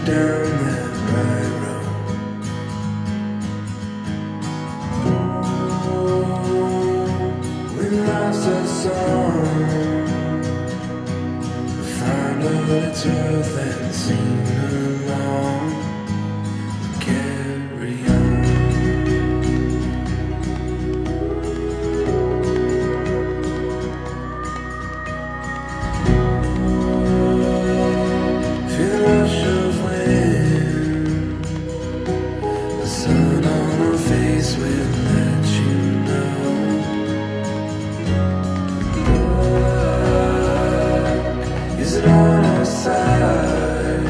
down that right road. When life's a song, find a little truth and sing along. Carry on. Feel the rush of wind, the sun on our face will let you know. Is it on our side?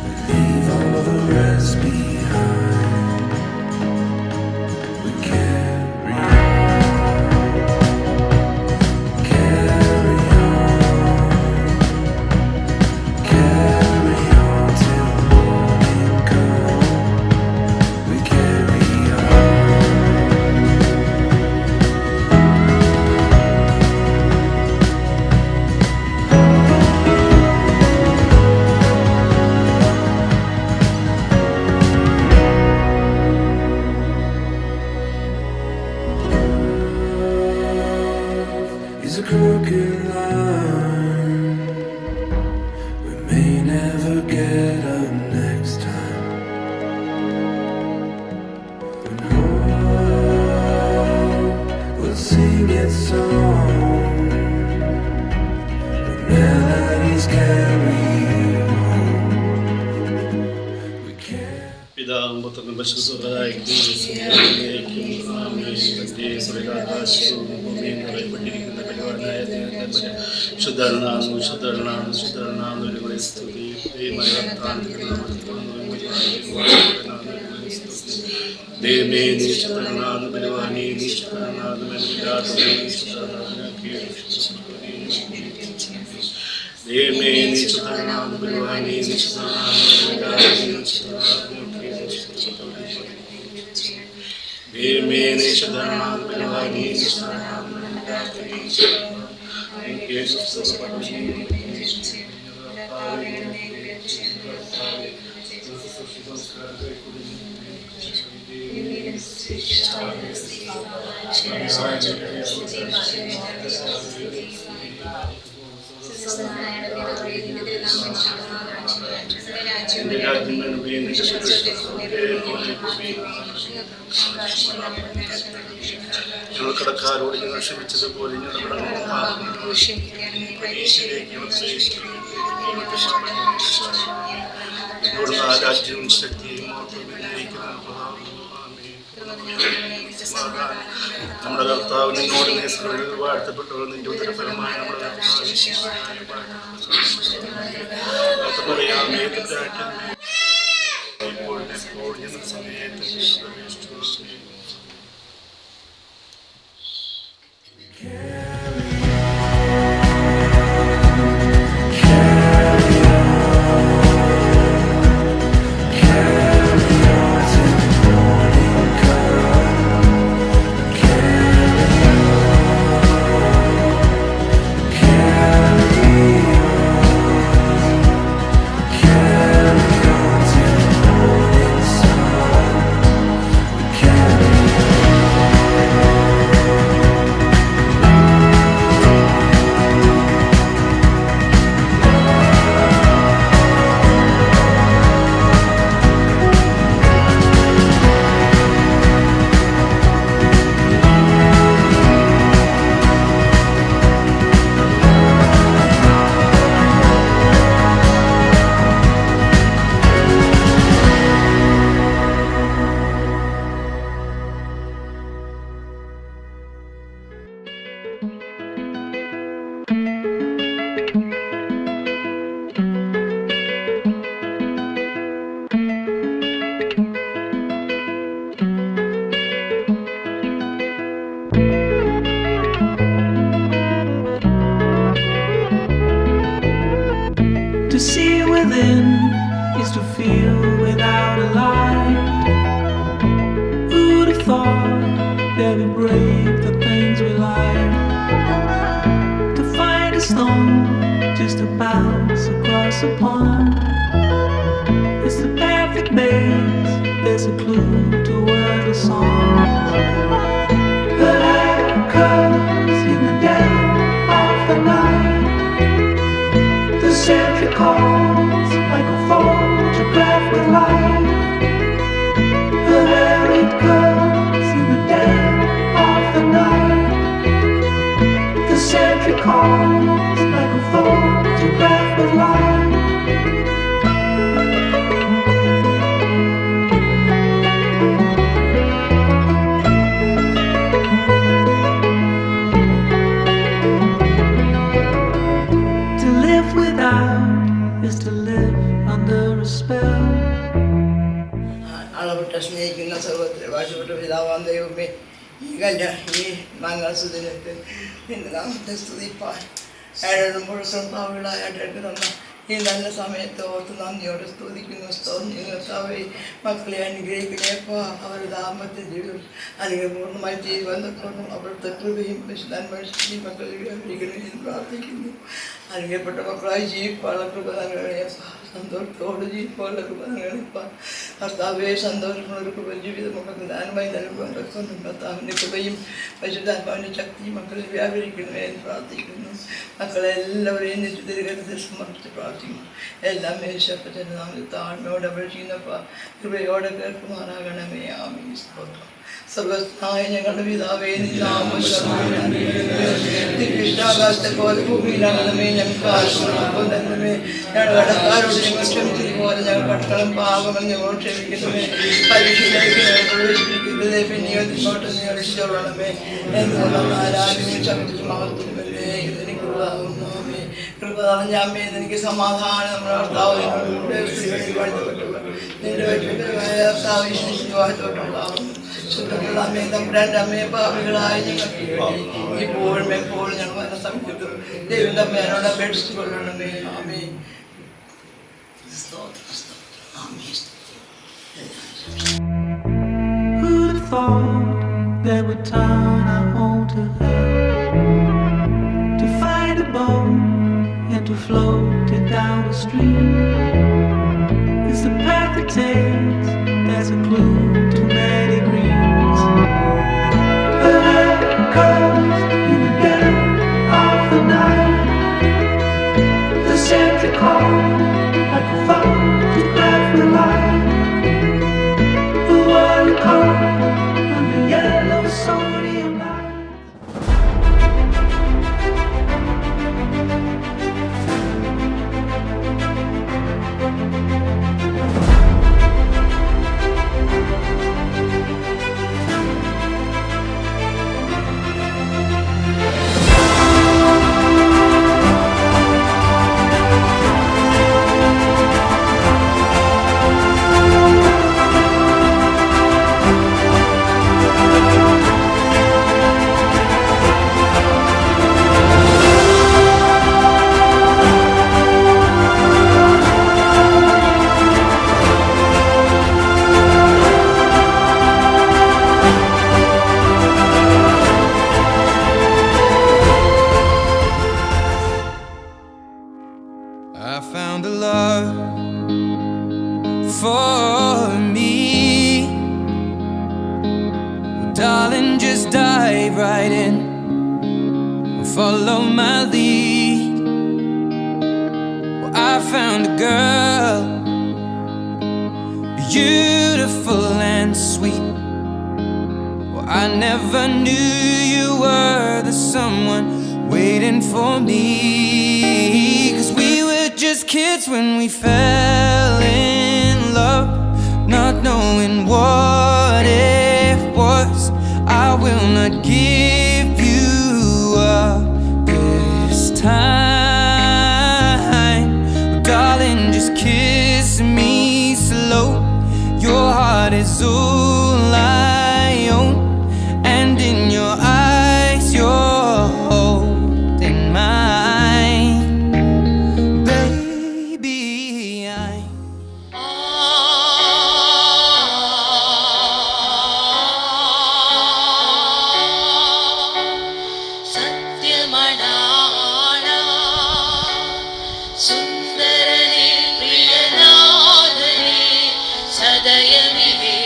We leave all the rest behind. We carry on, carry on, carry on till morning come. We carry on. Is a crooked line. We may never get up next time. When hope will sing its song, when melodies carry you home. We can't. പിതാവും പുത്രനും പരിശുദ്ധനായിരിക്കും സ്വർഗ്ഗാകാശവും ഭൂമിയും നിറയപ്പെട്ടിരിക്കുന്ന പരിപാടിയായ ശുദ്ധരണാകുന്നു ശുദ്ധരണാകുന്നു ശുദ്ധരണാകുന്നു ഒരുങ്ങളെ സ്തുതി ദൈവമായ ദൈവമേ നീ ശുദ്ധരണാകുന്നു ബലവാനേ നീ ശുദ്ധരണാകുന്നു ദൈവമേ നീ ശുദ്ധരണാകുന്നു ബലവാനേ നീ ശുദ്ധരണാകുന്നു Amen. ഞങ്ങൾ കടക്കാരോട് ഞങ്ങൾ ക്ഷമിച്ചതുപോലെ ഞങ്ങളുടെ രാജ്യവും ശക്തിയും നമ്മുടെ കർത്താവ് നിന്നോട് വാഴ്ത്തപ്പെട്ടവർ നിന്റെ ഉത്തരഫലമായി നമ്മുടെ To see within is to feel without a light. Who'd have thought that we break the things we like? To find a stone just to bounce across a pond. clue to wordless songs. The echoes in the dead of the night. The sentry calls like a photograph with light. There it goes in the dead of the night. The sentry calls like a photograph with light. To live without is to live under a spell. അളവിട്ട സ്നേഹിക്കുന്ന സർവ്വത്തിൽ വാഴ്ചപ്പെട്ട പിതാവാം ദൈവമേ, ഈ മംഗളസുദിനത്തിൽ നിന്റെ നാമത്തെ സ്തുതിപ്പാൻ ഏഴുമ്പോൾ സ്വഭാവികളായിട്ട് തന്ന ഈ നല്ല സമയത്ത് ഓർത്ത് നന്ദിയോടെ സ്തുതിക്കുന്നു. സ്തോത്രവേ, മക്കളെ അനുഗ്രഹിക്കണേപ്പാ. അവരുടെ ദാമ്പത്യ ജീവിതം അനുഗ്രഹപൂർണ്ണമായി ചെയ്ത് വന്നപ്പോഴും അവിടുത്തെ കൃപയും വിശുദ്ധാന്വേഷിച്ച് മക്കളെ വ്യാപരിക്കണമെന്ന് പ്രാർത്ഥിക്കുന്നു. അനുഗ്രഹപ്പെട്ട മക്കളായി ജീവിക്കാനുള്ള കൃപ നൽകണേപ്പാ. സന്തോഷത്തോട് ജീവിക്കാനുള്ള കൃപ നൽകണേപ്പാ. കർത്താവെ, സന്തോഷമുള്ള കൃപ ജീവിതം മക്കൾക്ക് ദാനമായി നൽകുവാൻ തക്കുന്നു. കർത്താവിൻ്റെ കൃപയും പരിശുദ്ധാത്മാവിൻ്റെ ശക്തിയും മക്കളിൽ വ്യാപരിക്കണമേ എന്ന് പ്രാർത്ഥിക്കുന്നു. മക്കളെല്ലാവരെയും നിശ്ചിതകരത്തിൽ സമർപ്പിച്ച് പ്രാർത്ഥിക്കുന്നു. എല്ലാം യേശുവിന്റെ നാമത്തിൽ താഴ്മയോടെ അപേക്ഷിക്കുന്നപ്പ കൃപയോടെ കേൾക്കുമാറാകണമേ. ആമേൻ. സ്തോത്രം. സർവ്വസ്നായ ഞങ്ങളുടെ പിതാവേ, തിരുവിഷ്ടാകാശത്തെ പോലെ ഭൂമിയിലാകണമേ. ഞങ്ങൾക്ക് ആശ്രമം തരണമേ. ഞങ്ങളുടെ കടക്കാരോട് ഞങ്ങൾ ക്ഷമിച്ചതുപോലെ ഞങ്ങൾ കടക്കളം പാപങ്ങൾ ഞങ്ങൾ ക്ഷമിക്കണമേ. പരീക്ഷയിലേക്ക് ഞങ്ങൾ പ്രവേശിപ്പിക്കുന്നത് പിന്നെയോ തിന്നോട്ട് നിങ്ങൾ രക്ഷിച്ചോളണമേ. എന്നുള്ള ആരാധനയും ശബ്ദിച്ച് മഹത്വമല്ലേ എനിക്കുള്ളതാകുന്നു. കൃപ നിറഞ്ഞ അമ്മേ, എനിക്ക് സമാധാനം നമ്മുടെ കർത്താവ് വാഴ്ത്തപ്പെട്ടവർ നിന്റെ കർത്താവ് വാഴ്ത്തോട്ടുള്ളതാകുന്നു. ശുദ്ധമുള്ള അമ്മയെ തമ്പുരാൻ്റെ അമ്മയെ പാപികളായ ഞങ്ങൾക്ക് വേണ്ടി ഇപ്പോഴും എപ്പോഴും ഞങ്ങൾ മനസ്സമിക്കുന്നു. ദൈവം തമ്മേനോട് അപേക്ഷിച്ചു കൊള്ളണമേ. ആമേൻ. Who'd have thought that would turn our home to hell? To find a boat and to float it down the stream. It's the path it takes, that's a clue to many dreams. The echoes in the dead of the night. The sentry call like a photograph with light. The world caught under yellow sodium light. I found a love for me. Well, darling, just dive right in and follow my lead. Well, I found a girl, beautiful and sweet. Well, I never knew you were the someone waiting for me. 'Cause we were just kids when we fell in love, not knowing what it was. I will not give you up this time. Darling, just kiss me slow. Your heart is all I own, and in your eyes you're holding mine. Baby, I'm സത്യമടാന സുന്ദരനേ പ്രിയനാഥനേ സദയമിവേ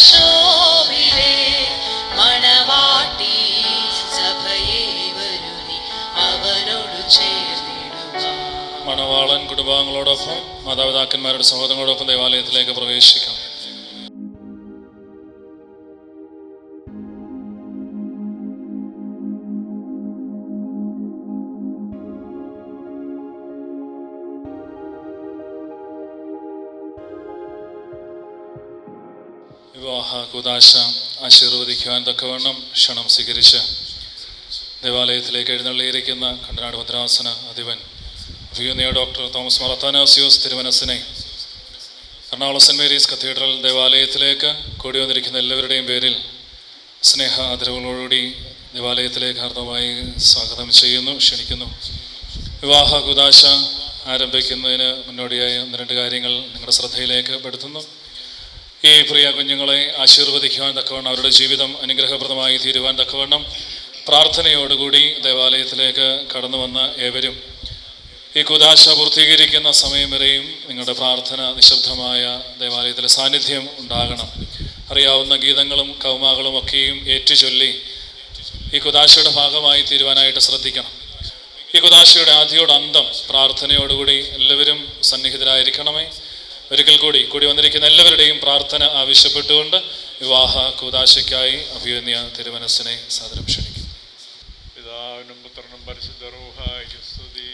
ശോഭിതേ മണവാട്ടി സഭയെ വരുതി അവനോട് ചേർന്നിടുക. മണവാളൻ കുടുംബാംഗങ്ങളോടൊപ്പം മാതാപിതാക്കന്മാരുടെ സഹോദരങ്ങളോടൊപ്പം ദേവാലയത്തിലേക്ക് പ്രവേശിക്കാം. വിവാഹ കൂദാശ ആശീർവദിക്കുവാൻ തക്കവണ്ണം ക്ഷണം സ്വീകരിച്ച് ദേവാലയത്തിലേക്ക് എഴുന്നള്ളിയിരിക്കുന്ന കണ്ടനാട് ഭദ്രാസന അധിപൻ അഭിയുന്നയ ഡോക്ടർ തോമസ് മാർ അത്താനാസിയോസ് തിരുമനസിനെ എറണാകുളം സെൻറ് മേരീസ് കത്തീഡ്രൽ ദേവാലയത്തിലേക്ക് കൂടി വന്നിരിക്കുന്ന എല്ലാവരുടെയും പേരിൽ സ്നേഹ ആദരവുകളോടുകൂടി ദേവാലയത്തിലേക്ക് ഹാർദവമായി സ്വാഗതം ചെയ്യുന്നു, ക്ഷണിക്കുന്നു. വിവാഹ കൂദാശ ആരംഭിക്കുന്നതിന് മുന്നോടിയായി 1-2 കാര്യങ്ങൾ നിങ്ങളുടെ ശ്രദ്ധയിലേക്ക് പെടുത്തുന്നു. ഈ പ്രിയ കുഞ്ഞുങ്ങളെ ആശീർവദിക്കുവാൻ തക്കവണ്ണം അവരുടെ ജീവിതം അനുഗ്രഹപ്രദമായി തീരുവാൻ തക്കവണ്ണം പ്രാർത്ഥനയോടുകൂടി ദേവാലയത്തിലേക്ക് കടന്നു വന്ന ഏവരും ഈ കൂദാശ പൂർത്തീകരിക്കുന്ന സമയം വരെയും നിങ്ങളുടെ പ്രാർത്ഥന നിശബ്ദമായ ദേവാലയത്തിലെ സാന്നിധ്യം ഉണ്ടാകണം. അറിയാവുന്ന ഗീതങ്ങളും കൗമാകളും ഒക്കെയും ഏറ്റുചൊല്ലി ഈ കൂദാശയുടെ ഭാഗമായി തീരുവാനായിട്ട് ശ്രദ്ധിക്കണം. ഈ കൂദാശയുടെ ആദ്യോട് അന്തം പ്രാർത്ഥനയോടുകൂടി എല്ലാവരും സന്നിഹിതരായിരിക്കണമേ. ഒരിക്കൽ കൂടി വന്നിരിക്കുന്ന എല്ലാവരുടെയും പ്രാർത്ഥന ആവശ്യപ്പെട്ടുകൊണ്ട് വിവാഹ കൂദാശയ്ക്കായി അഭിയുന്നയ തിരുമനസിനെ സാദരം ക്ഷണിക്കും. പിതാവിനും പുത്രനും പരിശുദ്ധ റൂഹായ്ക്കും സ്തുതി.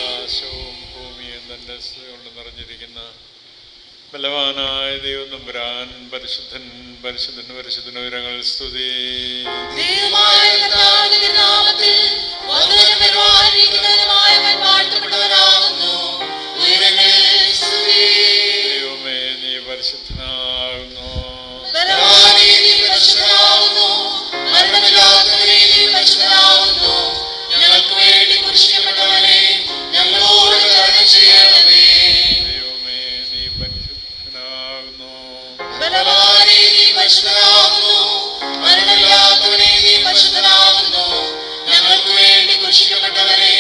ആകാശവും ഭൂമിയും തന്റെ സ്തുതി കൊണ്ട് നിറഞ്ഞിരിക്കുന്ന ബലവാനായ ദൈവം തമ്പുരാൻ പരിശുദ്ധൻ പരിശുദ്ധൻ പരിശുദ്ധൻ ഉയരങ്ങളിൽ സ്തുതി. ദൈവമേ നീ പരിശുദ്ധനാകുന്നു. ഞങ്ങൾക്ക് വേണ്ടി കുരിശിക്കപ്പെട്ടവനെ ഞങ്ങളോട് കരുണ ചെയ്യണമേ. ദൈവമേ നീ പരിശുദ്ധനാകുന്നു. ബലവാനേ നീ പരിശുദ്ധനാകുന്നു. മരണമില്ലാത്തവനെ നീ പരിശുദ്ധനാകുന്നു. ഞങ്ങൾക്ക് വേണ്ടി കുരിശിക്കപ്പെട്ടവനെ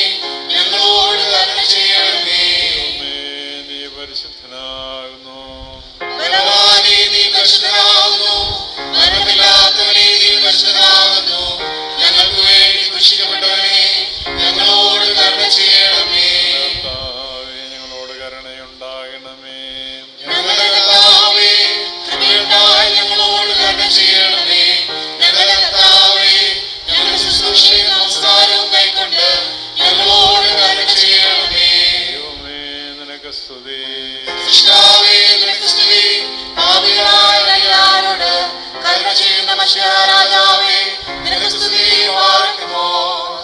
ഞങ്ങളോട് കരുണ ചെയ്യണമേ. ദൈവമേ നീ പരിശുദ്ധനാകുന്നു. ബലവാനേ നീ പരിശുദ്ധനാകുന്നു. മരണമില്ലാത്തവനെ നീ പരിശുദ്ധനാകുന്നു. ഞങ്ങൾക്ക് വേണ്ടി കുരിശിക്കപ്പെട്ടവനെ ഞങ്ങളോട് കരുണ ചെയ്യണമേ. കർത്താവേ ഞങ്ങളോട് കരുണയുണ്ടാകണമേ. ഞങ്ങളുടെ കർത്താവേ കൃപയുണ്ടായി ഞങ്ങളോട് കരുണ ചെയ്യണമേ. ഞങ്ങളുടെ കർത്താവേ ഞങ്ങളുടെ ശുശ്രൂഷയും നമസ്കാരവും കൈക്കൊണ്ട് ഞങ്ങളോട് കരുണ ചെയ്യണമേ. ദൈവമേ നിനക്ക് സ്തുതി. സൃഷ്ടാവേ നിനക്ക് സ്തുതി. പാപികളായ എല്ലാവരോട് കരുണ ചെയ്യുന്ന മശിഹാ രാജാവേ നിനക്ക് സ്തുതി. വാഴ്ത്തുമോ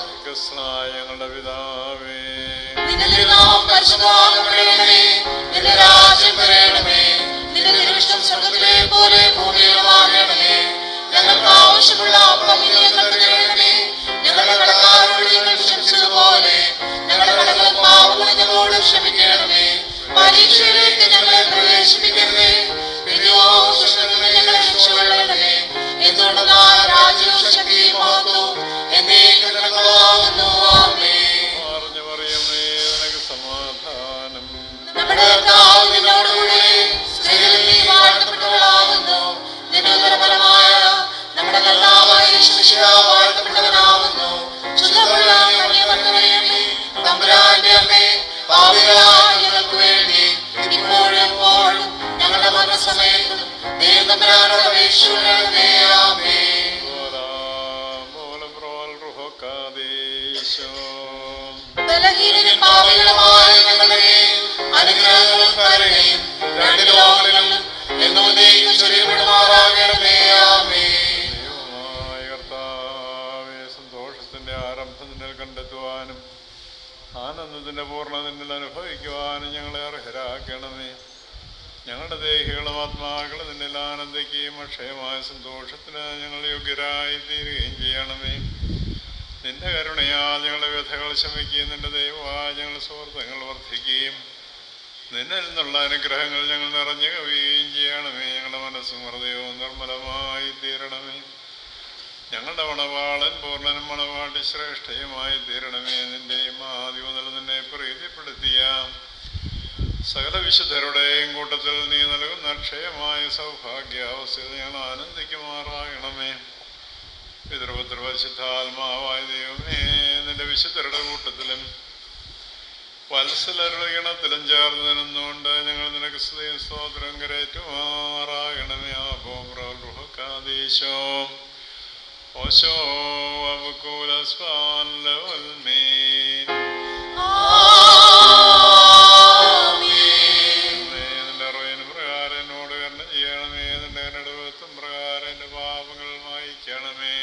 സ്വർഗ്ഗസ്ഥനായ ഞങ്ങളുടെ പിതാവേ, നിന്റെ നാമം പരിശുദ്ധമാക്കപ്പെടണമേ. നിന്റെ രാജ്യം വരണമേ. നിന്റെ തിരുവിഷ്ടം സ്വർഗ്ഗത്തിലെ പോലെ ഭൂമിയിലുമാകണമേ. ഞങ്ങൾക്ക് ആവശ്യമുള്ള അപ്പം ഇന്ന് ഞങ്ങൾക്ക് തരണമേ. ഞങ്ങളുടെ കടക്കാരോട് ഞങ്ങൾ ക്ഷമിച്ചതുപോലെ ഞങ്ങളുടെ കടങ്ങളും പാപങ്ങളും ഞങ്ങളോട് ക്ഷമിക്കണമേ. പരീക്ഷയിലേക്ക് ഞങ്ങളെ പ്രവേശിപ്പിക്കരുതേ, പിന്നെയോ ദുഷ്ടനിൽ നിന്ന് ഞങ്ങളെ രക്ഷപ്പെടണമേ. എന്തുകൊണ്ടെന്നാൽ രാജ്യവും ശക്തിയും മഹത്വവും എന്നേക്കും നിനക്കുള്ളതാകുന്നു. ആമേൻ. പറഞ്ഞു പറയുമേ നിനക്ക് സമാധാനം. നമ്മുടെ കർത്താവ് നിന്നോടുകൂടെ സ്ത്രീകളിൽ നീ വാഴ്ത്തപ്പെട്ടവളാകുന്നു. നിന്റെ ഉദരഫലമായ നമ്മുടെ കർത്താവായ യേശു മിശിഹാ വാഴ്ത്തപ്പെട്ടവനാകുന്നു. ശുദ്ധമുള്ള കന്യകമറിയമേ, തമ്പുരാന്റെ അമ്മേ, പാപികളായ ഞങ്ങൾക്ക് വേണ്ടി ഇപ്പോഴും എപ്പോഴും ഞങ്ങളുടെ മരണസമയത്തും ദൈവം തമ്പുരാനോട് അപേക്ഷിക്കണമേ. ആമേൻ. ബലഹീനരും പാപികളുമായ ഞങ്ങളുടെ അനുഗ്രഹങ്ങളും കരുണയും രണ്ട് ലോകങ്ങളിലും എന്നും ദൈവം ചൊരിയപ്പെടുമാറാകണമേ. ആമേൻ. ദൈവമായ കർത്താവേ, സന്തോഷത്തിന്റെ ആരംഭം നിന്നിൽ കണ്ടെത്തുവാനും ആനന്ദത്തിന്റെ പൂർണ്ണ നിന്നിൽ അനുഭവിക്കുവാനും ഞങ്ങളെ അർഹരാക്കണമേ. ഞങ്ങളുടെ ദേഹികളും ആത്മാക്കളും നിന്നിൽ ആനന്ദിക്കുകയും അക്ഷയമായ സന്തോഷത്തിന് ഞങ്ങൾ യോഗ്യരായി തീരുകയും ചെയ്യണമേ. നിന്റെ കരുണയാൽ ഞങ്ങളുടെ വ്യഥകൾ ശമിക്കുകയും നിന്റെ ദൈവമായ ഞങ്ങളുടെ സുഹൃത്തുക്കൾ വർദ്ധിക്കുകയും നിന്നിൽ നിന്നുള്ള അനുഗ്രഹങ്ങൾ ഞങ്ങൾ നിറഞ്ഞു കവിയുകയും ചെയ്യണമേ. ഞങ്ങളുടെ മനസ്സും ഹൃദയവും നിർമ്മലമായി തീരണമേ. ഞങ്ങളുടെ മണവാളൻ പൂർണ്ണനും മണവാട്ടി ശ്രേഷ്ഠയുമായി തീരണമേ. നിന്റെയും ആദ്യം മുതൽ നിന്നെ പ്രീതിപ്പെടുത്തിയ സകല വിശുദ്ധരുടെയും കൂട്ടത്തിൽ നീ നൽകുന്ന ക്ഷയമായ സൗഭാഗ്യാവസ്ഥയിൽ ഞങ്ങൾ ആനന്ദിക്കുമാറാകണമേ. പിതൃപുത്രപരിശുദ്ധാത്മാവായ ദൈവമേ, നിന്റെ വിശുദ്ധരുടെ കൂട്ടത്തിലും വത്സലരുടെ ഗണത്തിലും ചേർന്ന് നിന്നുകൊണ്ട് ഞങ്ങൾ നിനക്ക് സ്തുതിയും സ്തോത്രം കരേറ്റുമാറാകണമേ. ആബോബ്രഹുക്കാദീശോ ഓശോ അബുകൂലസ്വാൻ ലവൽമീൻ. നിന്റെ അറിവിന് പ്രകാരം എന്നോട് കരുണ ചെയ്യണമേ. നിന്റെ നെടുവത്തും പ്രകാരം എന്റെ പാപങ്ങൾ മായിക്കണമേ.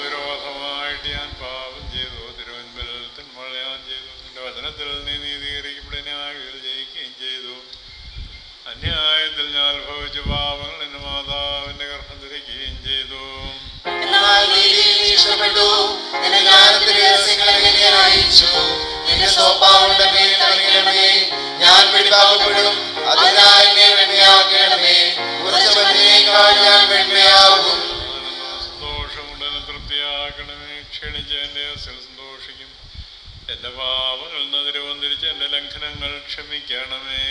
വിരോധമായിട്ട് ഞാൻ പാപം ചെയ്തു, തിരുവൻപിൽ തിന്മ ഞാൻ ചെയ്തു. നിന്റെ വചനത്തിൽ നീ നീതീകരിക്കപ്പെടുകയും ജയിക്കുകയും ചെയ്തു. അന്യായത്തിൽ ഞാൻ ഭവിച്ച പാപങ്ങൾ എന്റെ മാതാവിന്റെ ഗർഭം ധരിക്കുകയും ചെയ്തു. ഞാൻ പിടിപാകപ്പെടും, അതിനായി എന്നെ വെണ്മയാക്കണമേ. ഞാൻ വെണ്മയാകും. സന്തോഷമുണ്ടെന്ന് തൃപ്തിയാക്കണമേ. ക്ഷണിച്ച് എന്റെ അസിൽ സന്തോഷിക്കും. എന്റെ പാപങ്ങൾ തിരുവന്തിരിച്ച് എന്റെ ലംഘനങ്ങൾ ക്ഷമിക്കണമേ.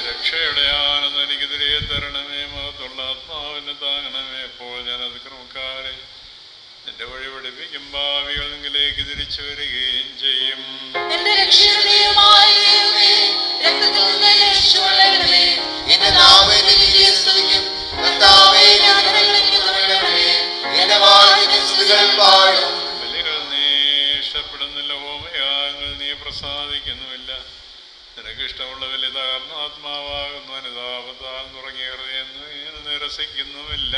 രക്ഷയുടെ ആനന്ദം എനിക്ക് തിരികെ തരണമേ. മഹത്തുള്ള ആത്മാവിനെ താങ്ങണമേ. എപ്പോൾ ഞാൻ അതിക്രമക്കാരെ നിന്റെ വഴി പഠിപ്പിക്കും. ഭാവികൾ നിങ്ങളിലേക്ക് തിരിച്ചു വരികയും ചെയ്യും. ബലികൾ നീ ഇഷ്ടപ്പെടുന്നില്ല, ഹോമയാഗങ്ങൾ നീ പ്രസാദിക്കുന്നുമില്ല. നിനക്ക് ഇഷ്ടമുള്ള വലിയ തകർന്ന ആത്മാവാകുന്നു. അനുതാപത്താൽ നുറങ്ങിയ ഹൃദയം നിരസിക്കുന്നുമില്ല.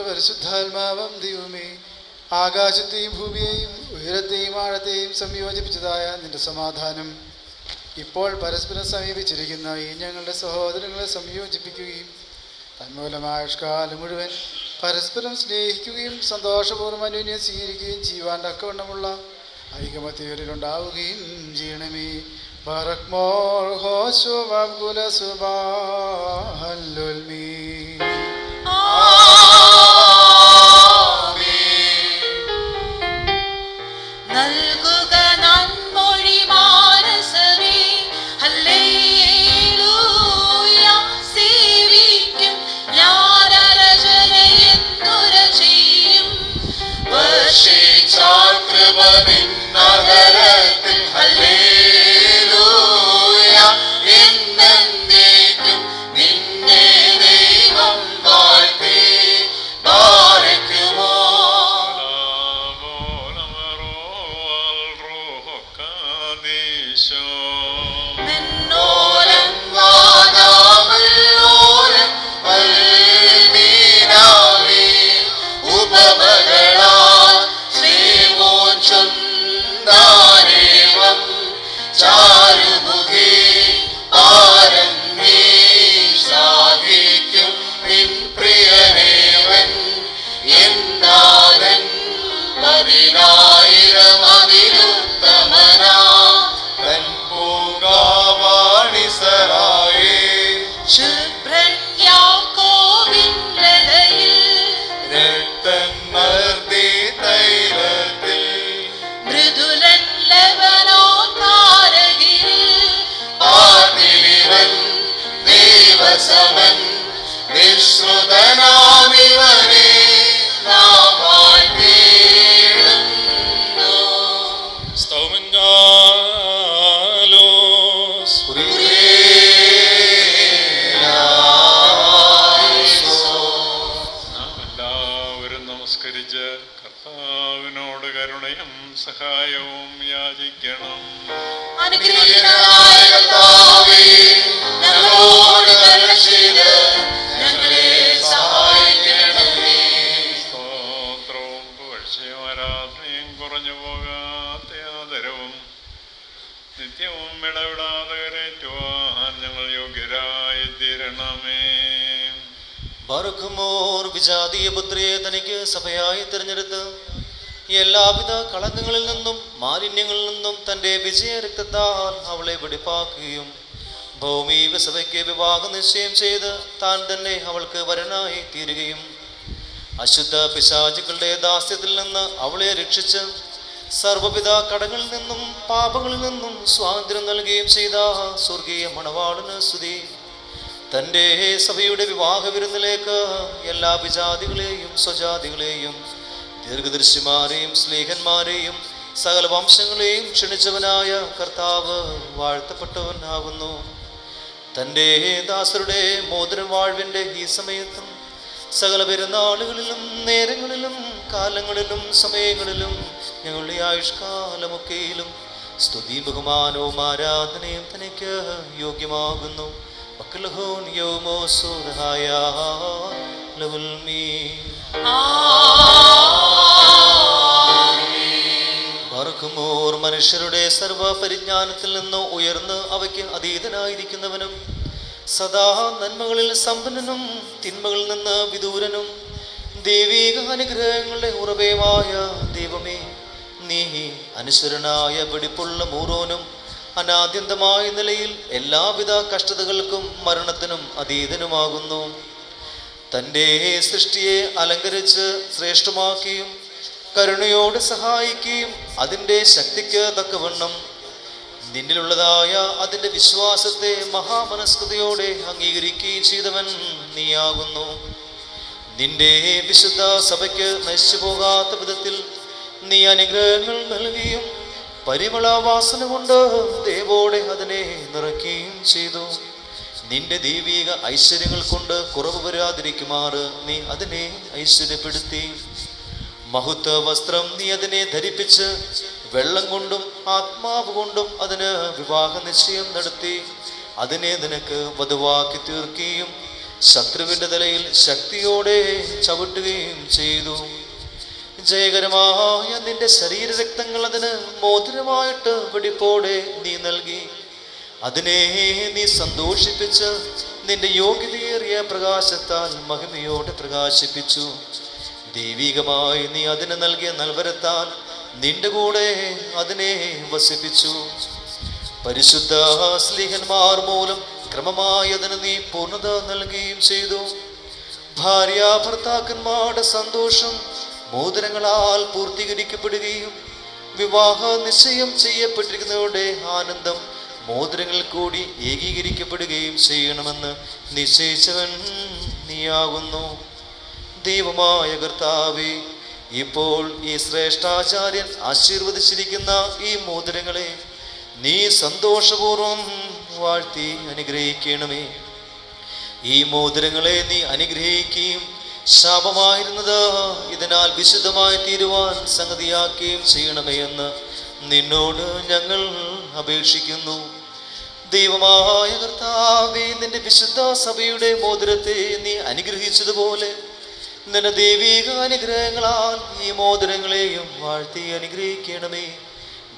പരിശുദ്ധാത്മാവം ദൈവമേ, ആകാശത്തെയും ഭൂമിയെയും ഉയരത്തെയും ആഴത്തെയും സംയോജിപ്പിച്ചതായ നിന്റെ സമാധാനം ഇപ്പോൾ പരസ്പരം സമീപിച്ചിരിക്കുന്ന ഈ ഞങ്ങളുടെ സഹോദരങ്ങളെ സംയോജിപ്പിക്കുകയും തന്മൂലമായ ആയുഷ്കാലം മുഴുവൻ പരസ്പരം സ്നേഹിക്കുകയും സന്തോഷപൂർവ്വം അന്യോന്യം സ്വീകരിക്കുകയും ചെയ്യുവാൻ തക്കവണ്ണമുള്ള ഐകമത്യവരിലുണ്ടാവുകയും ചെയ്യണമേ. ബറക്മോർ ഹോശോ വബ്ഗുല സുബാഹല്ലുൽമീ. ആമീൻ. നമസ്കരിച്ച് കർത്താവിനോട് കരുണയും സഹായവും യാചിക്കണം. അനുഗ്രഹീതനായ കർത്താവേ, ഞങ്ങളോട് കരുണ ചെയ്ത് ഞങ്ങളെ സഹായിക്കണമേ. സ്തോത്രവും പുകഴ്ചയും ആരാധനയും കുറഞ്ഞു പോകാത്ത ആദരവും നിത്യവും ഇടവിടാതെ കരേറ്റുവാൻ ഞങ്ങൾ യോഗ്യരായി തീരണമേ. ബർഖുമോർ വിജാതീയ പുത്രിയെ തനിക്ക് സഭയായി തിരഞ്ഞെടുത്ത് എല്ലാവിധ കളങ്കങ്ങളിൽ നിന്നും മാലിന്യങ്ങളിൽ നിന്നും തൻ്റെ വിജയരക്തത്താൽ അവളെ വെടിപ്പാക്കുകയും ഭൗമിക സഭയ്ക്ക് വിവാഹ നിശ്ചയം ചെയ്ത് താൻ തന്നെ അവൾക്ക് വരനായി തീരുകയും അശുദ്ധ പിശാചുക്കളുടെ ദാസ്യത്തിൽ നിന്ന് അവളെ രക്ഷിച്ച് സർവ്വവിധ കടങ്ങളിൽ നിന്നും പാപങ്ങളിൽ നിന്നും സ്വാതന്ത്ര്യം നൽകുകയും ചെയ്ത സ്വർഗീയ മണവാളന് സ്തുതി. തൻ്റെ സഭയുടെ വിവാഹ വിരുന്നിലേക്ക് എല്ലാ വിജാതികളെയും സ്വജാതികളെയും ദീർഘദർശിമാരെയും സ്നേഹന്മാരെയും സകല വംശങ്ങളെയും ക്ഷണിച്ചവനായ കർത്താവ് വാഴ്ത്തപ്പെട്ടവനാകുന്നു. തൻ്റെ ദാസരുടെ മോതിരം വാഴ്വിൻ്റെ ഈ സമയത്തും സകല പെരുന്നാളുകളിലും നേരങ്ങളിലും കാലങ്ങളിലും സമയങ്ങളിലും ഞങ്ങളുടെ ആയുഷ്കാലമൊക്കെയിലും സ്തുതി ബഹുമാനവും ആരാധനയും തനിക്ക് യോഗ്യമാകുന്നു. മനുഷ്യരുടെ സർവ പരിജ്ഞാനത്തിൽ നിന്ന് ഉയർന്ന് അവയ്ക്ക് അതീതനായിരിക്കുന്നവനും സദാ നന്മകളിൽ സമ്പന്നനും തിന്മകളിൽ നിന്ന് വിദൂരനും ദൈവിക അനുഗ്രഹങ്ങളുടെ ഉറവയുമായ ദൈവമേ, നീ അനശ്വരനായ വെടിപ്പുള്ള മൂറോനും അനാദ്യന്തമായ നിലയിൽ എല്ലാവിധ കഷ്ടതകൾക്കും മരണത്തിനും അതീതനുമാകുന്നു. തൻ്റെ സൃഷ്ടിയെ അലങ്കരിച്ച് ശ്രേഷ്ഠമാക്കിയും കരുണയോടെ സഹായിക്കുകയും അതിൻ്റെ ശക്തിക്ക് തക്കവണ്ണം നിന്നിലുള്ളതായ അതിൻ്റെ വിശ്വാസത്തെ മഹാമനസ്കതയോടെ അംഗീകരിക്കുകയും ചെയ്തവൻ നീയാകുന്നു. നിന്റെ വിശുദ്ധ സഭയ്ക്ക് നശിച്ചു പോകാത്ത വിധത്തിൽ നീ അനുഗ്രഹങ്ങൾ നൽകിയും പരിമളവാസന കൊണ്ട് ദേവോടെ അതിനെ നിറയ്ക്കുകയും ചെയ്തു. നിന്റെ ദൈവിക ഐശ്വര്യങ്ങൾ കൊണ്ട് കുറവ് വരാതിരിക്കുമാറ് നീ അതിനെ ഐശ്വര്യപ്പെടുത്തി. മഹത്വ വസ്ത്രം നീ അതിനെ ധരിപ്പിച്ച് വെള്ളം കൊണ്ടും ആത്മാവ് കൊണ്ടും അതിന് വിവാഹ നിശ്ചയം നടത്തി അതിനെ നിനക്ക് വധുവാക്കി തീർക്കുകയും ശത്രുവിൻ്റെ തലയിൽ ശക്തിയോടെ ചവിട്ടുകയും ചെയ്തു. ജയകരമായ നിന്റെ ശരീരരക്തങ്ങൾ അതിന് മോതിരമായിട്ട് വെടിപ്പോടെ നീ നൽകി. അതിനെ നീ സന്തോഷിപ്പിച്ച് നിന്റെ യോഗ്യതയേറിയ പ്രകാശത്താൽ മഹിമയോടെ പ്രകാശിപ്പിച്ചു. ദൈവികമായി നീ അതിന് നൽകിയ നൽവരത്താൽ നിന്റെ കൂടെ അതിനെ വസിപ്പിച്ചു. പരിശുദ്ധ സ്ലീഹന്മാർ മൂലം ക്രമമായി അതിന് നീ പൂർണ്ണത നൽകുകയും ചെയ്തു. ഭാര്യ ഭർത്താക്കന്മാരുടെ സന്തോഷം മോതിരങ്ങളാൽ പൂർത്തീകരിക്കപ്പെടുകയും വിവാഹ നിശ്ചയം ചെയ്യപ്പെട്ടിരിക്കുന്നവരുടെ ആനന്ദം മോതിരങ്ങളിൽ കൂടി ഏകീകരിക്കപ്പെടുകയും ചെയ്യണമെന്ന് നിശ്ചയിച്ചവൻ നീയാകുന്നു. ദൈവമായ കർത്താവേ, ഇപ്പോൾ ഈ ശ്രേഷ്ഠാചാര്യൻ ആശീർവദിച്ചിരിക്കുന്ന ഈ മോതിരങ്ങളെ നീ സന്തോഷപൂർവം വാഴ്ത്തി അനുഗ്രഹിക്കണമേ. ഈ മോതിരങ്ങളെ നീ അനുഗ്രഹിക്കുകയും ശാപമായിരുന്നത് ഇതിനാൽ വിശുദ്ധമായി തീരുവാൻ സംഗതിയാക്കുകയും ചെയ്യണമേ എന്ന് നിന്നോട് ഞങ്ങൾ അപേക്ഷിക്കുന്നു. ദൈവമായ കർത്താവേ, നിന്റെ വിശുദ്ധ സഭയുടെ മോതിരത്തെ നീ അനുഗ്രഹിച്ചതുപോലെ നിന്റെ ദൈവിക അനുഗ്രഹങ്ങളാൽ ഈ മോതിരങ്ങളെയും വാഴ്ത്തി അനുഗ്രഹിക്കണമേ.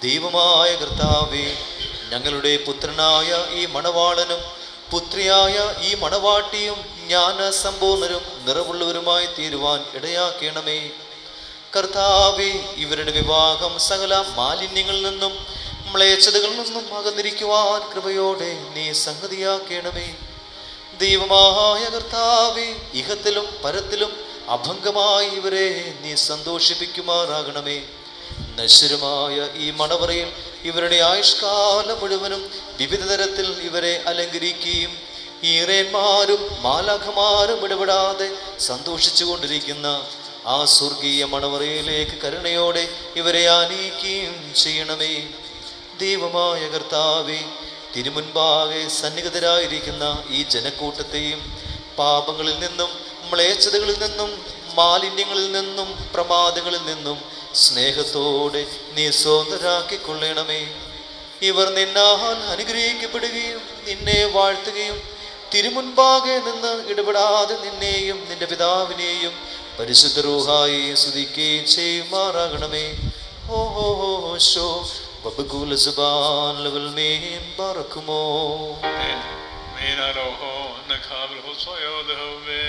ദൈവമായ കർത്താവേ, ഞങ്ങളുടെ പുത്രനായ ഈ മണവാളനും പുത്രിയായ ഈ മണവാട്ടിയും ജ്ഞാന സമ്പൂർണരും നിറവുള്ളവരുമായി തീരുവാൻ ഇടയാക്കണമേ. കർത്താവേ, ഇവരുടെ വിവാഹം സകല മാലിന്യങ്ങളിൽ നിന്നും മ്ലേച്ഛതകളിൽ നിന്നും അകന്നിരിക്കുവാൻ കൃപയോടെ നീ സംഗതിയാക്കണമേ. ദൈവമായ കർത്താവേ, ഇഹത്തിലും പരത്തിലും അഭംഗമായി ഇവരെ നീ സന്തോഷിപ്പിക്കുമാറാകണമേ. നശ്വരമായ ഈ മണവറയിൽ ഇവരുടെ ആയുഷ്കാലം മുഴുവനും വിവിധ തരത്തിൽ ഇവരെ അലങ്കരിക്കുകയും ഈറേന്മാരും മാലാഖമാരും ഇടപെടാതെ സന്തോഷിച്ചു കൊണ്ടിരിക്കുന്ന ആ സ്വർഗീയ മണവറയിലേക്ക് കരുണയോടെ ഇവരെ ആനയിക്കുകയും ചെയ്യണമേ. ദൈവമായ കർത്താവേ, തിരുമുൻപാകെ സന്നിഹിതരായിരിക്കുന്ന ഈ ജനക്കൂട്ടത്തെയും പാപങ്ങളിൽ നിന്നും മ്ലേച്ഛതകളിൽ നിന്നും മാലിന്യങ്ങളിൽ നിന്നും പ്രമാദങ്ങളിൽ നിന്നും സ്നേഹത്തോടെ നീ സ്വതന്ത്രരാക്കിക്കൊള്ളണമേ. ഇവർ നിന്നാൽ അനുഗ്രഹിക്കപ്പെടുകയും നിന്നെ വാഴ്ത്തുകയും തിരുമുൻപാകെ നിന്ന് ഇടപെടാതെ നിന്നെയും നിന്റെ പിതാവിനെയും പരിശുദ്ധ റൂഹായി സ്തുതിക്കുകയും ചെയ്യുമാറാകണമേ. ഹോ ഹോ ഹോ ഷോ വബകുല സുബാൻ ലവൽ മീൻ ബറക്കുമോ مينا روحو نكابل خصويو ذهبي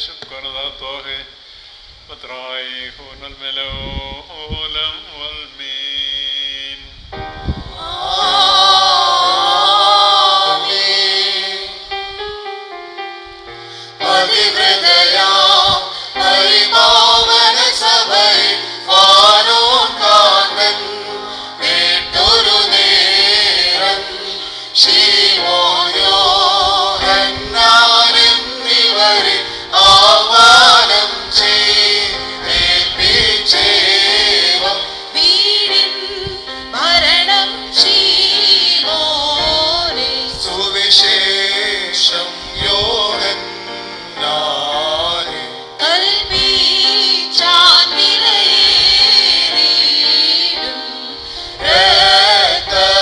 شكر ذاته مترايخون الملولم والمين ആമേൻ. അതിവൃതയാ പരിപാവന സഭയിൽ വാനോൻ കാന്തൻ വീട്ടൊരു നേരം ശീമോനോ എന്നിവരെ ആഹ്വാനം ചെയ്യിച്ചേവം വീടിൻ ഭരണം ശീമോനെ സുവിശേഷം യോഹന്നാനെ കൽപ്പിച്ചാൻ വിലയേറിയിടും രക്തത്താൽ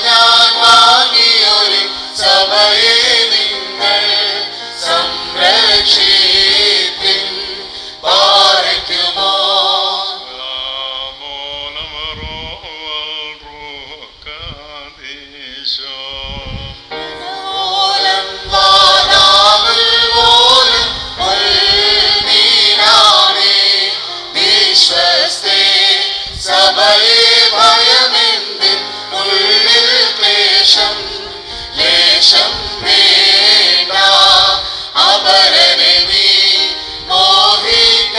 ഞാൻ വാങ്ങിയൊരു സഭയെ നിങ്ങൾ സംരക്ഷിപ്പിൻ. പാരയ്ക്കുമോ ഓലം വാനാവിൽ ഓലം ഉൾമീനാമേ വിശ്വസ്തേ സഭയെ ഭയമെന്തിൻ ഉള്ളിൽ ക്ലേശം ലേശം വേണ്ട അപരനെ നീ മോഹിക്കാത്തതിനാ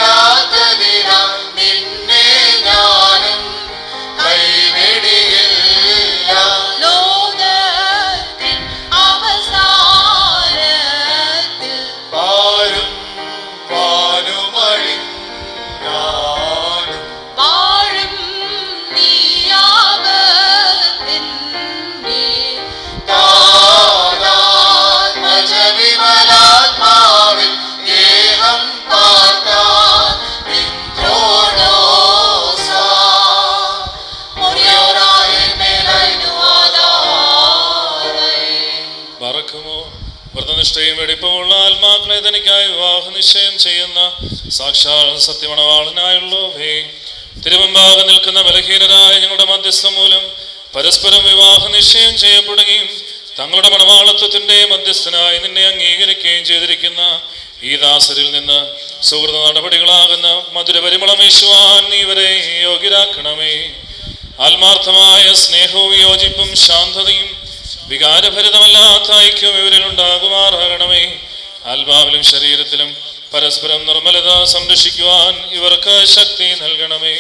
നിന്നെ ഞാനും കൈവെടിയില്ല. ലോകത്തിൻ അവസാനത്തിൽ പാരും വാനുമഴിഞ്ഞാലും വാഴും നീയാകത്തിൻ്റെ താതാത്മജവിമലാത്മാവിൽ ഗേഹം പാർക്കാൻ നിൻത്രോണോസാ മുറിയോരായ മേലൈനു ആദാരേ. ബറക്കുമോ വ്രതനിഷ്ഠയും വെടിപ്പുമുള്ള ആത്മാക്കളെ തനിക്കായി വിവാഹ നിശ്ചയം ചെയ്യുന്ന സാക്ഷാൽ സത്യമണവാളനായുള്ളവേ, തിരുമുമ്പാകെ നിൽക്കുന്ന ബലഹീനരായ ഞങ്ങളുടെ മധ്യസ്ഥം മൂലം പരസ്പരം വിവാഹ നിശ്ചയം ചെയ്യപ്പെടുകയും തങ്ങളുടെ മണവാളത്വത്തിന്റെ മധ്യസ്ഥനായി നിന്നെ അംഗീകരിക്കുകയും ചെയ്തിരിക്കുന്ന ഈ ദാസരിൽ നിന്ന് സുഹൃത നടപടികളാകുന്ന മധുരപരിമളം വീശുവാൻ നീ ഇവരെ യോഗ്യരാക്കണമേ. ആത്മാർത്ഥമായ സ്നേഹവും യോജിപ്പും ശാന്തതയും വികാരഭരിതമല്ലാത്ത ഐക്യവും ഇവരിൽ ഉണ്ടാകുമാറാകണമേ. ആത്മാവിലും ശരീരത്തിലും പരസ്പരം നിർമ്മലത സംരക്ഷിക്കുവാൻ ഇവർക്ക് ശക്തി നൽകണമേ.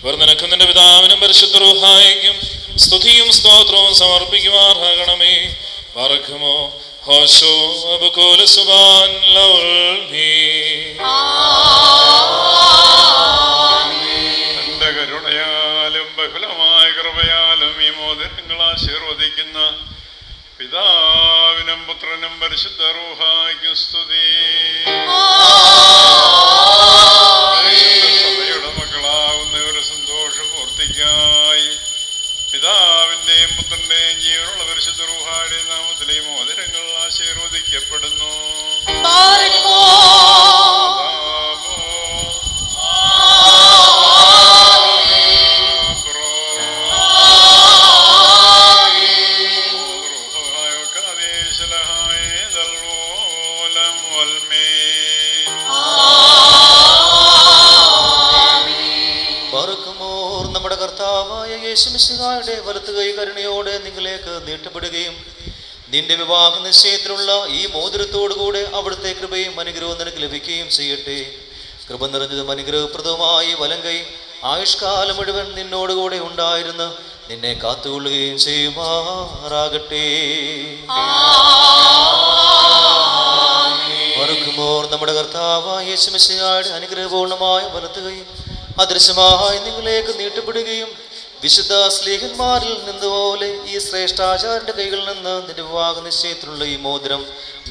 ഇവർ നിനക്കും നിന്റെ പിതാവിനും പരിശുദ്ധ റൂഹായിക്കും സ്തുതിയും സ്തോത്രവും സമർപ്പിക്കുമാറാകണമേ. ബറക്കുമോ ഹോശോ അബുകൂല സുബാൻ ലൗൽ മീൻ. തന്റെ കരുണയാലും ബഹുലമായ കൃപയാലും ഈ മോതിരങ്ങൾ ആശീർവദിക്കുന്ന പിതാവിനും പുത്രനും പരിശുദ്ധ റൂഹായിക്കും സ്തുതി. സഭയുടെ മക്കളാവുന്ന ഒരു സന്തോഷപൂർത്തിക്കായി പിതാവിന്റെയും പുത്രന്റെയും ജീവനുള്ള പരിശുദ്ധ റൂഹായുടെയും നാമത്തിലെ ഈ മോതിരങ്ങൾ ആശീർവദിക്കപ്പെടുന്നു. ബറക്കുമോർ നമ്മുടെ കർത്താവായ യേശുമിശിഹായുടെ വലത്ത് കൈ കരുണയോടെ നിങ്ങളിലേക്ക് നീട്ടപ്പെടുകയും നിന്റെ വിവാഹ നിശ്ചയത്തിലുള്ള ഈ മോതിരത്തോടുകൂടെ അവിടുത്തെ കൃപയും അനുഗ്രഹവും നിനക്ക് ലഭിക്കുകയും ചെയ്യട്ടെ. കൃപ നിറഞ്ഞതും അനുഗ്രഹപ്രദവുമായി വലം കൈ ആയുഷ്കാലം മുഴുവൻ നിന്നോടുകൂടെ ഉണ്ടായിരുന്ന് നിന്നെ കാത്തുകൊള്ളുകയും ചെയ്യുമാറാകട്ടെ. ബറക്കുമോർ നമ്മുടെ കർത്താവായ യേശുമിശിഹായുടെ അനുഗ്രഹപൂർണമായ വലത്ത് കൈ അദൃശ്യമായി നിങ്ങളിലേക്ക് നീട്ടപ്പെടുകയും വിശുദ്ധ സ്ലീഹന്മാരിൽ നിന്നുപോലെ ഈ ശ്രേഷ്ഠാചാര്യന്റെ കൈകളിൽ നിന്ന് നിന്റെ വിവാഹ നിശ്ചയത്തിലുള്ള ഈ മോതിരം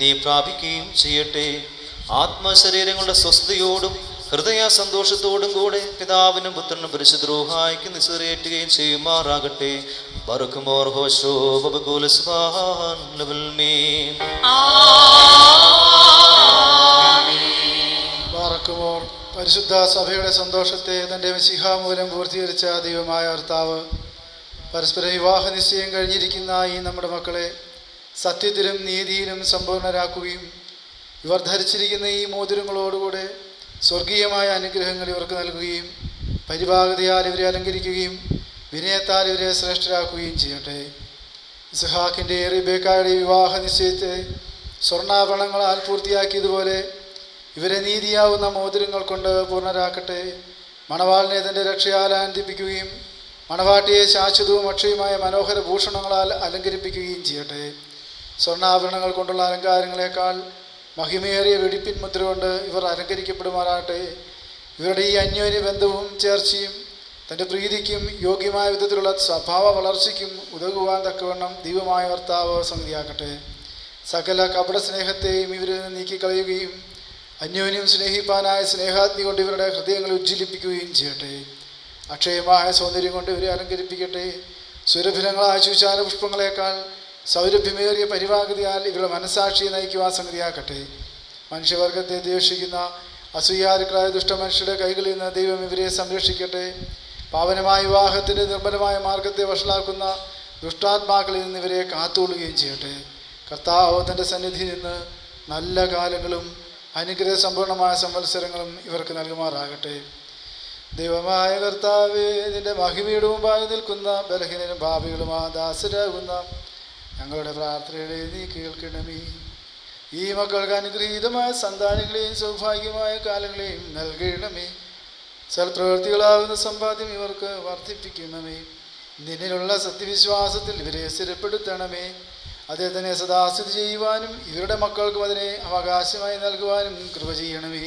നീ പ്രാപിക്കുകയും ചെയ്യട്ടെ. ആത്മശരീരങ്ങളുടെ സ്വസ്ഥതയോടും ഹൃദയ സന്തോഷത്തോടും കൂടെ പിതാവിനും പുത്രനും പരിശുദ്ധ റൂഹായ്ക്ക് നിസ്സറിയേറ്റുകയും ചെയ്യുമാറാകട്ടെ. ബറക്കുമോർ ഹോശോ ബബകുല സുബ്ഹാൻ ലവൽ മീൻ. ബറക്കുമോർ പരിശുദ്ധ സഭയുടെ സന്തോഷത്തെ തൻ്റെ മിശിഹ മൂലം പൂർത്തീകരിച്ച ദൈവമായ കർത്താവ് പരസ്പര വിവാഹ നിശ്ചയം കഴിഞ്ഞിരിക്കുന്ന ഈ നമ്മുടെ മക്കളെ സത്യത്തിലും നീതിയിലും സമ്പൂർണരാക്കുകയും ഇവർ ധരിച്ചിരിക്കുന്ന ഈ മോതിരങ്ങളോടുകൂടെ സ്വർഗീയമായ അനുഗ്രഹങ്ങൾ ഇവർക്ക് നൽകുകയും പരിഭാഗതയാൽ ഇവരെ അലങ്കരിക്കുകയും വിനയത്താൽ ഇവരെ ശ്രേഷ്ഠരാക്കുകയും ചെയ്യട്ടെ. ഇസ്ഹാക്കിൻ്റെ റിബേക്കായുടെ വിവാഹ നിശ്ചയത്തെ സ്വർണ്ണാഭരണങ്ങളാൽ പൂർത്തിയാക്കിയതുപോലെ ഇവരെ നീതിയാവുന്ന മോതിരങ്ങൾ കൊണ്ട് പൂർണ്ണരാക്കട്ടെ. മണവാളിനെ തൻ്റെ രക്ഷയാൽ ആനന്ദിപ്പിക്കുകയും മണവാട്ടിയെ ശാശ്വതവും അക്ഷയമായ മനോഹര ഭൂഷണങ്ങളാൽ അലങ്കരിപ്പിക്കുകയും ചെയ്യട്ടെ. സ്വർണ്ണാഭരണങ്ങൾ കൊണ്ടുള്ള അലങ്കാരങ്ങളെക്കാൾ മഹിമയേറിയ വെടിപ്പിൻ മുദ്ര കൊണ്ട് ഇവർ അലങ്കരിക്കപ്പെടുമാറാകട്ടെ. ഇവരുടെ ഈ അന്യോന്യ ബന്ധവും ചേർച്ചയും തൻ്റെ പ്രീതിക്കും യോഗ്യമായ വിധത്തിലുള്ള സ്വഭാവ വളർച്ചയ്ക്കും ഉതകുവാൻ തക്കവണ്ണം ദൈവമായ കർത്താവ് സംഗതിയാക്കട്ടെ. സകല കപട സ്നേഹത്തെയും ഇവരിൽ നിന്ന് നീക്കിക്കളയുകയും അന്യോന്യം സ്നേഹിപ്പാനായ സ്നേഹാഗ്നി കൊണ്ട് ഇവരുടെ ഹൃദയങ്ങളെ ഉജ്ജ്വലിപ്പിക്കുകയും ചെയ്യട്ടെ. അക്ഷയമായ സൗന്ദര്യം കൊണ്ട് ഇവരെ അലങ്കരിപ്പിക്കട്ടെ. സുരഭിലങ്ങളായ ശുശാന പുഷ്പങ്ങളെക്കാൾ സൗരഭ്യമേറിയ പരിവാഹതയാൽ ഇവരുടെ മനസ്സാക്ഷിയെ നയിക്കുവാൻ സംഗതിയാക്കട്ടെ. മനുഷ്യവർഗത്തെ ദ്വേഷിക്കുന്ന അസൂയാലുക്കളായ ദുഷ്ടമനുഷ്യരുടെ കൈകളിൽ നിന്ന് ദൈവം ഇവരെ സംരക്ഷിക്കട്ടെ. പാവനമായ വിവാഹത്തിൻ്റെ നിർമ്മലമായ മാർഗത്തെ വഷളാക്കുന്ന ദുഷ്ടാത്മാക്കളിൽ നിന്ന് ഇവരെ കാത്തുകൊള്ളുകയും ചെയ്യട്ടെ. കർത്താവ് തൻ്റെ സന്നിധിയിൽ നിന്ന് നല്ല കാലങ്ങളും അനുഗ്രഹ സമ്പൂർണമായ സംവത്സരങ്ങളും ഇവർക്ക് നൽകുമാറാകട്ടെ. ദൈവമായ കർത്താവേ, നിന്റെ മഹിമയുടെ മുമ്പായി നിൽക്കുന്ന ബലഹീനരും ഭാവികളുമാ ദാസരാകുന്ന ഞങ്ങളുടെ പ്രാർത്ഥനകളെ നീ കേൾക്കണമേ. ഈ മക്കൾക്ക് അനുഗ്രഹീതമായ സന്താനങ്ങളെയും സൗഭാഗ്യമായ കാലങ്ങളെയും നൽകണമേ. സൽപ്രവൃത്തികളാകുന്ന സമ്പാദ്യം ഇവർക്ക് വർദ്ധിപ്പിക്കണമേ. നിന്നിലുള്ള സത്യവിശ്വാസത്തിൽ ഇവരെ സ്ഥിരപ്പെടുത്തണമേ. അതേ തന്നെ സദാസ്ഥിതി ചെയ്യുവാനും ഇവരുടെ മക്കൾക്കും അതിനെ അവകാശമായി നൽകുവാനും കൃപ ചെയ്യണമേ.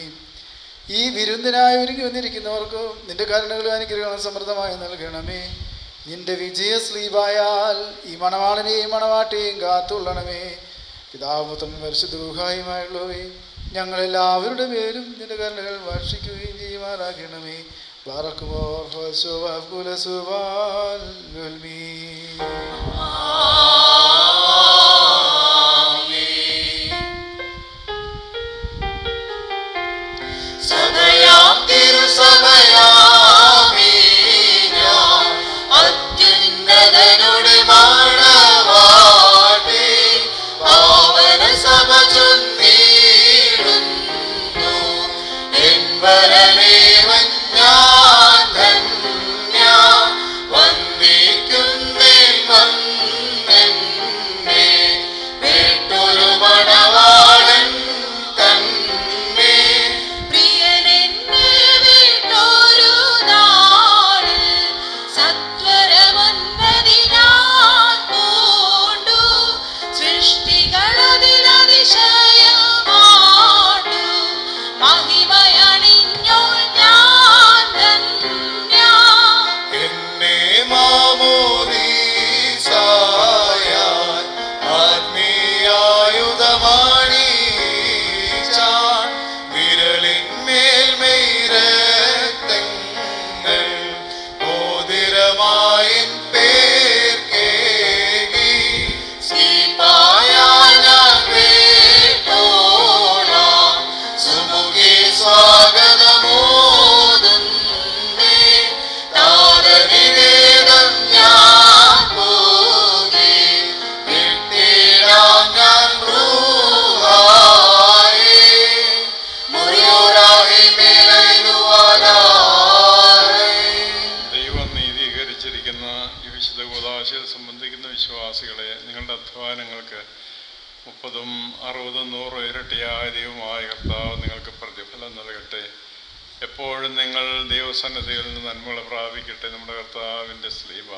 ഈ വിരുന്നിനായി ഒരുങ്ങി വന്നിരിക്കുന്നവർക്ക് നിന്റെ കരുണകളും അനുഗ്രഹങ്ങളും സമൃദ്ധമായി നൽകണമേ. നിന്റെ വിജയസ്ലീപായാൽ ഈ മണവാളനെയും മണവാട്ടിയെയും കാത്തുകൊള്ളണമേ. പിതാവുപുത്രനും പരിശുദ്ധ റൂഹായുമായുള്ളവേ, ഞങ്ങളെല്ലാവരുടെ പേരും നിന്റെ കരുണകൾ വർഷിക്കുകയും ചെയ്യുമാറാകണമേ. ബറക്കുമോർ ഹോശോ ബബകുല സുബ്ഹാൻ ലവൽ മീൻ. സഭയാം തിരുസഭയാമീ ഞാൻ അത്യുന്നതനുടെ മണവാട്ടി പാവന സഭ ചൊല്ലിടുന്നു. എൻ വരനേവൻ ഞാൻ ധന്യ വന്ദിക്കുന്നേൻ വന്നെന്നെ വേട്ടൊരു മണവാളൻ തന്നെ. പ്രിയനെന്നെ വിട്ടൊരു നാളിൽ സത്വരമൊന്നതി ഞാൻ പൂണ്ടു. സൃഷ്ടികളതിലതിശയമാണ്ടു മഹിമയണിഞ്ഞോൾ ഞാൻ ധന്യ. എന്നെ മാമോദീസായാൽ ആത്മീയായുധമാണീച്ചാൻ വിരലിന്മേൽ മെയ്രക്തങ്ങൾ മോതിരമായിൻ പേർക്കേകി. സീപായ ഞാൻ വേട്ടോളാം സുമുഖി സ്വാഗതമോതുന്നേ. താരനിവേദം ഞാൻ പോകി വിട്ടിടാം ഞാൻ റൂഹായേ. മുറിയോരായി മേലയിലുവാനായി. ദൈവം നീതീകരിച്ചിരിക്കുന്ന ഈ വിശുദ്ധ കൂദാശയിൽ സംബന്ധിക്കുന്ന വിശ്വാസികളെ, നിങ്ങളുടെ അധ്വാനങ്ങൾക്ക് 30, 60, 100 ഇരട്ടിയായ ദൈവമായ കർത്താവ് നിങ്ങൾക്ക് പ്രതിഫലം നൽകട്ടെ. എപ്പോഴും നിങ്ങൾ ദൈവസന്നിധിയിൽ നിന്ന് നന്മകൾ പ്രാപിക്കട്ടെ. നമ്മുടെ കർത്താവിൻ്റെ സ്ലീബ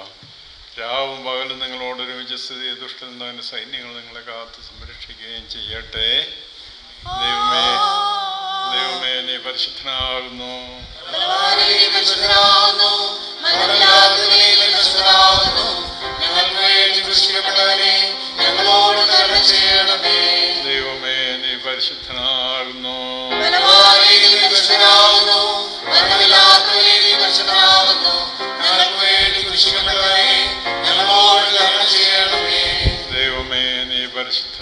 രാവും പകലും നിങ്ങളോടൊരുമിച്ച് സ്ഥിതി ദുഷ്ടൻ തന്നെ സൈന്യങ്ങൾ നിങ്ങളെ കാത്ത് സംരക്ഷിക്കുകയും ചെയ്യട്ടെ. ദൈവമേ, ദൈവമേ, നീ പരിശുദ്ധനാകുന്നു. ബലവാനേ, നീ പരിശുദ്ധനാകുന്നു. മരണമില്ലാത്തവനേ, നീ പരിശുദ്ധനാകുന്നു. ഞങ്ങൾക്ക് വേണ്ടി ക്രൂശിക്കപ്പെട്ടവനേ, ഞങ്ങളോട് കരുണ ചെയ്യണമേ. ദൈവമേ, നീ പരിശുദ്ധനാകുന്നു.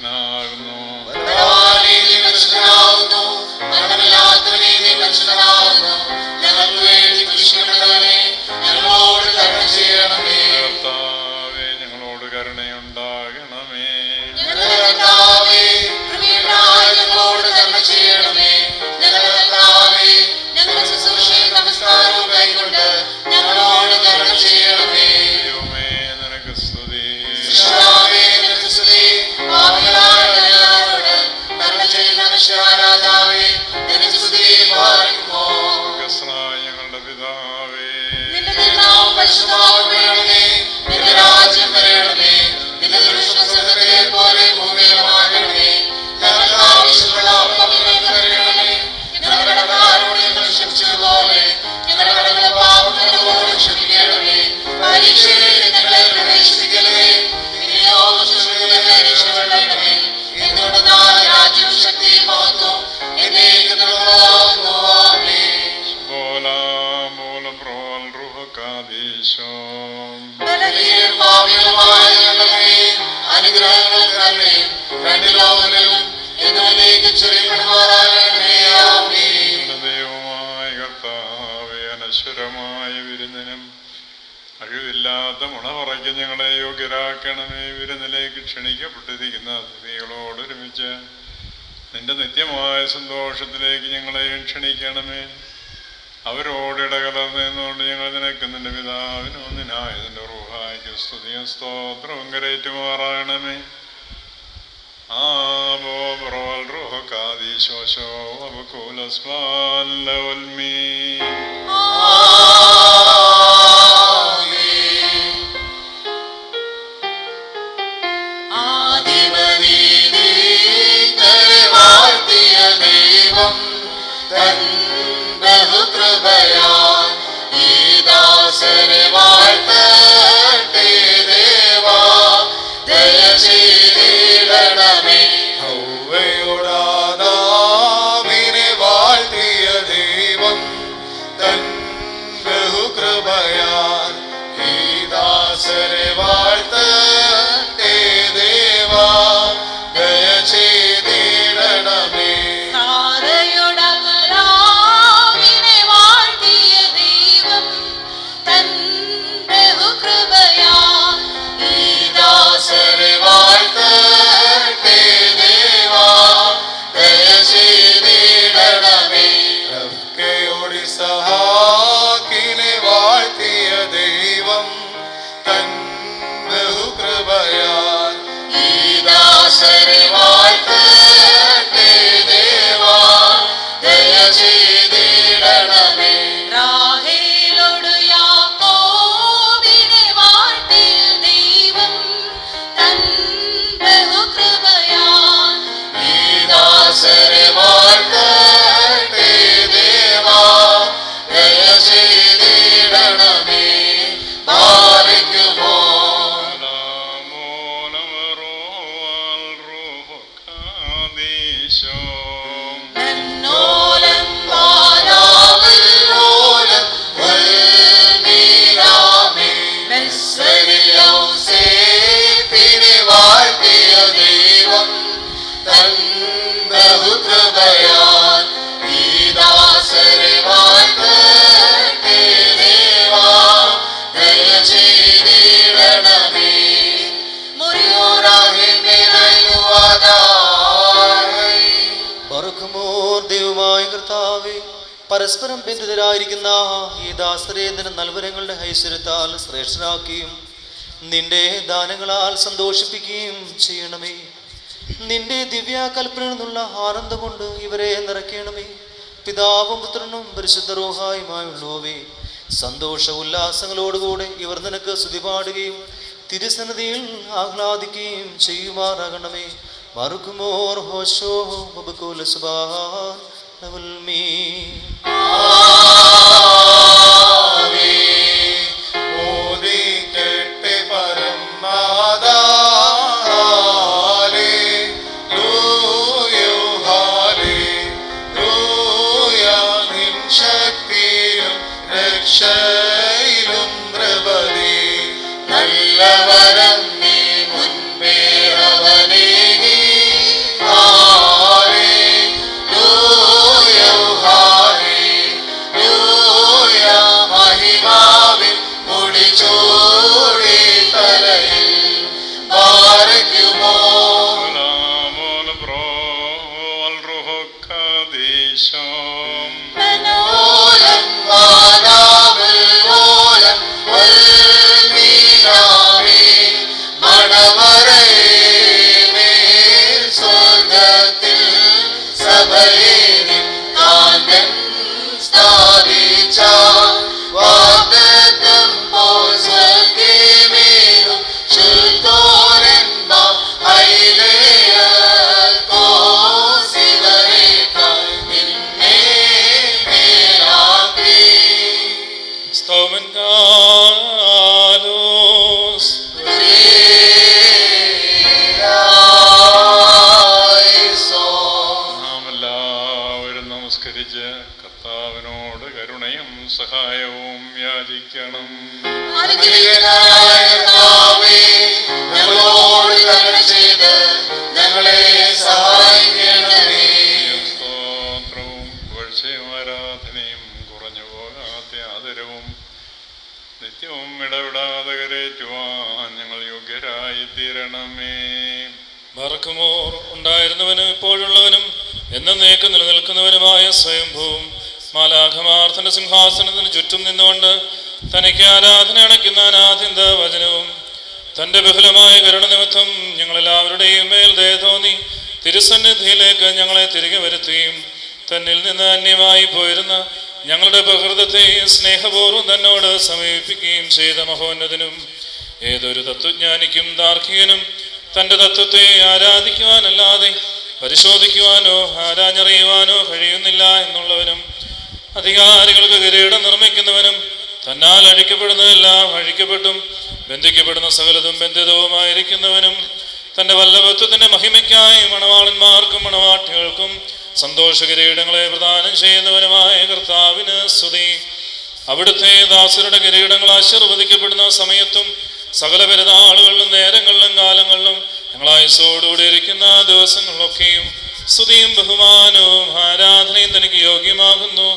പരിശുദ്ധനാകുന്നു. ബലവാനേ, നീ പരിശുദ്ധനാകുന്നു. മരണമില്ലാത്തവനേ, നീ പരിശുദ്ധനാകുന്നു. ഞങ്ങൾക്ക് വേണ്ടി കുരിശിക്കപ്പെട്ടവനേ, ഞങ്ങളോട് കരുണ ചെയ്യണമേ. കർത്താവേ, ഞങ്ങളോട് കരുണയുണ്ടാകണമേ. ഞങ്ങളുടെ കർത്താവേ, കൃപയുണ്ടായി ഞങ്ങളോട് കരുണ ചെയ്യണമേ. ഞങ്ങളുടെ കർത്താവേ, ഞങ്ങളുടെ ശുശ്രൂഷയും നമസ്കാരവും കൈക്കൊണ്ട് ഞങ്ങളോട് കരുണ ചെയ്യണമേ. ദൈവമേ, നിനക്ക് സ്തുതി. കർത്താവേ, നിനക്ക് സ്തുതി. പാപികളായ ഞങ്ങളോട് കരുണ ചെയ്യുന്ന വിശ്വരാജാവേ, നിനക്ക് സ്തുതി. പാടുമോ സ്വർഗ്ഗസ്ഥനായ ഞങ്ങളുടെ പിതാവേ, നിന്റെ തിരുനാമം പരിശുദ്ധമാക്കപ്പെടണമേ. നിന്റെ രാജ്യം വരണമേ. നിന്റെ തിരുവിഷ്ടം സ്വർഗ്ഗത്തിലെ പോലെ ഭൂമിയിലുമാകണമേ. ഞങ്ങൾക്ക് ആവശ്യമുള്ള അപ്പം ഞങ്ങൾക്ക് തരണമേ. ഞങ്ങളുടെ കടക്കാരോട് ഞങ്ങൾ ക്ഷമിച്ചതുപോലെ ഞങ്ങളുടെ കടങ്ങളുടെ പാപങ്ങൾ ഞങ്ങളോട് ക്ഷമിക്കണമേ. പരീക്ഷയിലേക്ക് ഞങ്ങളെ പ്രവേശിപ്പിക്കരുതേ. പിന്നെയോ ദുഷ്ടതയിൽ നിന്ന് രക്ഷപ്പെടണമേ. എന്തുകൊണ്ടെന്നാൽ രാജ്യവും ശക്തിയും മഹത്വവും എന്നേക്കും നിനക്കുള്ളതാകുന്നു. ആമേൻ. ബോലാമൂലം റോൽ റുഹകാദീശോം. ബലഹീനരും പാപികളുമായ ഞങ്ങളുടെ അനുഗ്രഹങ്ങളും കരുണയും രണ്ട് ലോകങ്ങളിലും എന്നതിലേക്ക് ചെറിയപ്പെടുമാറാകണമേ. ആമേൻ. ഞങ്ങളുടെ ദൈവമായ കർത്താവേ, അനശ്വരമായ വിരുന്നിനും അഴിവില്ലാത്ത മുണപറയ്ക്ക് ഞങ്ങളെ യോഗ്യരാക്കണമേ. വിരുന്നിലേക്ക് ക്ഷണിക്കപ്പെട്ടിരിക്കുന്ന സ്ത്രീകളോടൊരുമിച്ച് നിന്റെ നിത്യമായ സന്തോഷത്തിലേക്ക് ഞങ്ങളെയും ക്ഷണിക്കണമേ. അവരോടിടകലർന്ന് നിന്നുകൊണ്ട് ഞങ്ങൾ നിനക്ക് നിന്റെ പിതാവിനും ഒന്നിനായ നിന്റെ റൂഹായ്ക്ക് സ്തുതിയും സ്തോത്രവും കരേറ്റുമാറാകണമേ. ആബോബ്രോൽ റുഹകാദീശോശോ വബകൂലസ്മാൻ ലവൽമീ. വാഴ്ത്തിയ ദൈവം തൻ ബഹുകൃപയാൽ ഈ ദാസനെ വാഴ്ത്തട്ടെ. ദേവാ, ദയ ചെയ്തിടണമേ. ഹൗവയോടാദാമിനെ വാഴ്ത്തിയ ദൈവം തൻ ബഹുകൃപയാൽ ഈ ദാസനെ വാഴ്ത്തട്ടെ. ദേവാ, ദയ ചെയ്തിടണമേ. സാരയുടമരാവിനെ വാഴ്ത്തിയ ദൈവം തൻ ബഹുകൃപയാൽ ഈ ദാസനെ വാഴ്ത്തട്ടെ. ദേവാ, ദയ ചെയ്തിടണമേ. റബ്കയോടിസഹാക്കിനെ വാഴ്ത്തിയ ദൈവം തൻ ബഹുകൃപയാൽ ഈ ദാസനെ വാഴ്ത്തട്ടെ. ദേവാ, ദയ ചെയ്തിടണമേ. റാഹേലോട് യാക്കോബിനെ വാഴ്ത്തിയ ദൈവം തൻ ബഹുകൃപയാൽ ഈ ദാസനെ വാഴ്ത്തട്ടെ. ദേവാ, ദയ ചെയ്തിടണമേ. ബാരക്കുമോ ബോലാമൂലം റോൽ റുഹകാദീശോം. നന്നോലം വാനാവിലോലം വൽമീനാമേ. മെസ്സരിൽ യൗസേപ്പിനെ വാഴ്ത്തിയ ദൈവം തൻ ബഹുകൃപയാൽ ഈ ദാസനെ വാഴ്ത്തട്ടെ. ദേവാ, ദയ ചെയ്തിടണമേ. ബറുക്കുമോർ ദൈവമായ കർത്താവേ, പരസ്പരം ബന്ധിതരായിരിക്കുന്ന ഈ ദാസരെ നിന്റെ നൽവരങ്ങളുടെ ഐശ്വര്യത്താൽ ശ്രേഷ്ഠനാക്കുകയും നിന്റെ ദാനങ്ങളാൽ സന്തോഷിപ്പിക്കുകയും ചെയ്യണമേ. നിന്റെ ദിവ്യാകൽപ്പനയിൽ നിന്നുള്ള ആനന്ദം കൊണ്ട് ഇവരെ നിറയ്ക്കണമേ. പിതാവും പുത്രനും പരിശുദ്ധ റൂഹായുമായുള്ളവേ, സന്തോഷ ഉല്ലാസങ്ങളോടുകൂടെ ഇവർ നിനക്ക് സ്തുതി പാടുകയും തിരുസന്നിധിയിൽ ആഹ്ലാദിക്കുകയും ചെയ്യുമാറാകണമേ. മറുകുമോർ ഹോശോ വബകുല സുബ്ഹാൻ ലവൽമീ. ഓദിക്കട്ടെ പരമാതാ. Hallelujah, hallelujah. നിൻ ശക്തിയിലും രക്ഷയിലും നൃപതി നല്ലവരം നീ മുൻപേ അവനേകി കർത്താവിനോട് കരുണയും സഹായവും യാചിക്കണം. സ്തോത്രവും പുകഴ്ചയും ആരാധനയും കുറഞ്ഞു പോകാത്ത ആദരവും നിത്യവും ഇടവിടാതെ കരേറ്റുവാൻ ഞങ്ങൾ യോഗ്യരായി തീരണമേ. ബർക്കുമോർ ഉണ്ടായിരുന്നവനും ഇപ്പോഴുള്ളവനും എന്നേക്കും നിലനിൽക്കുന്നവനുമായ സ്വയംഭൂവും മാലാഖമാർ തന്റെ സിംഹാസനത്തിന് ചുറ്റും നിന്നുകൊണ്ട് തനിക്ക് ആരാധന അണയ്ക്കുന്ന അനാഥിന്ത വചനവും തന്റെ ബഹുലമായ കരുണ നിമിത്തം ഞങ്ങളെല്ലാവരുടെയും മേൽ ദയ തോന്നി തിരുസന്നിധിയിലേക്ക് ഞങ്ങളെ തിരികെ വരുത്തുകയും തന്നിൽ നിന്ന് അന്യമായി പോയിരുന്ന ഞങ്ങളുടെ പ്രകൃതത്തെ സ്നേഹപൂർവ്വം തന്നോട് സമീപിക്കുകയും ചെയ്ത മഹോന്നതനും ഏതൊരു തത്വജ്ഞാനിക്കും താർക്കികനും തൻ്റെ തത്വത്തെ ആരാധിക്കുവാനല്ലാതെ പരിശോധിക്കുവാനോ ആരാഞ്ഞറിയുവാനോ കഴിയുന്നില്ല എന്നുള്ളവനും അധികാരികൾക്ക് കിരീടം നിർമ്മിക്കുന്നവനും തന്നാൽ അഴിക്കപ്പെടുന്നതെല്ലാം അഴിക്കപ്പെട്ടും ബന്ധിക്കപ്പെടുന്ന സകലതും ബന്ധിതവുമായിരിക്കുന്നവനും തൻ്റെ വല്ലഭത്വത്തിൻ്റെ മഹിമയ്ക്കായി മണവാളന്മാർക്കും മണവാട്ടികൾക്കും സന്തോഷ കിരീടങ്ങളെ പ്രദാനം ചെയ്യുന്നവനുമായ കർത്താവിന് സ്തുതി. അവിടുത്തെ ദാസരുടെ കിരീടങ്ങൾ ആശീർവദിക്കപ്പെടുന്ന സമയത്തും സകല പെരുന്നാളുകളിലും നേരങ്ങളിലും കാലങ്ങളിലും ഞങ്ങളായുസ്സോടുകൂടി ഇരിക്കുന്ന ദിവസങ്ങളിലൊക്കെയും സ്തുതിയും ബഹുമാനവും ആരാധനയും തനിക്ക് യോഗ്യമാകുന്നു.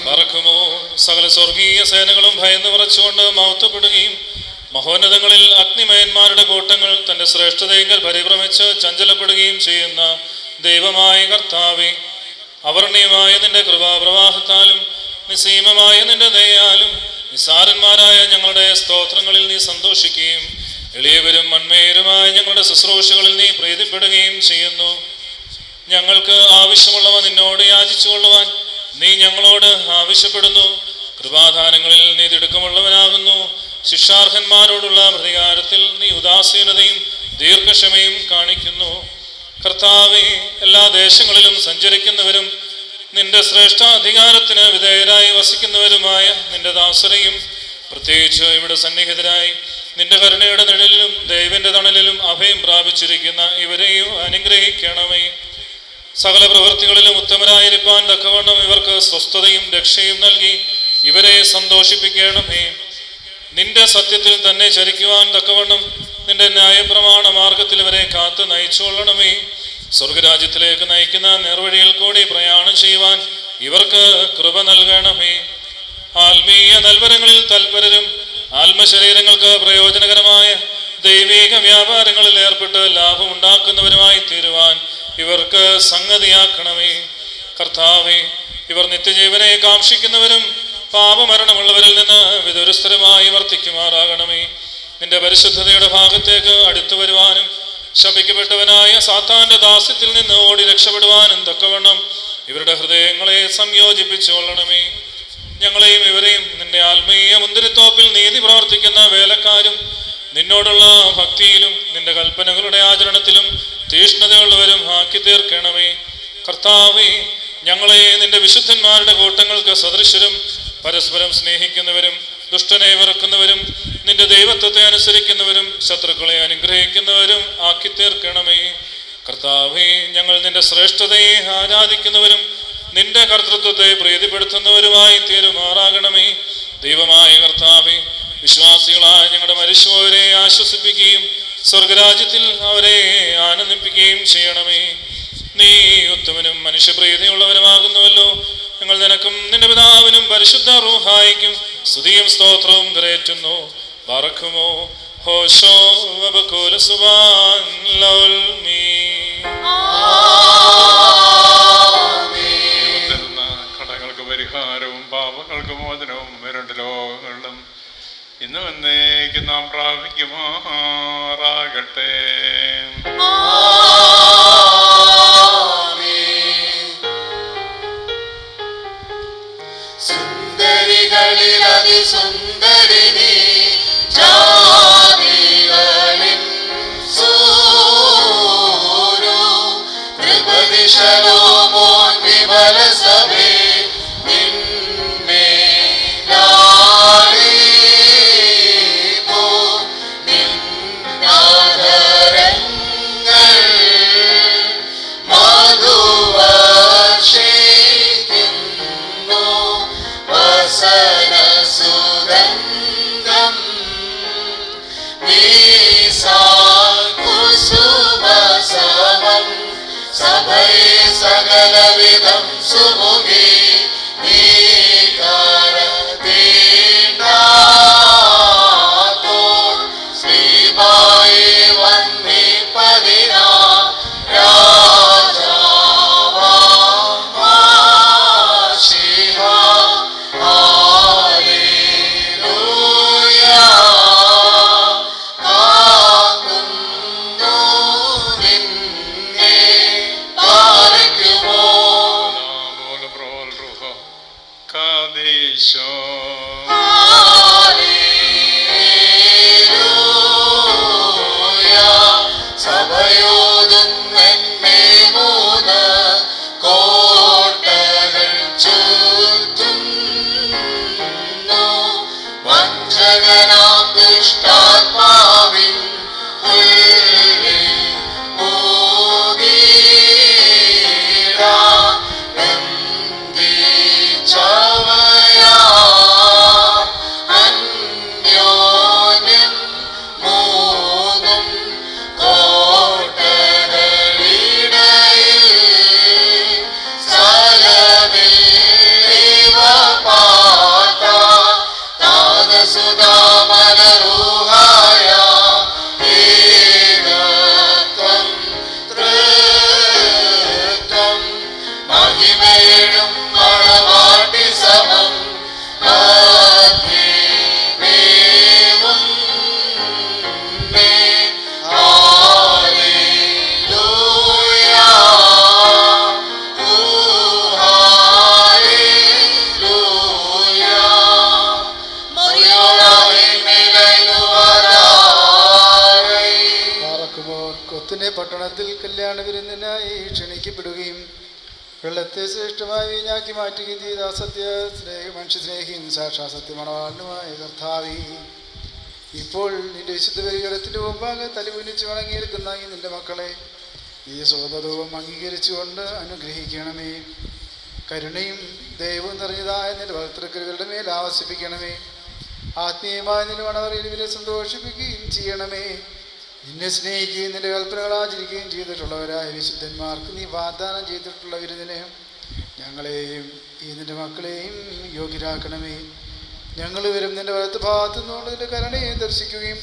പറക്കുമോ സകല സ്വർഗീയ സേനകളും ഭയന്ന് വിറച്ചുകൊണ്ട് മഹത്വപ്പെടുകയും മഹോന്നതങ്ങളിൽ അഗ്നിമയന്മാരുടെ കൂട്ടങ്ങൾ തന്റെ ശ്രേഷ്ഠതയെങ്കിൽ പരിഭ്രമിച്ച് ചഞ്ചലപ്പെടുകയും ചെയ്യുന്ന ദൈവമായ കർത്താവേ, അവർണ്ണീയമായ നിന്റെ കൃപാപ്രവാഹത്താലും നിസ്സീമമായ നിന്റെ ദയയാലും നിസ്സാരന്മാരായ ഞങ്ങളുടെ സ്തോത്രങ്ങളിൽ നീ സന്തോഷിക്കുകയും എളിയവരും മൺമേരുമായ ഞങ്ങളുടെ ശുശ്രൂഷകളിൽ നീ പ്രീതിപ്പെടുകയും ചെയ്യുന്നു. ഞങ്ങൾക്ക് ആവശ്യമുള്ളവ നിന്നോട് യാചിച്ചു കൊള്ളുവാൻ നീ ഞങ്ങളോട് ആവശ്യപ്പെടുന്നു. കൃപാദാനങ്ങളിൽ നീ തിടുക്കമുള്ളവനാകുന്നു. ശിക്ഷാർഹന്മാരോടുള്ള പ്രതികാരത്തിൽ നീ ഉദാസീനതയും ദീർഘക്ഷമയും കാണിക്കുന്നു. കർത്താവേ, എല്ലാ ദേശങ്ങളിലും സഞ്ചരിക്കുന്നവരും നിന്റെ ശ്രേഷ്ഠ അധികാരത്തിന് വിധേയരായി വസിക്കുന്നവരുമായ നിന്റെ ദാസരെയും പ്രത്യേകിച്ച് ഇവിടെ സന്നിഹിതരായി നിന്റെ കരുണയുടെ നിഴലിലും ദൈവന്റെ തണലിലും അഭയം പ്രാപിച്ചിരിക്കുന്ന ഇവരെയും അനുഗ്രഹിക്കണമേ. സകല പ്രവൃത്തികളിലും ഉത്തമരായിരിക്കാൻ തക്കവണ്ണം ഇവർക്ക് സ്വസ്ഥതയും രക്ഷയും നൽകി ഇവരെ സന്തോഷിപ്പിക്കണമേ. നിന്റെ സത്യത്തിൽ തന്നെ ചരിക്കുവാൻ തക്കവണ്ണം നിന്റെ ന്യായപ്രമാണ മാർഗത്തിൽ ഇവരെ കാത്ത് നയിച്ചുകൊള്ളണമേ. സ്വർഗരാജ്യത്തിലേക്ക് നയിക്കുന്ന നേർവഴിയിൽ കൂടി പ്രയാണം ചെയ്യുവാൻ ഇവർക്ക് കൃപ നൽകണമേ. ആത്മീയ നൽവരങ്ങളിൽ തൽപരരും ആത്മശരീരങ്ങൾക്ക് പ്രയോജനകരമായ ദൈവിക വ്യാപാരങ്ങളിൽ ഏർപ്പെട്ട് ലാഭമുണ്ടാക്കുന്നവരുമായി തീരുവാൻ ഇവർക്ക് സംഗതിയാക്കണമേ. കർത്താവേ, ഇവർ നിത്യജീവനെ കാക്ഷിക്കുന്നവരും പാപമരണമുള്ളവരിൽ നിന്ന് വിദുരസ്ഥരമായി വർത്തിക്കുമാറാകണമേ. നിന്റെ പരിശുദ്ധതയുടെ ഭാഗത്തേക്ക് അടുത്തു വരുവാനും ശപിക്കപ്പെട്ടവനായ സാത്താന്റെ ദാസ്യത്തിൽ നിന്ന് ഓടി രക്ഷപ്പെടുവാനും തക്കവണ്ണം ഇവരുടെ ഹൃദയങ്ങളെ സംയോജിപ്പിച്ചുകൊള്ളണമേ. ഞങ്ങളെയും ഇവരെയും നിന്റെ ആത്മീയ മുന്തിരിത്തോപ്പിൽ നീതി പ്രവർത്തിക്കുന്ന വേലക്കാരും നിന്നോടുള്ള ഭക്തിയിലും നിന്റെ കൽപ്പനകളുടെ ആചരണത്തിലും തീഷ്ണതയുള്ളവരും ആക്കി തീർക്കണമേ. കർത്താവേ, ഞങ്ങളെ നിന്റെ വിശുദ്ധന്മാരുടെ കൂട്ടങ്ങൾക്ക് സദൃശരും പരസ്പരം സ്നേഹിക്കുന്നവരും ദുഷ്ടനെ വെറുക്കുന്നവരും നിന്റെ ദൈവത്വത്തെ അനുസരിക്കുന്നവരും ശത്രുക്കളെ അനുഗ്രഹിക്കുന്നവരും ആക്കി തീർക്കണമേ. കർത്താവേ, ഞങ്ങൾ നിന്റെ ശ്രേഷ്ഠതയെ ആരാധിക്കുന്നവരും നിന്റെ കർത്തൃത്വത്തെ പ്രീതിപ്പെടുത്തുന്നവരുമായി തീരുമാറാകണമേ. ദൈവമായ കർത്താവേ, വിശ്വാസികളായ ഞങ്ങളുടെ മരിച്ചവരെ ആശ്വസിപ്പിക്കുകയും സ്വർഗരാജ്യത്തിൽ അവരെ ആനന്ദിപ്പിക്കുകയും ചെയ്യണമേ. നീ ഉത്തമനും മനുഷ്യപ്രീതിയുള്ളവനുമാകുന്നുവല്ലോ. ഞങ്ങൾ നിനക്കും നിന്റെ പിതാവിനും പരിശുദ്ധ റൂഹായിക്കും സ്തുതിയും സ്തോത്രവും കരേറ്റുന്നു. ബറക്കുമോ ഹോശോ വബകുല സുബാൻ ലൗൽ മീ. കടങ്ങൾക്ക് പരിഹാരവും പാപങ്ങൾക്ക് മോചനവും രണ്ട് ലോകങ്ങളിലും ഇന്നും എന്നേക്കും നാം പ്രാപിക്കുമാറാകട്ടെ. സുന്ദരികളിൽ അതിസുന്ദരി നീ, ജാതികളിൻ സൂരു ത്രിപതി ശലോമോൻ വിമല സഭേ നിന്മേ ലാളിപ്പോ നിൻ സഭയെ സകലവിധം സുമുഖി നീകാരതീണ്ടാത്തോൾ ശ്രീബായി വന്നിപ്പതിനാ രാജാവാശിഹ ഹല്ലേലൂയ കാക്കുന്നു നിന്നെ പാലിക്കുമോ സഭയോതും എന്നെ മൂന്ന് കോട്ടകൾ ചുറ്റുന്നു വഞ്ചകനാം ദുഷ്ടാത്മാവിൻ ഉള്ളിൽ പോകീടാ ചവയാ അന്യോന്യം മൂന്നും കോട്ടകളിടയിൽ സ്ഥലമിൽ ഇവ പാത താതസുതാമനരൂഹായ ഏകത്വം തൃത്വം മഹിമേഴും മണവാട്ടി സമം കൊത്തിനെ പട്ടണത്തിൽ കല്യാണ വിരുന്നിനായി ക്ഷണിക്കപ്പെടുകയും വെള്ളത്തെ ശ്രേഷ്ഠമായി വീഞ്ഞാക്കി മാറ്റുകയും ചെയ്ത മനുഷ്യസ്നേഹിയും സാക്ഷാ സത്യമണവാളനുമായ കർത്താവേ, ഇപ്പോൾ നിന്റെ വിശുദ്ധ ബലിപീഠത്തിന്റെ മുമ്പാകെ തലകുനിച്ച് വണങ്ങിയിരിക്കുന്ന ഈ നിന്റെ മക്കളെ ഈ സ്വതവും അംഗീകരിച്ചുകൊണ്ട് അനുഗ്രഹിക്കണമേ. കരുണയും ദൈവവും നിറഞ്ഞതായ നിന്റെ ഭക്തൃക്കളുടെ മേൽ ആവസിപ്പിക്കണമേ. ആത്മീയമായ നിന്റെ മണവറയിൽ ഇവരെ സന്തോഷിപ്പിക്കുകയും ചെയ്യണമേ. നിന്നെ സ്നേഹിക്കുകയും നിന്റെ കൽപ്പനകൾ ആചരിക്കുകയും ചെയ്തിട്ടുള്ളവരായ വിശുദ്ധന്മാർക്ക് നീ വാഗ്ദാനം ചെയ്തിട്ടുള്ള വിരുന്നിനെ ഞങ്ങളെയും ഈ നിന്റെ മക്കളെയും യോഗ്യരാക്കണമേ. ഞങ്ങൾ വരും നിന്റെ വലത്ത് ഭാഗത്തു നിന്നുള്ള നിന്റെ കരുണയെ ദർശിക്കുകയും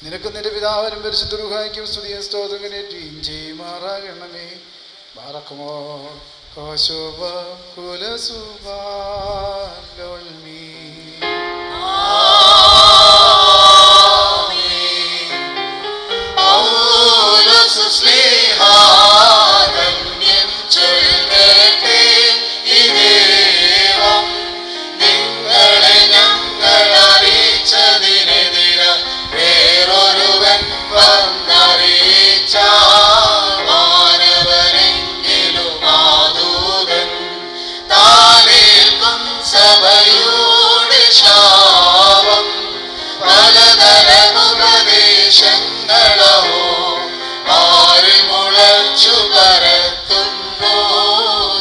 നിനക്കും നിന്റെ പിതാവിനും പരിശുദ്ധ റൂഹായ്ക്കും സ്തുതിയും സ്തോത്രം കരേറ്റുകയും ചെയ്യുമാറാകണമേ. ബാറക്കുമോ ഹോശോബ കുലസുബാലോൽമീ. നിങ്ങളെ ഞങ്ങൾ അറിയിച്ചതിനെതിരെ വേറൊരുവൻ വന്നറിയിച്ച മാനവനെങ്കിലും ആദൂതൻ താനേൽക്കും സഭയുടെ ശാപം പലതരമുപദേശങ്ങളോ ആരിൽ മുളച്ചു പരത്തുന്നു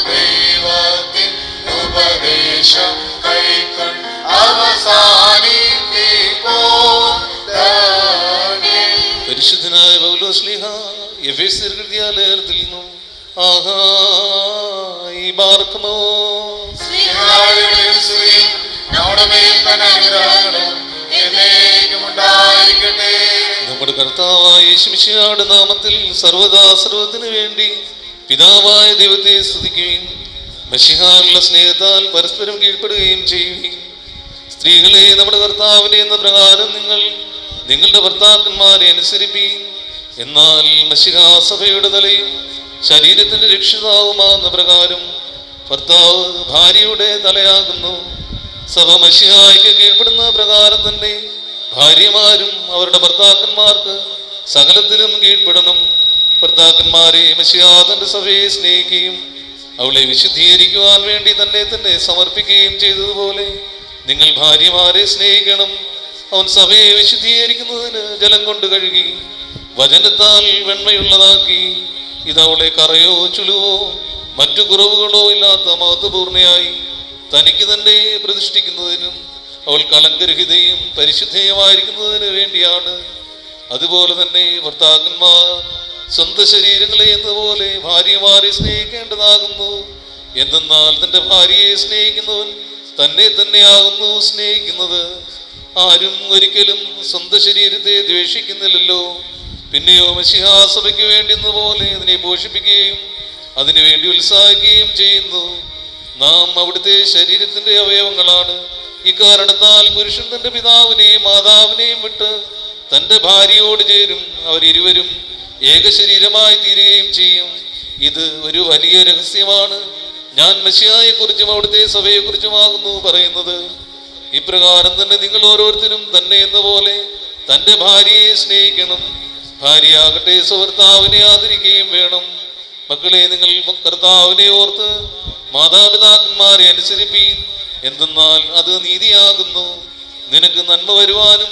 ദൈവത്തിൻ ഉപദേശം കൈക്കൊണ്ട് അവസാനിപ്പിപ്പോ. പരിശുദ്ധനായ പൗലോസ്ലീഹ എഫേസ്യർ എഴുതിയ ലേഖനത്തിൽ നിന്നും ആഹായി ബാർക്കുമോ. നമ്മുടെ മേൽ തന്നെ അനുഗ്രഹങ്ങളും എന്നേക്കും ഉണ്ടായിരിക്കട്ടെ. നമ്മുടെ കർത്താവായ യേശുമിശിഹായുടെ നാമത്തിൽ സർവദാ സർവ്വത്തിനു വേണ്ടി പിതാവായ ദൈവത്തെ സ്തുതിക്കുകയും മശിഹാനുള്ള സ്നേഹത്താൽ പരസ്പരം കീഴ്പ്പെടുകയും ചെയ്യുകയും സ്ത്രീകളെ നമ്മുടെ കർത്താവിനെ എന്ന പ്രകാരം നിങ്ങൾ നിങ്ങളുടെ ഭർത്താക്കന്മാരെ അനുസരിപ്പീൻ. എന്നാൽ മശിഹാ സഭയുടെ തലയും ശരീരത്തിന്റെ രക്ഷിതാവുമാകുന്ന പ്രകാരം ഭർത്താവ് ഭാര്യയുടെ തലയാകുന്നു. സഭ മശിഹായ്ക്ക് കീഴ്പ്പെടുന്ന പ്രകാരം തന്നെ ഭാര്യമാരും അവരുടെ ഭർത്താക്കന്മാർക്ക് സകലത്തിലും കീഴ്പ്പെടണം. ഭർത്താക്കന്മാരെ മശിഹാ തന്റെ സഭയെ സ്നേഹിക്കുകയും അവളെ വിശുദ്ധീകരിക്കുവാൻ വേണ്ടി തന്നെ സമർപ്പിക്കുകയും ചെയ്തതുപോലെ നിങ്ങൾ ഭാര്യമാരെ സ്നേഹിക്കണം. അവൻ സഭയെ വിശുദ്ധീകരിക്കുന്നതിന് ജലം കൊണ്ട് കഴുകി വചനത്താൽ വെണ്മയുള്ളതാക്കി. ഇതവളെ കറയോ ചുളുവോ മറ്റു കുറവുകളോ ഇല്ലാത്ത മഹത്വപൂർണയായി തനിക്ക് തന്നെ പ്രതിഷ്ഠിക്കുന്നതിനും അവൾ കളങ്കരഹിതയും പരിശുദ്ധയുമായിരിക്കുന്നതിന് വേണ്ടിയാണ്. അതുപോലെ തന്നെ ഭർത്താക്കന്മാർ സ്വന്തം ശരീരങ്ങളെ എന്നപോലെ ഭാര്യമാരെ സ്നേഹിക്കേണ്ടതാകുന്നു. എന്തെന്നാൽ തന്റെ ഭാര്യയെ സ്നേഹിക്കുന്നവൻ തന്നെ തന്നെയാകുന്നു സ്നേഹിക്കുന്നത്. ആരും ഒരിക്കലും സ്വന്തം ശരീരത്തെ ദ്വേഷിക്കുന്നില്ലല്ലോ. പിന്നെയോ മശിഹാസഭയ്ക്ക് വേണ്ടി എന്നപോലെ അതിനെ പോഷിപ്പിക്കുകയും അതിനുവേണ്ടി ഉത്സാഹിക്കുകയും ചെയ്യുന്നു. നാം അവിടുത്തെ ശരീരത്തിന്റെ അവയവങ്ങളാണ്. ഇക്കാരണത്താൽ പുരുഷൻ തന്റെ പിതാവിനെയും മാതാവിനെയും വിട്ട് തന്റെ ഭാര്യയോട് ചേരും. അവരിരുവരും ഏക ശരീരമായി തീരുകയും ചെയ്യും. ഇത് ഒരു വലിയ രഹസ്യമാണ്. ഞാൻ മെശിഹായെ കുറിച്ചും അവിടുത്തെ സഭയെ കുറിച്ചുമാകുന്നു പറയുന്നത്. ഇപ്രകാരം തന്നെ നിങ്ങൾ ഓരോരുത്തരും തന്നെ എന്ന പോലെ തന്റെ ഭാര്യയെ സ്നേഹിക്കണം. ഭാര്യയാകട്ടെ സ്വഭർത്താവിനെ ആദരിക്കുകയും വേണം. മക്കളെ, നിങ്ങൾ കർത്താവിനെ ഓർത്ത് മാതാപിതാക്കന്മാരെ അനുസരിപ്പീൻ. എന്തെന്നാൽ അത് നീതിയാകുന്നു. നിനക്ക് നന്മ വരുവാനും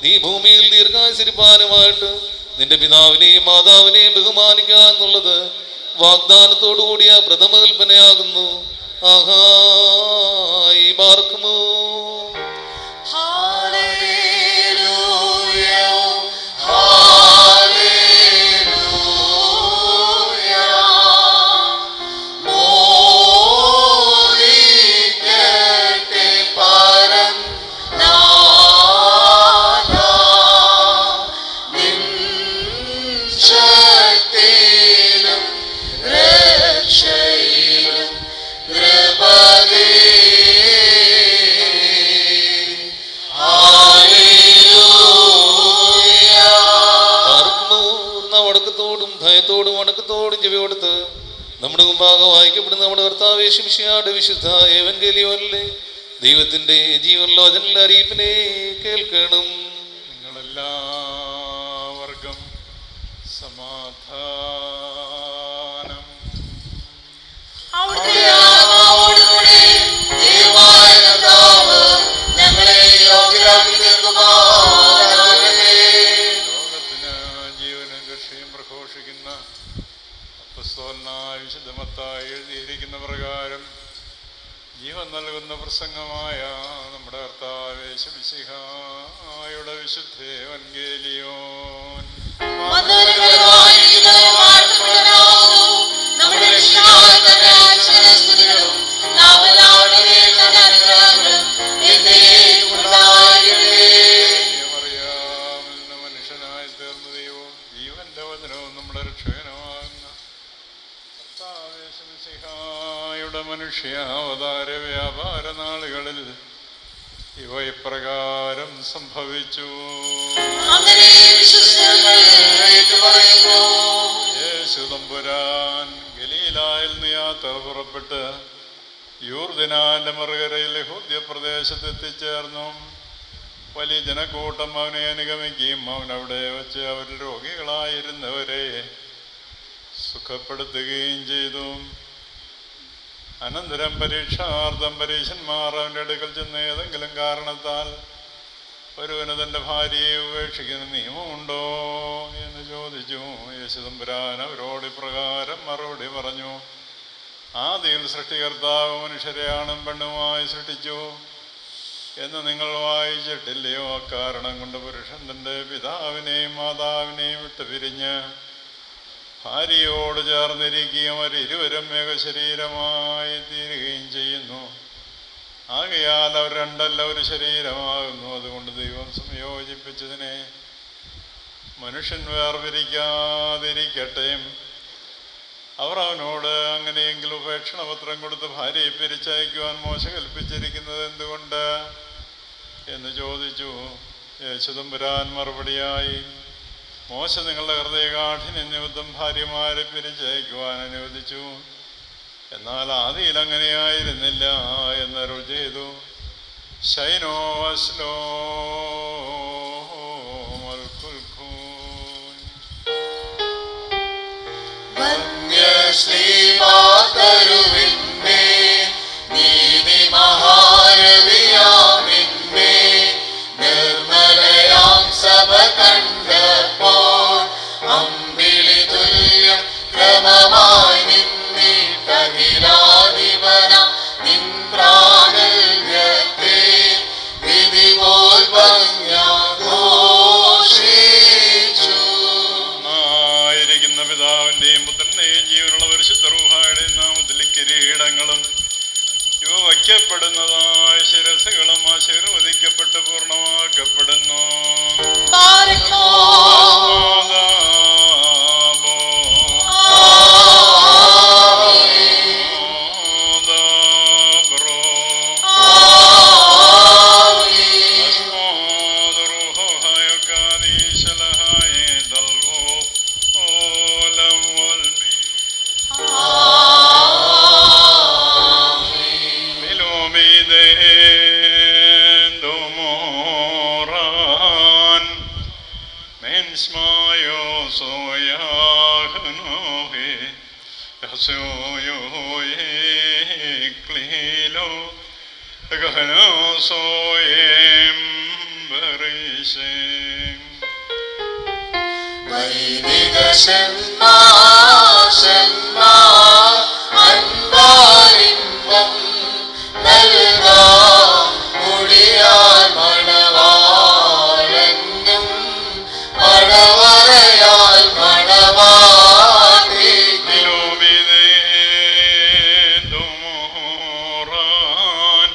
നീ ഭൂമിയിൽ ദീർഘായുസിരിപ്പാനുമായിട്ട് നിന്റെ പിതാവിനെയും മാതാവിനെയും ബഹുമാനിക്കുക എന്നുള്ളത് വാഗ്ദാനത്തോടു കൂടിയ പ്രഥമ കൽപ്പനയാകുന്നു. ആഹായി ബാർക്കുമോ. ഭയത്തോടും വണക്കത്തോടും ചെവി കൊടുത്ത് നമ്മുടെ മുമ്പാകെ വായിക്കപ്പെടുന്ന നമ്മുടെ കർത്താവ് യേശു മിശിഹായുടെ വിശുദ്ധ ഏവൻഗേലിയോനിലെ ദൈവത്തിന്റെ ജീവനിലോചന അറിയിപ്പിനെ കേൾക്കണം. നിങ്ങളെല്ലാവർക്കും സമാധാനം. വിശുദ്ധമത്തായി എഴുതിയിരിക്കുന്ന പ്രകാരം ജീവൻ നൽകുന്ന പ്രസംഗമായ നമ്മുടെ കർത്താവ് യേശു മിശിഹായുടെ വിശുദ്ധ ഏവൻഗേലിയോൻ മനുഷ്യനായി തീർന്ന ദൈവവും ജീവന്റെ വചനവും നമ്മുടെ രക്ഷകനുമാകുന്ന യുടെ മനുഷ്യാവതാര വ്യാപാര നാളുകളിൽ ഇവ ഇപ്രകാരം സംഭവിച്ചു. യേശു തമ്പുരാൻ ഗലീലായിൽ നിന്ന് യാത്ര പുറപ്പെട്ട് യൂർദിനാന്റെ മറുകരയിൽ യഹൂദ്യ പ്രദേശത്ത് എത്തിച്ചേർന്നു. വലിയ ജനക്കൂട്ടം അവനെ അനുഗമിക്കുകയും അവൻ അവിടെ വെച്ച് അവരിൽ രോഗികളായിരുന്നവരെ സുഖപ്പെടുത്തുകയും ചെയ്തു. അനന്തരം പരീക്ഷാർത്ഥം പരീശന്മാർ അവൻ്റെ അടുക്കൽ ചെന്ന് ഏതെങ്കിലും കാരണത്താൽ ഒരുവന് തൻ്റെ ഭാര്യയെ ഉപേക്ഷിക്കുന്ന നിയമമുണ്ടോ എന്ന് ചോദിച്ചു. യേശു തമ്പുരാൻ അവരോട് ഇപ്രകാരം മറുപടി പറഞ്ഞു. ആദിയിൽ സൃഷ്ടികർത്താവ് മനുഷ്യരെ ആണും പെണ്ണുമായി സൃഷ്ടിച്ചു എന്ന് നിങ്ങൾ വായിച്ചിട്ടില്ലയോ? അക്കാരണം കൊണ്ട് പുരുഷൻ തൻ്റെ പിതാവിനെയും മാതാവിനെയും വിട്ട് പിരിഞ്ഞ് ഭാര്യയോട് ചേർന്നിരിക്കുകയും അവരിരുവരും ഏകശരീരമായി തീരുകയും ചെയ്യുന്നു. ആകയാൽ അവർ രണ്ടല്ല ഒരു ശരീരമാകുന്നു. അതുകൊണ്ട് ദൈവം സംയോജിപ്പിച്ചതിനെ മനുഷ്യൻ വേർപിരിക്കാതിരിക്കട്ടെ. അവർ അവനോട് അങ്ങനെയെങ്കിലും ഉപേക്ഷണപത്രം കൊടുത്ത് ഭാര്യയെ പിരിച്ചയക്കുവാൻ മോശ കൽപ്പിച്ചിരിക്കുന്നത് എന്തുകൊണ്ട് എന്ന് ചോദിച്ചു. യേശു തമ്പുരാൻ മറുപടിയായി, മോശ നിങ്ങളുടെ ഹൃദയകാഠിന്യ നിമിത്തം ഭാര്യമാരെ പിരിച്ചയക്കുവാൻ അനുവദിച്ചു. എന്നാൽ ആദിയിൽ അങ്ങനെയായിരുന്നില്ല എന്നരുൾ ചെയ്തു. ശൈനോ അസ്ലോ നീതി മഹാരവിയാമിന്മേ നിർമ്മലയാം സഭ കണ്ടപ്പോൾ അമ്പിളി തുല്യം ക്രമമായി നിന്നിട്ടകിലാധിപന നിൻ പ്രാഗൽഭ്യത്തെ വിധി പോൽ ഭംഗ്യാഘോഷിച്ചു. ആയിരിക്കുന്ന Ismayo soyahnohe Yasoyoye klilo Gahno soyem barisem വൈദികശന്മാ അൻപാലിംബം നൽകാം മുടിയാൽ മണവാളെന്നും മണവറയാൽ മണവാട്ടിലോവിതേതുമോറാൻ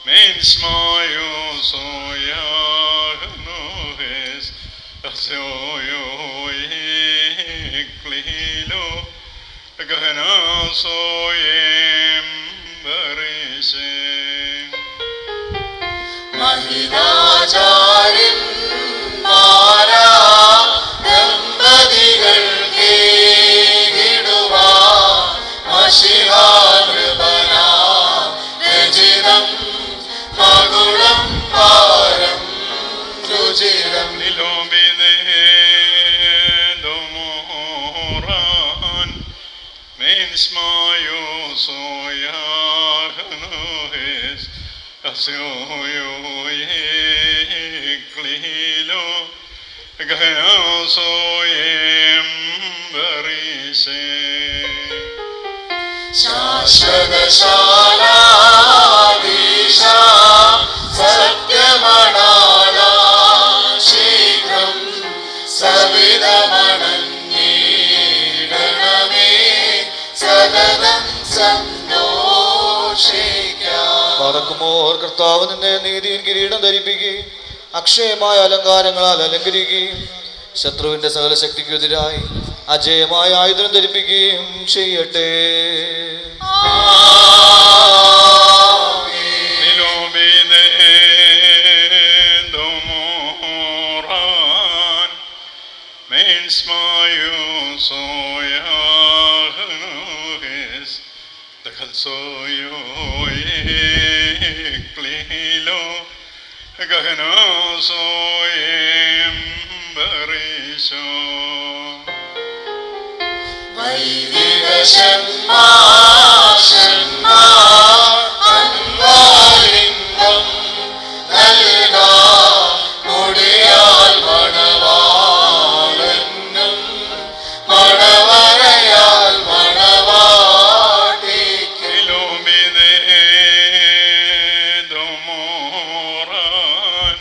മെൻസ്മായോ സോയാഹ്നോഹെസ് അസോയോയെ ക്ലീലോ ഗഹനാ സോയേം ബറിസേ മഹിതാചാര്യന്മാരാ ദമ്പതികൾക്കേകിടുവാൻ മശിഹാകൃപനാം രചിതം മകുളം പാരം രുചിരം നിലോബിതേതുമോറാൻ മെൻസ്മായോ സോയാഹ്നോഹെസ് അസോയോയെ ക്ലീലോ ഗഹനാ സോയേം ബറിസേ ശാശ്വതശാലാധീശ സത്യമണാള ശീഘ്രം സവിതമണഞ്ഞിടണമേ സതതം സന്തോഷിക്കാം. മറക്കുമോർ കർത്താവ് നിന്നെ നീതിയും കിരീടം ധരിപ്പിക്കുകയും അക്ഷയമായ അലങ്കാരങ്ങളാൽ അലങ്കരിക്കുകയും ശത്രുവിന്റെ സകല ശക്തിക്കെതിരായി അജയമായ ആയുധം ധരിപ്പിക്കുകയും ചെയ്യട്ടെ. നിലോബിതേതുമോറാൻ മെൻസ്മായോ സോയാഹ്നോഹെസ് ദഖൽസോയോയെ ക്ലീലോ ഗഹനാ സോയേം ബറിസോ വൈദികശന്മാ അൻപാലിംബം നൽകാം മുടിയാൽ മണവാളെന്നും മണവറയാൽ മണവാട്ടിക്ക് നിലോബിതേതുമോറാൻ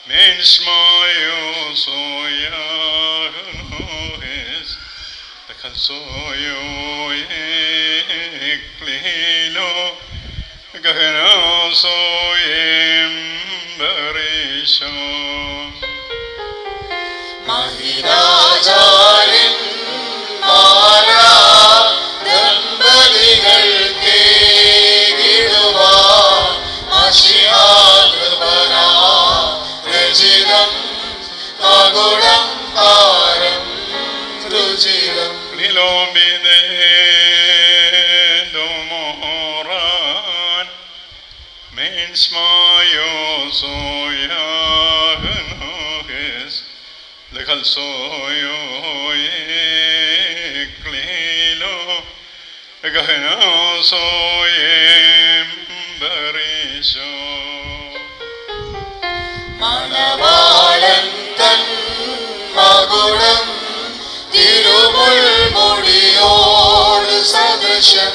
മെൻസ്മായോ സോയാഹ്നോഹെസ് ദഖൽസോയോയെ ക്ലീലോ ഗഹനാ സോയേം ബറിസോ മഹിതാചാര്യന്മാരാ ദമ്പതികൾക്കേകിടുവാൻ മശിഹാകൃപനാം രചിതം മകുളം പാരം രുചിരം നിലോബിതേതുമോറാൻ മെൻസ്മായോ സോയാഹ്നോഹെസ് ദഖൽസോയോയെ ക്ലീലോ ഗഹനാ സോയേം ബറിസോ മണവാളൻ തൻ മകുളം തിരുമുൾമുടിയോട് സദൃശം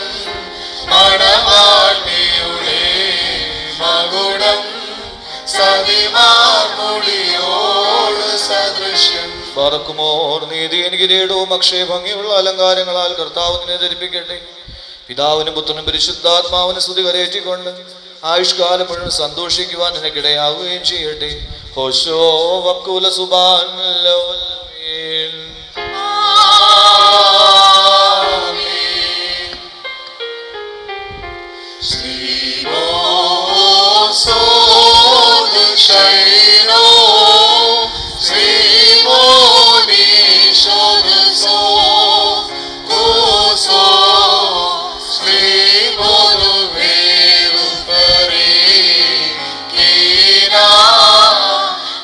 മണവാട്ടിയുടെ മകുളം സതിമാർമുടിയോട് സദൃശം. മറക്കുമോർ നീതിയും കിരീടവും അക്ഷയഭംഗിയുള്ള അലങ്കാരങ്ങളാൽ കർത്താവ് നിന്നെ ധരിപ്പിക്കട്ടെ. പിതാവിനും പുത്രനും പരിശുദ്ധാത്മാവിന് സ്തുതി കരയേറ്റിക്കൊണ്ട് ആയുഷ്കാലം മുഴുവൻ സന്തോഷിക്കുവാൻ നിനക്കിടയാവുകയും ചെയ്യട്ടെ. ഹോശോ വക്കുല സുബാൻ Kira,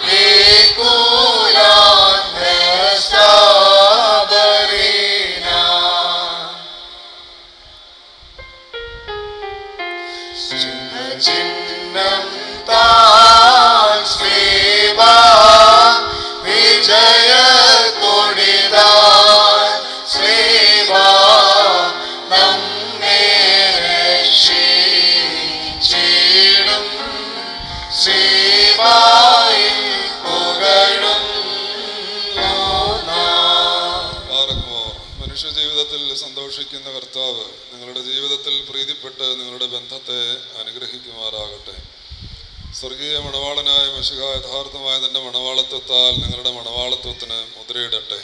Lekulan, ജീവിതത്തിൽ സന്തോഷിക്കുന്ന കർത്താവ് നിങ്ങളുടെ ജീവിതത്തിൽ പ്രീതിപ്പെട്ട് നിങ്ങളുടെ ബന്ധത്തെ അനുഗ്രഹിക്കുമാറാകട്ടെ. സ്വർഗീയ മണവാളനായ മിശിഹ യഥാർത്ഥമായ തൻ്റെ മണവാളത്വത്താൽ നിങ്ങളുടെ മണവാളത്വത്തിന് മുദ്രയിടട്ടെ.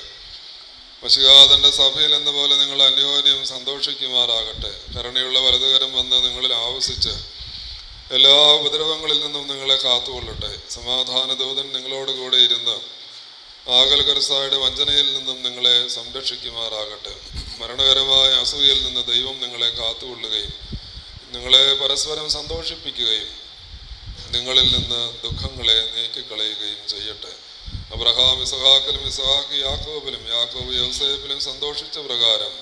മിശിഹ തൻ്റെ സഭയിൽ എന്ന പോലെ നിങ്ങൾ അന്യോന്യം സന്തോഷിക്കുമാറാകട്ടെ. കരുണയുള്ള വലതുകരം വന്ന് നിങ്ങളിൽ ആവസിച്ച് എല്ലാ ഉപദ്രവങ്ങളിൽ നിന്നും നിങ്ങളെ കാത്തുകൊള്ളട്ടെ. സമാധാന ദൂതൻ നിങ്ങളോട് കൂടെ ഇരുന്ന് ആകൽ കർസായുടെ വഞ്ചനയിൽ നിന്നും നിങ്ങളെ സംരക്ഷിക്കുമാറാകട്ടെ. മരണകരമായ അസൂയയിൽ നിന്ന് ദൈവം നിങ്ങളെ കാത്തുകൊള്ളുകയും നിങ്ങളെ പരസ്പരം സന്തോഷിപ്പിക്കുകയും നിങ്ങളിൽ നിന്ന് ദുഃഖങ്ങളെ നീക്കിക്കളയുകയും ചെയ്യട്ടെ. അബ്രഹാം ഇസഹാക്കിലും ഇസഹാക്ക് യാക്കോബിലും യാക്കോബ് യോസേഫിലും സന്തോഷിച്ച പ്രകാരം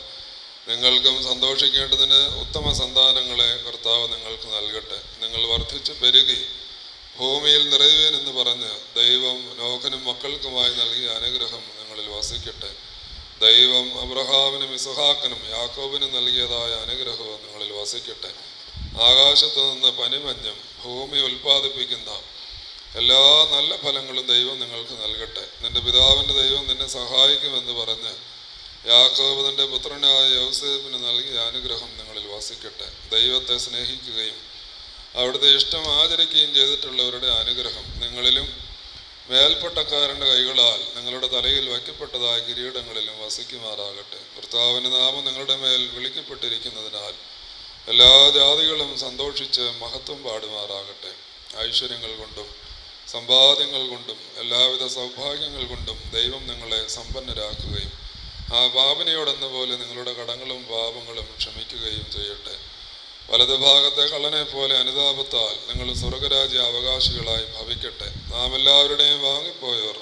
നിങ്ങൾക്കും സന്തോഷിക്കേണ്ടതിന് ഉത്തമ സന്താനങ്ങളെ കർത്താവ് നിങ്ങൾക്ക് നൽകട്ടെ. നിങ്ങൾ വർദ്ധിച്ചു പെരുകി ഭൂമിയിൽ നിറയുവേൻ എന്ന് പറഞ്ഞ് ദൈവം നോഹനും മക്കൾക്കുമായി നൽകിയ അനുഗ്രഹം നിങ്ങളിൽ വസിക്കട്ടെ. ദൈവം അബ്രഹാമിനും ഇസഹാക്കിനും യാക്കോബിനും നൽകിയതായ അനുഗ്രഹവും നിങ്ങളിൽ വസിക്കട്ടെ. ആകാശത്തു നിന്ന് പനിമഞ്ഞും ഭൂമി ഉൽപ്പാദിപ്പിക്കുന്ന എല്ലാ നല്ല ഫലങ്ങളും ദൈവം നിങ്ങൾക്ക് നൽകട്ടെ. നിന്റെ പിതാവിൻ്റെ ദൈവം നിന്നെ സഹായിക്കുമെന്ന് പറഞ്ഞ് യാക്കോബ് തൻ്റെ പുത്രനായ യോസേഫിന് നൽകിയ അനുഗ്രഹം നിങ്ങളിൽ വസിക്കട്ടെ. ദൈവത്തെ സ്നേഹിക്കുകയും അവിടുത്തെ ഇഷ്ടം ആചരിക്കുകയും ചെയ്തിട്ടുള്ളവരുടെ അനുഗ്രഹം നിങ്ങളിലും മേൽപ്പട്ടക്കാരൻ്റെ കൈകളാൽ നിങ്ങളുടെ തലയിൽ വയ്ക്കപ്പെട്ടതായ കിരീടങ്ങളിലും വസിക്കുമാറാകട്ടെ. കർത്താവിൻ്റെ നാമം നിങ്ങളുടെ മേൽ വിളിക്കപ്പെട്ടിരിക്കുന്നതിനാൽ എല്ലാ ജാതികളും സന്തോഷിച്ച് മഹത്വം പാടുമാറാകട്ടെ. ഐശ്വര്യങ്ങൾ കൊണ്ടും സമ്പാദ്യങ്ങൾ കൊണ്ടും എല്ലാവിധ സൗഭാഗ്യങ്ങൾ കൊണ്ടും ദൈവം നിങ്ങളെ സമ്പന്നരാക്കുകയും ആ പാപനയോടെന്ന പോലെ നിങ്ങളുടെ കടങ്ങളും പാപങ്ങളും ക്ഷമിക്കുകയും ചെയ്യട്ടെ. വലതുഭാഗത്തെ കള്ളനെ പോലെ അനുതാപത്താൽ നിങ്ങൾ സ്വർഗരാജ്യ അവകാശികളായി ഭവിക്കട്ടെ. നാം എല്ലാവരുടെയും വാങ്ങിപ്പോയവർ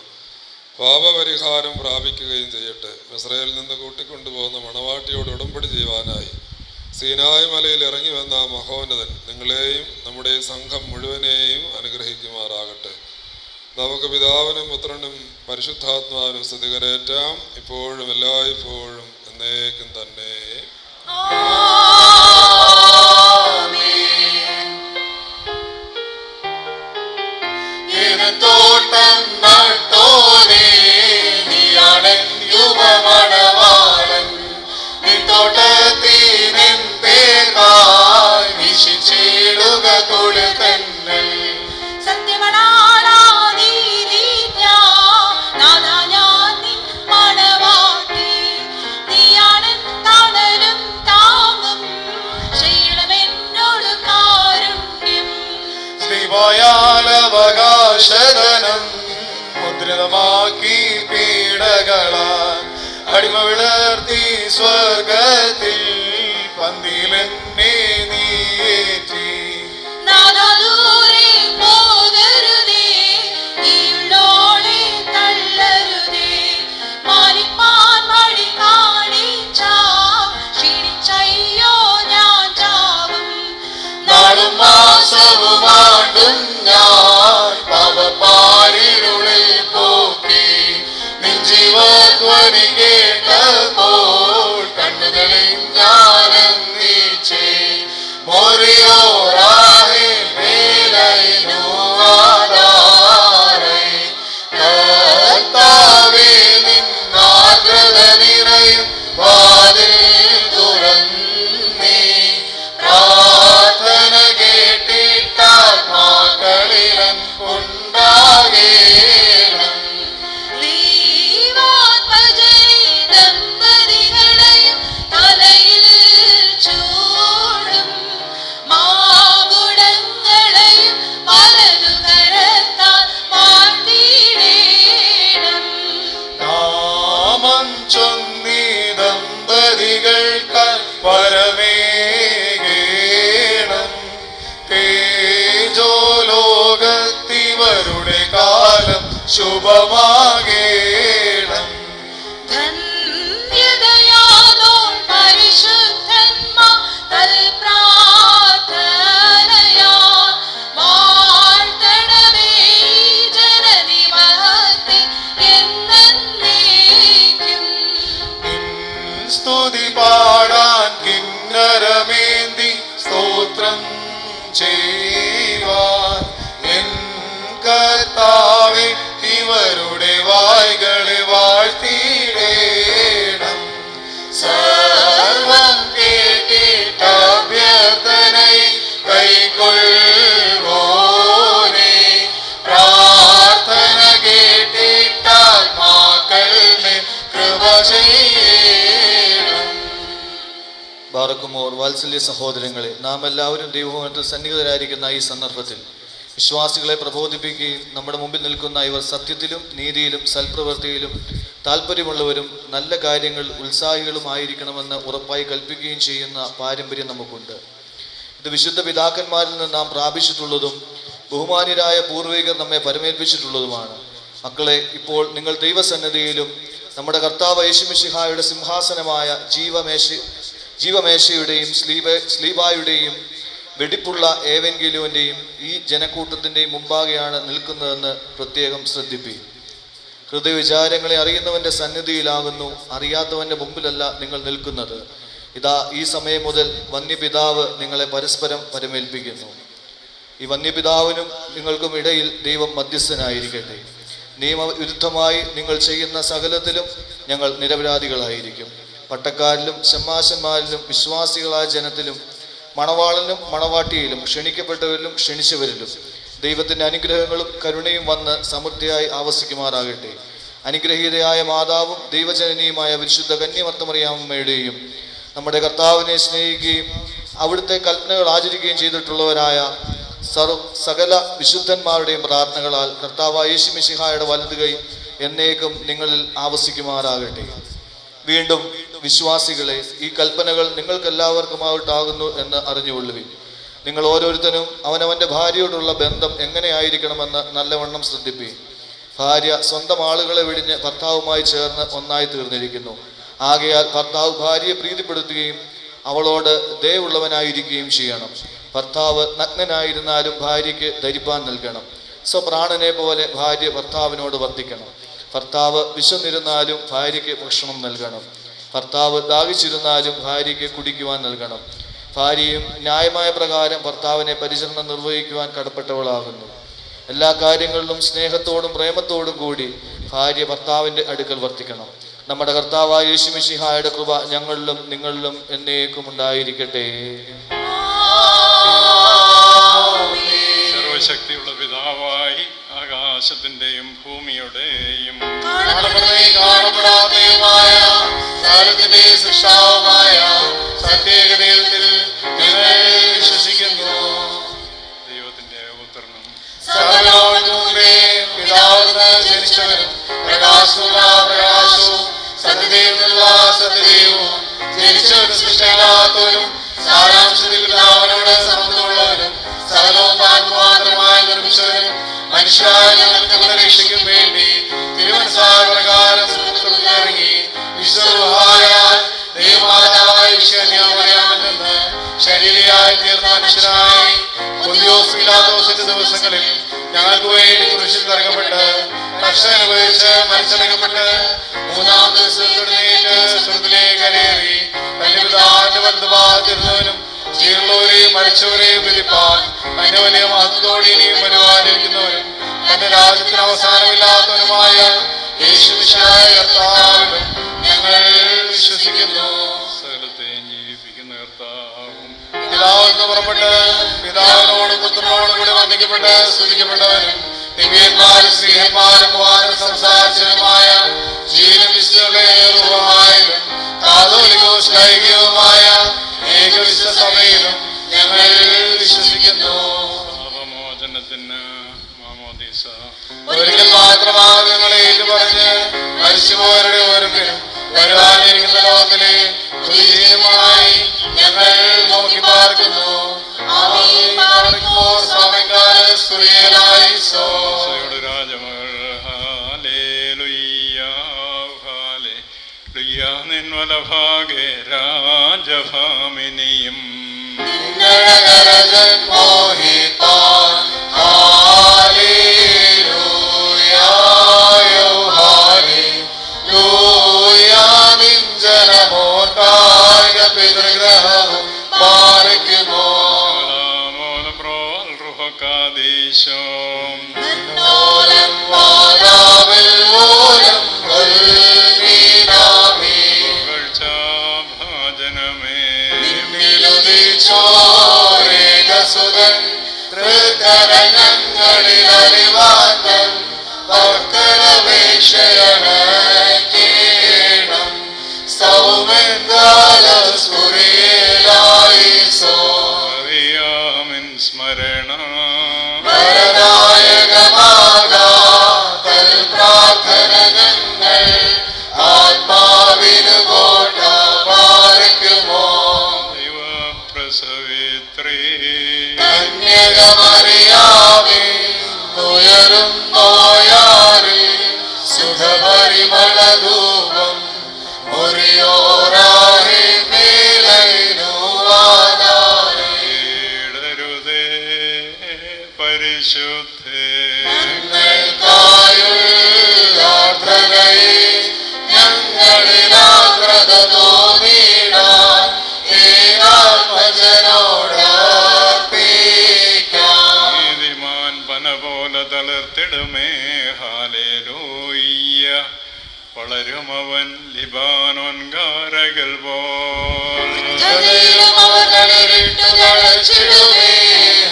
പാപപരിഹാരം പ്രാപിക്കുകയും ചെയ്യട്ടെ. ഇസ്രായേലിൽ നിന്ന് കൂട്ടിക്കൊണ്ടുപോകുന്ന മണവാട്ടിയോട് ഉടമ്പടി ചെയ്യുവാനായി സീനായ് മലയിൽ ഇറങ്ങി വന്ന മഹോന്നതൻ നിങ്ങളെയും നമ്മുടെ സംഘം മുഴുവനെയും അനുഗ്രഹിക്കുമാറാകട്ടെ. നമുക്ക് പിതാവിനും പുത്രനും പരിശുദ്ധാത്മാവിനും സ്തുതി കരേറ്റാം, ഇപ്പോഴും എല്ലായ്പ്പോഴും എന്നേക്കും തന്നെ. തോട്ടം നട്ടോരേ നീയാണ് യുവമണവാളൻ നിൻ തോട്ടത്തിനെൻ പേർക്കായി വീശിച്ചിടുക കൊളുത്തന്നൽ അവകാശധനം മുദ്രിതമാക്കി പീഡകളാൽ അടിമ വിളർത്തി സ്വർഗത്തിൽ പന്തിലെന്നെ നീയേറ്റി നാളും മാസവുമാണ്ടും ഞാൻ പാപപ്പാരിരുളിൽ പോക്കി നിൻ ജീവധ്വനി കേട്ടപ്പോൾ കണ്ണുകളിൽ ഞാനീച്ചേ മോറിയോറാഹേ മേലൈനുവാദാരേ കർത്താവേ നിൻ ആർദ്രത നിറയും വാതിൽ തുറന്നീ പ്രാർത്ഥന കേട്ടിട്ടാത്മാക്കളിലൻ ഉണ്ടാകേണം നാമം ചൊന്നീ ദമ്പതികൾക്ക് വരമേകേണം തേജോലോകത്തിവരുടെ കാലം ശുഭമാകേണം സ്തുതി പാടാൻ കിന്നരമേന്തി സ്തോത്രം ചെയ്യുവാൻ എൻ കർത്താവേ ഇവരുടെ ചെയ്യണം. ബാറക്കുമോർ വാത്സല്യ സഹോദരങ്ങളെ, നാം എല്ലാവരും ദൈവഭവനത്തിൽ സന്നിഹിതരായിരിക്കുന്ന ഈ സന്ദർഭത്തിൽ വിശ്വാസികളെ പ്രബോധിപ്പിക്കുകയും നമ്മുടെ മുമ്പിൽ നിൽക്കുന്ന ഇവർ സത്യത്തിലും നീതിയിലും സൽപ്രവൃത്തിയിലും താല്പര്യമുള്ളവരും നല്ല കാര്യങ്ങൾ ഉത്സാഹികളുമായിരിക്കണമെന്ന് ഉറപ്പായി കൽപ്പിക്കുകയും ചെയ്യുന്ന പാരമ്പര്യം നമുക്കുണ്ട്. ഇത് വിശുദ്ധ പിതാക്കന്മാരിൽ നിന്ന് നാം പ്രാപിച്ചിട്ടുള്ളതും ബഹുമാന്യരായ പൂർവികർ നമ്മെ പരമേൽപ്പിച്ചിട്ടുള്ളതുമാണ്. മക്കളെ, ഇപ്പോൾ നിങ്ങൾ ദൈവസന്നിധിയിലും നമ്മുടെ കർത്താവ് യേശുമിശിഹായുടെ സിംഹാസനമായ ജീവമേശയുടെയും സ്ലീബായുടെയും വെടിപ്പുള്ള ഏവെങ്കിലുവിൻ്റെയും ഈ ജനക്കൂട്ടത്തിൻ്റെയും മുമ്പാകെയാണ് നിൽക്കുന്നതെന്ന് പ്രത്യേകം ശ്രദ്ധിപ്പിക്കും. ഹൃദയവിചാരങ്ങളെ അറിയുന്നവൻ്റെ സന്നിധിയിലാകുന്നു, അറിയാത്തവൻ്റെ മുമ്പിലല്ല നിങ്ങൾ നിൽക്കുന്നത്. ഇതാ ഈ സമയം മുതൽ വന്യപിതാവ് നിങ്ങളെ പരസ്പരം പരമേൽപ്പിക്കുന്നു. ഈ വന്യപിതാവിനും നിങ്ങൾക്കും ഇടയിൽ ദൈവം മധ്യസ്ഥനായിരിക്കട്ടെ. നിയമവിരുദ്ധമായി നിങ്ങൾ ചെയ്യുന്ന സകലത്തിലും ഞങ്ങൾ നിരപരാധികളായിരിക്കും. പട്ടക്കാരിലും ഷമ്മാശന്മാരിലും വിശ്വാസികളായ ജനത്തിലും മണവാളനും മണവാട്ടിയിലും ക്ഷണിക്കപ്പെട്ടവരിലും ക്ഷണിച്ചവരിലും ദൈവത്തിൻ്റെ അനുഗ്രഹങ്ങളും കരുണയും വന്ന് സമൃദ്ധിയായി ആവസിക്കുമാറാകട്ടെ. അനുഗ്രഹീതയായ മാതാവും ദൈവജനനിയുമായ വിശുദ്ധ കന്യമർത്തമറിയാമ്മയുടെയും നമ്മുടെ കർത്താവിനെ സ്നേഹിക്കുകയും അവിടുത്തെ കൽപ്പനകൾ ആചരിക്കുകയും ചെയ്തിട്ടുള്ളവരായ സകല വിശുദ്ധന്മാരുടെയും പ്രാർത്ഥനകളാൽ കർത്താവായ യേശുമിശിഹായുടെ വലതുകൈ എന്നേക്കും നിങ്ങളിൽ ആവസിക്കുമാറാകട്ടെ. വീണ്ടും വിശ്വാസികളെ, ഈ കൽപ്പനകൾ നിങ്ങൾക്കെല്ലാവർക്കുമായിട്ടാകുന്നു എന്ന് അറിഞ്ഞുകൊള്ളുവിൻ. നിങ്ങൾ ഓരോരുത്തരും അവനവൻ്റെ ഭാര്യയോടുള്ള ബന്ധം എങ്ങനെയായിരിക്കണമെന്ന് നല്ലവണ്ണം ശ്രദ്ധിപ്പീൻ. ഭാര്യ സ്വന്തം ആളുകളെ വെടിഞ്ഞ് ഭർത്താവുമായി ചേർന്ന് ഒന്നായി തീർന്നിരിക്കുന്നു. ആകയാൽ ഭർത്താവ് ഭാര്യയെ പ്രീതിപ്പെടുത്തുകയും അവളോട് ദയവുള്ളവനായിരിക്കുകയും ചെയ്യണം. ഭർത്താവ് നഗ്നനായിരുന്നാലും ഭാര്യയ്ക്ക് ധരിപ്പാൻ നൽകണം. സ്വപ്രാണനെ പോലെ ഭാര്യ ഭർത്താവിനോട് വർത്തിക്കണം. ഭർത്താവ് വിശന്നിരുന്നാലും ഭാര്യയ്ക്ക് ഭക്ഷണം നൽകണം. ഭർത്താവ് ദാഹിച്ചിരുന്നാലും ഭാര്യയ്ക്ക് കുടിക്കുവാൻ നൽകണം. ഭാര്യയും ന്യായമായ പ്രകാരം ഭർത്താവിനെ പരിചരണം നിർവഹിക്കുവാൻ കടപ്പെട്ടവളാകുന്നു. എല്ലാ കാര്യങ്ങളിലും സ്നേഹത്തോടും പ്രേമത്തോടും കൂടി ഭാര്യ ഭർത്താവിൻ്റെ അടുക്കൽ വർത്തിക്കണം. നമ്മുടെ കർത്താവായ യേശുമിശിഹായുടെ കൃപ ഞങ്ങളിലും നിങ്ങളിലും എന്നേക്കും ഉണ്ടായിരിക്കട്ടെ. സർവശക്തിയുള്ള പിതാവായി ആകാശത്തിന്റെയും ഭൂമിയുടെയും കാണപ്പെടാത്തതുമായ കാലത്തിന്റെ സൃഷ്ടാവുമായ സത്യേകദൈവത്തിൽ ഞങ്ങൾ വിശ്വസിക്കുന്നു. ദൈവത്തിന്റെ പുത്രനും സകലലോകങ്ങളുടെ പിതാവിന് ജനിച്ചവരും പ്രകാശമുള്ള പ്രകാശവും സത്യദൈവമുള്ള സത്യദൈവവും ജനിച്ചവരും സൃഷ്ടിയില്ലാത്തവരും സാരാംശത്തിൽ പിതാവിനോട് സമത്വമുള്ളവരും സകലവും താൻ മാത്രമായി നിർമ്മിച്ചവരും മനുഷ്യരായ ഞങ്ങൾക്ക് രക്ഷയ്ക്കും വേണ്ടി തിരുമനസ്സായ പ്രകാരം ഇറങ്ങി വിശ്വഹായാൽ ദൈവമാതാവായ വിശ്വന്യാമറിയാമിൽ നിന്ന് ശരീരയായി തീർന്ന മനുഷ്യനായി പൊന്തിയോസ് പീലാത്തോസിന്റെ ദിവസങ്ങളിൽ ഞങ്ങൾക്ക് വേണ്ടി കുരിശിൽ തറക്കപ്പെട്ട് കഷ്ടം അനുഭവിച്ച് മരിച്ചടക്കപ്പെട്ട് മൂന്നാം ദിവസം സ്വർഗ്ഗത്തിലേക്ക് കരയേറി തന്റെ പിതാവിന്റെ വലതുഭാഗത്തിരുന്നവനും ജീവനുള്ളവരെയും മരിച്ചവരെയും വിധിപ്പാൻ തന്റെ വലിയ മഹത്വത്തോടെ ഇനിയും വരുവാനിരിക്കുന്നവരും തന്റെ രാജ്യത്തിന് അവസാനമില്ലാത്തവനുമായ യേശുമിശിഹായ കർത്താവിലും ഞങ്ങൾ വിശ്വസിക്കുന്നു. സകലത്തെയും ജീവിപ്പിക്കുന്ന കർത്താവും പിതാവിൽ നിന്ന് പുറപ്പെട്ട് പിതാവിനോടും പുത്രനോടും കൂടി വന്ദിക്കപ്പെട്ട് സ്തുതിക്കപ്പെട്ടവരും ദിവ്യന്മാരും സ്ത്രീഹന്മാരും മുഖാന്തരം സംസാരിച്ചവരുമായ ജീവനും വിശുദ്ധമായാലും കാതോലികവും ശ്ലൈകികവുമായ ഏകവിശുദ്ധ സഭയിലും ഞങ്ങൾ വിശ്വസിക്കുന്നു. പാപമോചനത്തിന് മാമോദീസ ഒരിക്കൽ മാത്രമാണ് നിങ്ങളെ ഏറ്റുപറഞ്ഞ് മരിച്ചുപോയവരുടെ ഓരോരുത്തരും വരുവാനിരിക്കുന്ന ലോകത്തിലെ തുല്യമായി ഞങ്ങൾ നോക്കി പാർക്കുന്നു. രാജമകൾ ഹാലേലുയ്യ ഹാലേലുയ്യ നിൻവലഭാഗേ രാജഭാമിനിയും പിതൃഗ്രഹവും പാലിക്കുമോ സുതൻ തൃക്കരങ്ങളിൽ അറിവാൻ ഭക്തരപേക്ഷയാണ് കേണം മറിയാമേ ഉയരുന്നോയാറി സുഖപരിമളധൂപം മുറിയോരാഹി മേലൈനുവാനാരേ ഇടരുതേ പരിശുദ്ധേ ഞങ്ങൾക്കായുള്ളാർദ്രതയെ ഞങ്ങളിലാർദ്രത തോന്നിടാൻ ഏകാത്മജനോടർപ്പിക്കാം. നീതിമാൻ പന പോലെ തളർത്തിടുമേ ഹാലേലൂയ്യ വളരുമവൻ ലിബാനോൻ കാരകൾ പോൽ ഹൃദയം അവർ തളരിട്ടു തളച്ചിടുമേ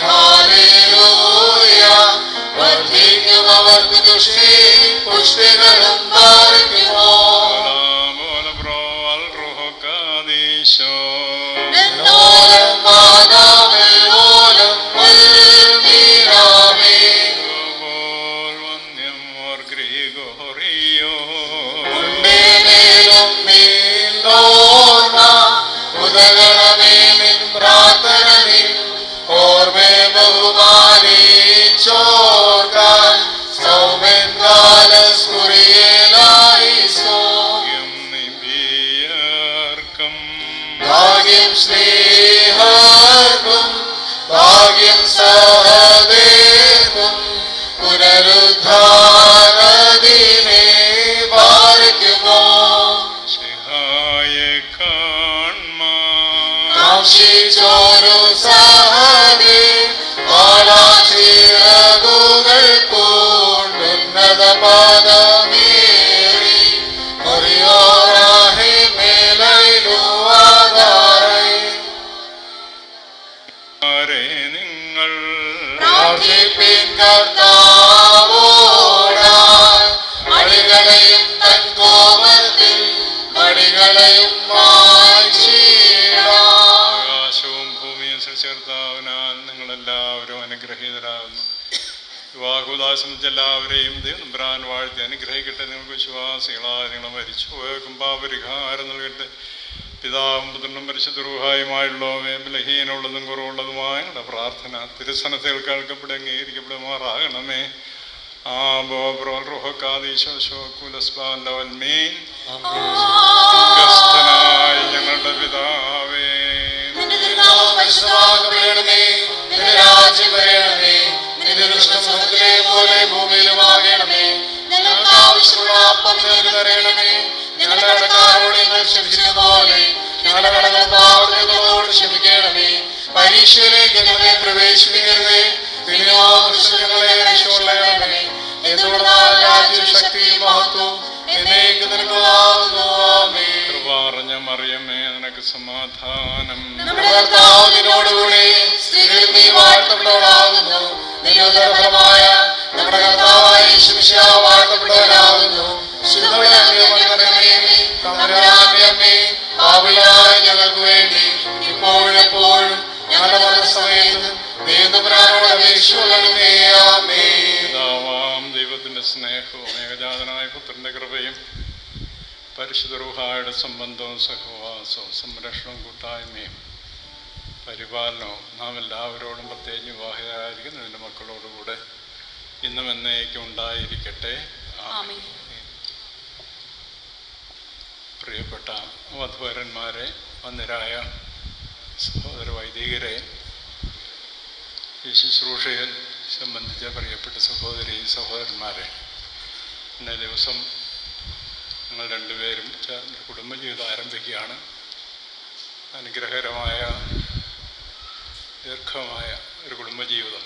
ഹാലേലൂയ വർദ്ധിക്കും അവർക്ക് തുഷ്ടി പുഷ്ടികളും പാർക്കുമോ എന്നോലം മാതാവിൽ ഓലം മീരാമേ ഉണ്ടേലും നീന്തോർമ്മ ഉദകണമേ നിൻ പ്രാർത്ഥന നിൻ ഓർമ്മേ ബഹുമാനിച്ചോർക്കാൻ സൗമ്യൻ കാലസ്കുറിയേലായിസോ ഭാഗ്യം സ്നേഹർക്കും ഭാഗ്യം സഹദേർക്കും പുനരുദ്ധാനദിനെ പാലിക്കുമോ കാംക്ഷിച്ചോരു സഹദേ പാലാചിറകുകൾ പൂണ്ടുന്നത പാദമേറി മുറിയോരാഹി മേലൈലുവാതാരൈ നിങ്ങൾ പ്രാർത്ഥിപ്പിൻ കർത്താവോടായി അടികളെയും തൻ കോപത്തിൽ മടികളെയും മായ്ച്ചിടാം. ആകാശവും ഭൂമിയും സൃഷ്ടികർത്താവിനാൽ നിങ്ങളെല്ലാവരും അനുഗ്രഹീതരാകുന്നു. വിവാഹോദാസം എല്ലാവരെയും ദൈവം വാഴ്ത്തി അനുഗ്രഹിക്കട്ടെ. നിങ്ങൾക്ക് വിശ്വാസികളായ നിങ്ങൾ മരിച്ചു പോയേക്കും പാപരിഹാരം നൽകട്ടെ. പിതാവും പുത്രനും പരിശുദ്ധ റൂഹായുമായുള്ളവേ ബലഹീനമുള്ളതും കുറവുള്ളതുമായ ഞങ്ങളുടെ പ്രാർത്ഥന തിരുസനത്തിൽ കേൾക്കപ്പെടുക അംഗീകരിക്കപ്പെടുമാറാകണമേ. ഞങ്ങളുടെ പിതാവേ ഞങ്ങൾക്ക് ആവശ്യമുള്ള അപ്പം ഞങ്ങൾക്ക് തരണമേ. ഞങ്ങളുടെ കടക്കാരോട് ഞങ്ങൾ ക്ഷമിച്ചതുപോലെ ഞങ്ങളുടെ കടങ്ങൾ പാവങ്ങളോട് ക്ഷമിക്കണമേ. പരീക്ഷയിലേക്ക് ഞങ്ങളെ പ്രവേശിപ്പിക്കരുതേ, പിന്നെയോ ഞങ്ങളെ രക്ഷകൊള്ളണമേ. എന്തുകൊണ്ടാൽ രാജ്യവും ശക്തിയും മഹത്വവും എന്നേക്കും നിനക്കുള്ളതാകുന്നു. ആമേൻ. കൃപാർഞ്ഞ മറിയമേ നിനക്ക് സമാധാനം. നമ്മുടെ കർത്താവ് നിന്നോടുകൂടി സ്ത്രീകളിൽ നീ വാഴ്ത്തപ്പെട്ടവളാകുന്നു. നിന്റെ ഉദരഫലമായ നമ്മുടെ കർത്താവായ യേശു മിശിഹാ വാഴ്ത്തപ്പെട്ടവനാകുന്നു. തമ്പുരാന്റെ അമ്മേ പാപികളായ ഞങ്ങൾക്ക് വേണ്ടി ഇപ്പോഴും എപ്പോഴും ഞങ്ങളുടെ മരണസമയത്തും ദൈവതമ്പുരാനോട് അപേക്ഷിച്ചുകൊള്ളണമേ. ആമേൻ. പിതാവാം ദൈവത്തിന്റെ സ്നേഹവും ഏകജാതനായ പുത്രന്റെ കൃപയും പരിശുദ്ധ റൂഹായുടെ സംബന്ധവും സഹവാസവും സംരക്ഷണവും കൂട്ടായ്മയും പരിപാലനവും നാം എല്ലാവരോടും പ്രത്യേകിച്ച് വിവാഹിതരായിരിക്കുന്ന നിന്റെ മക്കളോടുകൂടെ ഇന്നും എന്നേക്കും ഉണ്ടായിരിക്കട്ടെ. ആമേൻ. പ്രിയപ്പെട്ട വധുവരന്മാരെ, വന്ദരായ സഹോദര വൈദികരെ, ഈ ശുശ്രൂഷയിൽ സംബന്ധിച്ച പ്രിയപ്പെട്ട സഹോദരി സഹോദരന്മാരെ, ഇന്നേ ദിവസം നിങ്ങൾ രണ്ടുപേരും ചേർന്ന് കുടുംബജീവിതം ആരംഭിക്കുകയാണ്. അനുഗ്രഹകരമായ ദീർഘമായ ഒരു കുടുംബജീവിതം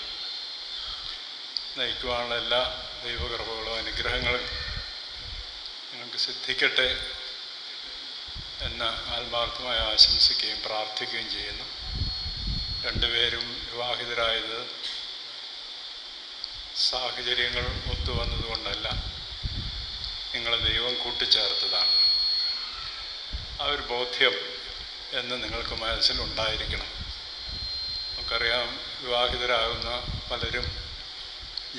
നയിക്കുവാനുള്ള എല്ലാ ദൈവകൃപകളും അനുഗ്രഹങ്ങളും നിങ്ങൾക്ക് സിദ്ധിക്കട്ടെ എന്ന് ആത്മാർത്ഥമായി ആശംസിക്കുകയും പ്രാർത്ഥിക്കുകയും ചെയ്യുന്നു. രണ്ടുപേരും വിവാഹിതരായത് സാഹചര്യങ്ങൾ ഒത്തുവന്നതുകൊണ്ടല്ല, നിങ്ങളെ ദൈവം കൂട്ടിച്ചേർത്തതാണ്. ആ ഒരു ബോധ്യം എന്ന് നിങ്ങൾക്ക് മനസ്സിലുണ്ടായിരിക്കണം. നമുക്കറിയാം, വിവാഹിതരാകുന്ന പലരും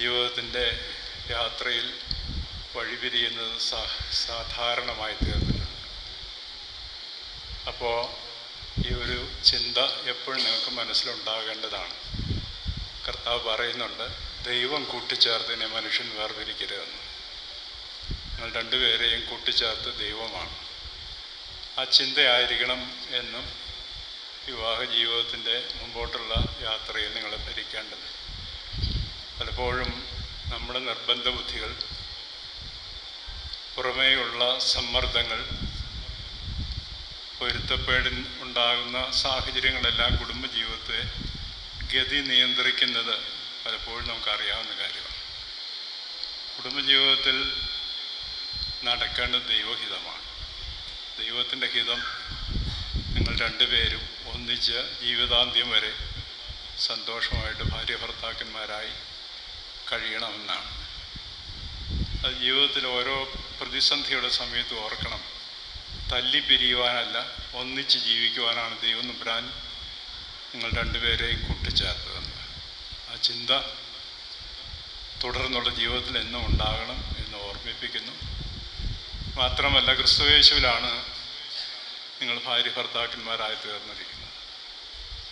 ജീവിതത്തിൻ്റെ യാത്രയിൽ വഴിപിരിയുന്നത് സാധാരണമായി തീർന്നിട്ടുണ്ട്. അപ്പോൾ ഈ ഒരു ചിന്ത എപ്പോഴും നിങ്ങൾക്ക് മനസ്സിലുണ്ടാകേണ്ടതാണ്. കർത്താവ് പറയുന്നുണ്ട്, ദൈവം കൂട്ടിച്ചേർത്തതിനെ മനുഷ്യൻ വേർതിരിക്കരുതെന്ന്. നിങ്ങൾ രണ്ടുപേരെയും കൂട്ടിച്ചേർത്ത് ദൈവമാണ്. ആ ചിന്തയായിരിക്കണം എന്നും വിവാഹ ജീവിതത്തിൻ്റെ മുമ്പോട്ടുള്ള യാത്രയിൽ നിങ്ങളെ ഭരിക്കേണ്ടത്. പലപ്പോഴും നമ്മുടെ നിർബന്ധ ബുദ്ധികൾ, പുറമേയുള്ള സമ്മർദ്ദങ്ങൾ, പൊരുത്തപ്പെടിൽ ഉണ്ടാകുന്ന സാഹചര്യങ്ങളെല്ലാം കുടുംബജീവിതത്തെ ഗതി നിയന്ത്രിക്കുന്നത് പലപ്പോഴും നമുക്കറിയാവുന്ന കാര്യമാണ്. കുടുംബജീവിതത്തിൽ നടക്കേണ്ടത് ദൈവഹിതമാണ്. ദൈവത്തിൻ്റെ ഹിതം നിങ്ങൾ രണ്ടുപേരും ഒന്നിച്ച് ജീവിതാന്ത്യം വരെ സന്തോഷമായിട്ട് ഭാര്യ ഭർത്താക്കന്മാരായി കഴിയണമെന്നാണ്. അത് ജീവിതത്തിൽ ഓരോ പ്രതിസന്ധിയുടെ സമയത്ത് ഓർക്കണം, തല്ലിപ്പിരിയുവാനല്ല, ഒന്നിച്ച് ജീവിക്കുവാനാണ് ദൈവം തമ്പുരാൻ നിങ്ങൾ രണ്ടുപേരെയും കൂട്ടിച്ചേർത്തതെന്ന്. ആ ചിന്ത തുടർന്നുള്ള ജീവിതത്തിൽ എന്നും ഉണ്ടാകണം എന്ന് ഓർമ്മിപ്പിക്കുന്നു. മാത്രമല്ല, ക്രിസ്തുയേശുവിലാണ് നിങ്ങൾ ഭാര്യ ഭർത്താക്കന്മാരായി തീർന്നിരിക്കുന്നത്.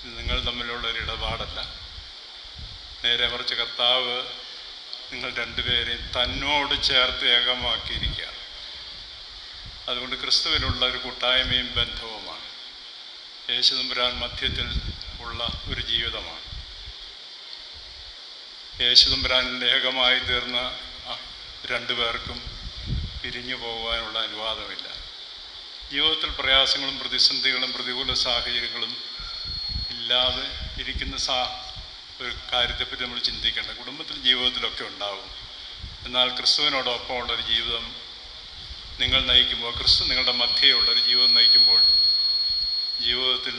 ഇത് നിങ്ങൾ തമ്മിലുള്ളൊരു ഇടപാടല്ല. നേരെ മറിച്ച് കർത്താവ് നിങ്ങൾ രണ്ടുപേരെയും തന്നോട് ചേർത്ത് ഏകമാക്കിയിരിക്കുകയാണ്. അതുകൊണ്ട് ക്രിസ്തുവിലുള്ള ഒരു കൂട്ടായ്മയും ബന്ധവുമാണ്. യേശു തമ്പുരാൻ മധ്യത്തിൽ ഉള്ള ഒരു ജീവിതമാണ്. യേശു തമ്പുരാനിൽ ഏകമായി തീർന്ന രണ്ടുപേർക്കും പിരിഞ്ഞു പോകുവാനുള്ള അനുവാദമില്ല. ജീവിതത്തിൽ പ്രയാസങ്ങളും പ്രതിസന്ധികളും പ്രതികൂല സാഹചര്യങ്ങളും ഇല്ലാതെ ഇരിക്കുന്ന ഒരു കാര്യത്തെപ്പറ്റി നമ്മൾ ചിന്തിക്കേണ്ട. കുടുംബത്തിൽ ജീവിതത്തിലൊക്കെ ഉണ്ടാവും. എന്നാൽ ക്രിസ്തുവിനോടൊപ്പമുള്ളൊരു ജീവിതം നിങ്ങൾ നയിക്കുമ്പോൾ, ക്രിസ്തു നിങ്ങളുടെ മധ്യയുള്ളൊരു ജീവിതം നയിക്കുമ്പോൾ, ജീവിതത്തിൽ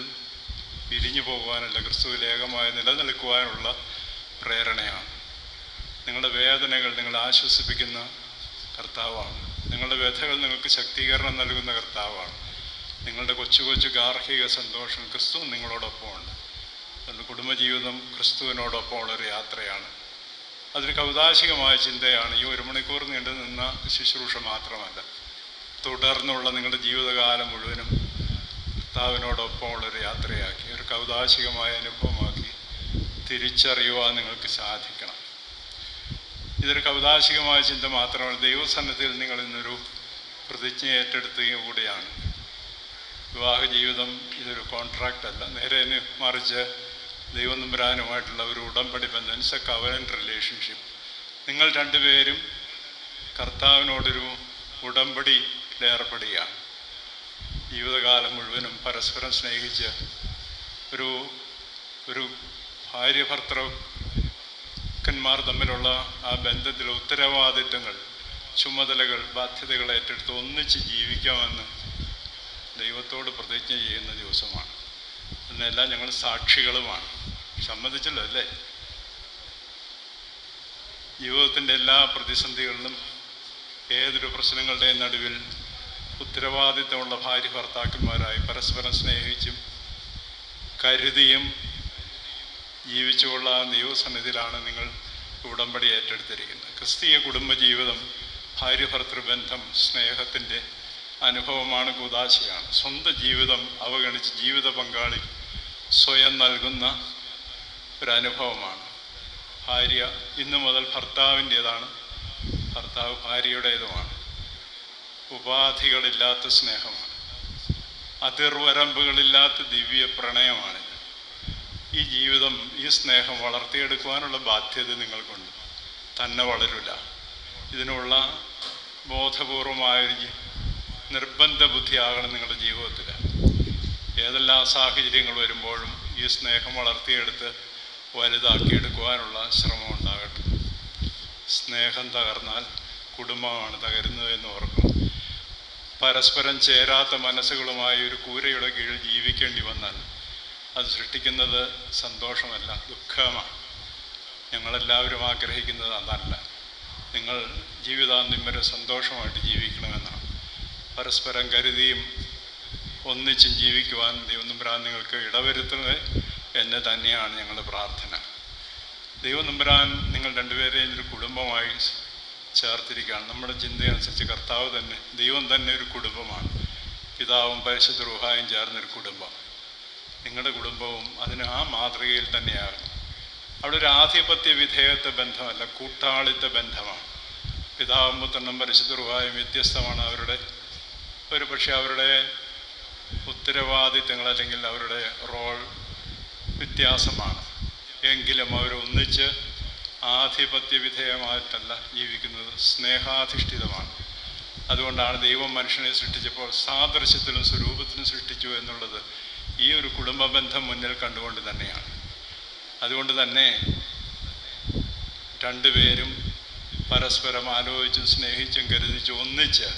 പിരിഞ്ഞു പോകുവാനല്ല, ക്രിസ്തുവിൽ ഏകമായി നിലനിൽക്കുവാനുള്ള പ്രേരണയാണ്. നിങ്ങളുടെ വേദനകൾ നിങ്ങളെ ആശ്വസിപ്പിക്കുന്ന കർത്താവാണ്. നിങ്ങളുടെ വ്യഥകൾ നിങ്ങൾക്ക് ശക്തീകരണം നൽകുന്ന കർത്താവാണ്. നിങ്ങളുടെ കൊച്ചു കൊച്ചു ഗാർഹിക സന്തോഷം ക്രിസ്തു നിങ്ങളോടൊപ്പമുണ്ട്. അതുകൊണ്ട് കുടുംബജീവിതം ക്രിസ്തുവിനോടൊപ്പമുള്ളൊരു യാത്രയാണ്. അതൊരു കൗതാശികമായ ചിന്തയാണ്. ഈ 1 മണിക്കൂർ നീണ്ടു നിന്ന ശുശ്രൂഷ മാത്രമല്ല, തുടർന്നുള്ള നിങ്ങളുടെ ജീവിതകാലം മുഴുവനും കർത്താവിനോടൊപ്പമുള്ളൊരു യാത്രയാക്കി, ഒരു കൗതാശികമായ അനുഭവമാക്കി തിരിച്ചറിയുവാൻ നിങ്ങൾക്ക് സാധിക്കണം. ഇതൊരു കൗതാശികമായ ചിന്ത മാത്രമല്ല, ദൈവസന്നിധിയിൽ നിങ്ങൾ ഇന്നൊരു പ്രതിജ്ഞ ഏറ്റെടുത്തുകയും കൂടിയാണ്. വിവാഹ ജീവിതം ഇതൊരു കോൺട്രാക്റ്റ് അല്ല, നേരെ മറിച്ച് ദൈവം തമ്പുരാനുമായിട്ടുള്ള ഒരു ഉടമ്പടി ബന്ധം. It's A covenant relationship. നിങ്ങൾ രണ്ടുപേരും കർത്താവിനോടൊരു ഉടമ്പടിയിലേർപ്പെടുകയാണ്. ജീവിതകാലം മുഴുവനും പരസ്പരം സ്നേഹിച്ച് ഒരു ഭാര്യ ഭർത്തൃക്കന്മാർ തമ്മിലുള്ള ആ ബന്ധത്തിലെ ഉത്തരവാദിത്തങ്ങൾ, ചുമതലകൾ, ബാധ്യതകൾ ഏറ്റെടുത്ത് ഒന്നിച്ച് ജീവിക്കാമെന്ന് ദൈവത്തോട് പ്രതിജ്ഞ ചെയ്യുന്ന ദിവസമാണ്. എന്നെല്ലാം ഞങ്ങൾ സാക്ഷികളുമാണ്. സമ്മതിച്ചല്ലോ അല്ലേ? ജീവിതത്തിൻ്റെ എല്ലാ പ്രതിസന്ധികളിലും ഏതൊരു പ്രശ്നങ്ങളുടെയും നടുവിൽ ഉത്തരവാദിത്തമുള്ള ഭാര്യ ഭർത്താക്കന്മാരായി പരസ്പരം സ്നേഹിച്ചും കരുതിയും ജീവിച്ചുകൊള്ള ദൈവസന്നിധിയിലാണ് നിങ്ങൾ ഉടമ്പടി ഏറ്റെടുത്തിരിക്കുന്നത്. ക്രിസ്തീയ കുടുംബജീവിതം ഭാര്യ ഭർത്തൃബന്ധം സ്നേഹത്തിൻ്റെ അനുഭവമാണ്, കൂദാശയാണ്. സ്വന്തം ജീവിതം അവഗണിച്ച് ജീവിത പങ്കാളി സ്വയം നൽകുന്ന ഒരനുഭവമാണ്. ഭാര്യ ഇന്നു മുതൽ ഭർത്താവിൻ്റേതാണ്, ഭർത്താവ് ഭാര്യയുടേതുമാണ്. ഉപാധികളില്ലാത്ത സ്നേഹമാണ്, അതിർവരമ്പുകളില്ലാത്ത ദിവ്യ പ്രണയമാണ്. ഈ ജീവിതം, ഈ സ്നേഹം വളർത്തിയെടുക്കുവാനുള്ള ബാധ്യത നിങ്ങൾക്കുണ്ട്. തന്നെ വളരില്ല. ഇതിനുള്ള ബോധപൂർവമായൊരു നിർബന്ധ ബുദ്ധിയാകണം നിങ്ങളുടെ ജീവിതത്തിൽ. ഏതെല്ലാം സാഹചര്യങ്ങൾ വരുമ്പോഴും ഈ സ്നേഹം വളർത്തിയെടുത്ത് വലുതാക്കിയെടുക്കുവാനുള്ള ശ്രമം ഉണ്ടാകട്ടെ. സ്നേഹം തകർന്നാൽ കുടുംബമാണ് തകരുന്നത് എന്ന് ഓർക്കും. പരസ്പരം ചേരാത്ത മനസ്സുകളുമായി ഒരു കൂരയുടെ കീഴിൽ ജീവിക്കേണ്ടി വന്നാൽ അത് സൃഷ്ടിക്കുന്നത് സന്തോഷമല്ല, ദുഃഖമാണ്. ഞങ്ങളെല്ലാവരും ആഗ്രഹിക്കുന്നത് അതല്ല. നിങ്ങൾ ജീവിതാന്ത്യം വരെ സന്തോഷമായിട്ട് ജീവിക്കണമെന്നാണ്. പരസ്പരം കരുതിയും ഒന്നിച്ചും ജീവിക്കുവാൻ ദൈവം തമ്പുരാൻ നിങ്ങൾക്ക് ഇടവരുത്തുന്നത് എന്ന് തന്നെയാണ് ഞങ്ങളുടെ പ്രാർത്ഥന. ദൈവം തമ്പുരാൻ നിങ്ങൾ രണ്ടുപേരെയും ഒരു കുടുംബമായി ചേർത്തിരിക്കുകയാണ്. നമ്മുടെ ചിന്തയനുസരിച്ച് കർത്താവ് തന്നെ, ദൈവം തന്നെ ഒരു കുടുംബമാണ്. പിതാവും പരിശുദ്ധ റൂഹായും ചേർന്നൊരു കുടുംബം. നിങ്ങളുടെ കുടുംബവും അതിന് ആ മാതൃകയിൽ തന്നെയാകണം. അവിടെ ഒരു ആധിപത്യ വിധേയത്വ ബന്ധമല്ല, കൂട്ടാളിത്ത ബന്ധമാണ്. പിതാവും പുത്രനും പരിശുദ്ധ റൂഹായും വ്യത്യസ്തമാണ്. ഒരു പക്ഷേ അവരുടെ ഉത്തരവാദിത്തങ്ങൾ അല്ലെങ്കിൽ അവരുടെ റോൾ വ്യത്യാസമാണ്. എങ്കിലും അവർ ഒന്നിച്ച് ആധിപത്യ വിധേയമായിട്ടല്ല ജീവിക്കുന്നത്, സ്നേഹാധിഷ്ഠിതമാണ്. അതുകൊണ്ടാണ് ദൈവം മനുഷ്യനെ സൃഷ്ടിച്ചപ്പോൾ സാദൃശ്യത്തിലും സ്വരൂപത്തിലും സൃഷ്ടിച്ചു എന്നുള്ളത് ഈ ഒരു കുടുംബ ബന്ധം മുന്നിൽ കണ്ടുകൊണ്ട് തന്നെയാണ്. അതുകൊണ്ട് തന്നെ രണ്ടുപേരും പരസ്പരം ആലോചിച്ചും സ്നേഹിച്ചും കരുതിച്ചും ഒന്നിച്ച്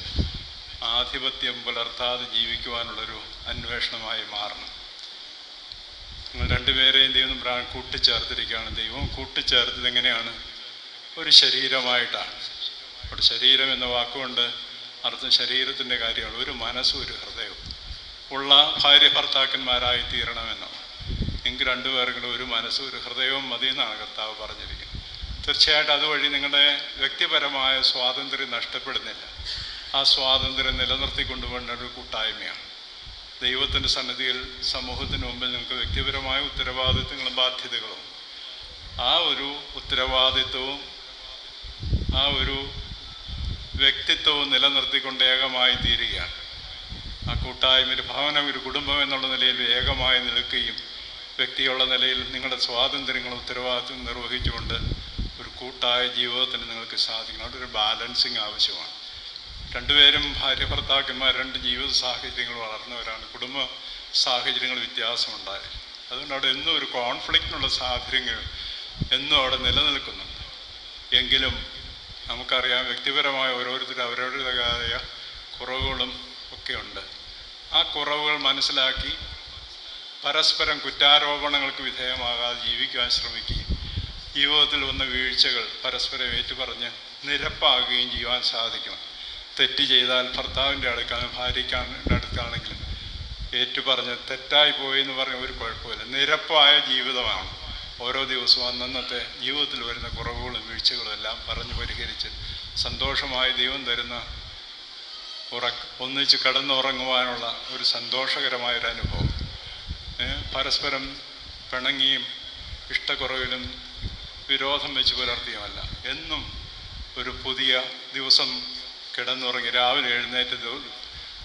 ആധിപത്യം പുലർത്താതെ ജീവിക്കുവാനുള്ളൊരു അന്വേഷണമായി മാറണം. നിങ്ങൾ രണ്ടുപേരെയും ദൈവം കൂട്ടിച്ചേർത്തിരിക്കുകയാണ്. ദൈവം കൂട്ടിച്ചേർത്തത് എങ്ങനെയാണ്? ഒരു ശരീരമായിട്ടാണ്. അവിടെ ശരീരം എന്ന വാക്കുകൊണ്ട് അർത്ഥം ശരീരത്തിൻ്റെ കാര്യമാണ്. ഒരു മനസ്സും ഒരു ഹൃദയവും ഉള്ള ഭാര്യ ഭർത്താക്കന്മാരായി തീരണമെന്നോ. എങ്കിൽ രണ്ടുപേർക്കും ഒരു മനസ്സും ഒരു ഹൃദയവും മതി എന്നാണ് കർത്താവ് പറഞ്ഞിരിക്കുന്നത്. തീർച്ചയായിട്ടും അതുവഴി നിങ്ങളുടെ വ്യക്തിപരമായ സ്വാതന്ത്ര്യം നഷ്ടപ്പെടുന്നില്ല. ആ സ്വാതന്ത്ര്യം നിലനിർത്തിക്കൊണ്ടുപോകുന്ന ഒരു കൂട്ടായ്മയാണ്. ദൈവത്തിൻ്റെ സന്നിധിയിൽ സമൂഹത്തിന് മുമ്പിൽ നിങ്ങൾക്ക് വ്യക്തിപരമായ ഉത്തരവാദിത്വങ്ങളും ബാധ്യതകളും, ആ ഒരു ഉത്തരവാദിത്വവും ആ ഒരു വ്യക്തിത്വവും നിലനിർത്തിക്കൊണ്ട് ഏകമായി തീരുകയാണ്. ആ കൂട്ടായ്മ ഒരു ഭവനം, ഒരു കുടുംബം എന്നുള്ള നിലയിൽ ഏകമായി നിൽക്കുകയും വ്യക്തിയുള്ള നിലയിൽ നിങ്ങളുടെ സ്വാതന്ത്ര്യങ്ങളും ഉത്തരവാദിത്വം നിർവഹിച്ചുകൊണ്ട് ഒരു കൂട്ടായ ജീവിതത്തിന് നിങ്ങൾക്ക് സാധിക്കണം. അവിടെ ഒരു ബാലൻസിങ് ആവശ്യമാണ്. രണ്ടുപേരും ഭാര്യ ഭർത്താക്കന്മാർ രണ്ട് ജീവിത സാഹചര്യങ്ങൾ വളർന്നവരാണ്. കുടുംബ സാഹചര്യങ്ങൾ വ്യത്യാസമുണ്ടായി. അതുകൊണ്ട് അവിടെ എന്നും ഒരു കോൺഫ്ലിക്റ്റിനുള്ള സാഹചര്യങ്ങൾ എന്നും അവിടെ നിലനിൽക്കുന്നുണ്ട്. എങ്കിലും നമുക്കറിയാം വ്യക്തിപരമായ ഓരോരുത്തരും അവരവരുടേതായ കുറവുകളും ഒക്കെ ഉണ്ട്. ആ കുറവുകൾ മനസ്സിലാക്കി പരസ്പരം കുറ്റാരോപണങ്ങൾക്ക് വിധേയമാകാതെ ജീവിക്കുവാൻ ശ്രമിക്കുകയും ജീവിതത്തിൽ വന്ന വീഴ്ചകൾ പരസ്പരം ഏറ്റുപറഞ്ഞ് നിരപ്പാകുകയും ചെയ്യുവാൻ സാധിക്കണം. തെറ്റ് ചെയ്താൽ ഭർത്താവിൻ്റെ അടുക്കാണ് ഭാര്യയ്ക്കാരുടെ അടുത്താണെങ്കിലും ഏറ്റുപറഞ്ഞ് തെറ്റായി പോയി എന്ന് പറഞ്ഞ ഒരു കുഴപ്പമില്ല. നിരപ്പായ ജീവിതമാണ്. ഓരോ ദിവസവും അന്നന്നത്തെ ജീവിതത്തിൽ വരുന്ന കുറവുകളും വീഴ്ചകളും എല്ലാം പറഞ്ഞ് പരിഹരിച്ച് സന്തോഷമായി ദൈവം തരുന്ന ഒന്നിച്ച് കിടന്നുറങ്ങുവാനുള്ള ഒരു സന്തോഷകരമായൊരു അനുഭവം. പരസ്പരം പിണങ്ങിയും ഇഷ്ടക്കുറവിലും വിരോധം വെച്ച് പുലർത്തിയുമല്ല, എന്നും ഒരു പുതിയ ദിവസം കിടന്നുറങ്ങി രാവിലെ എഴുന്നേറ്റ്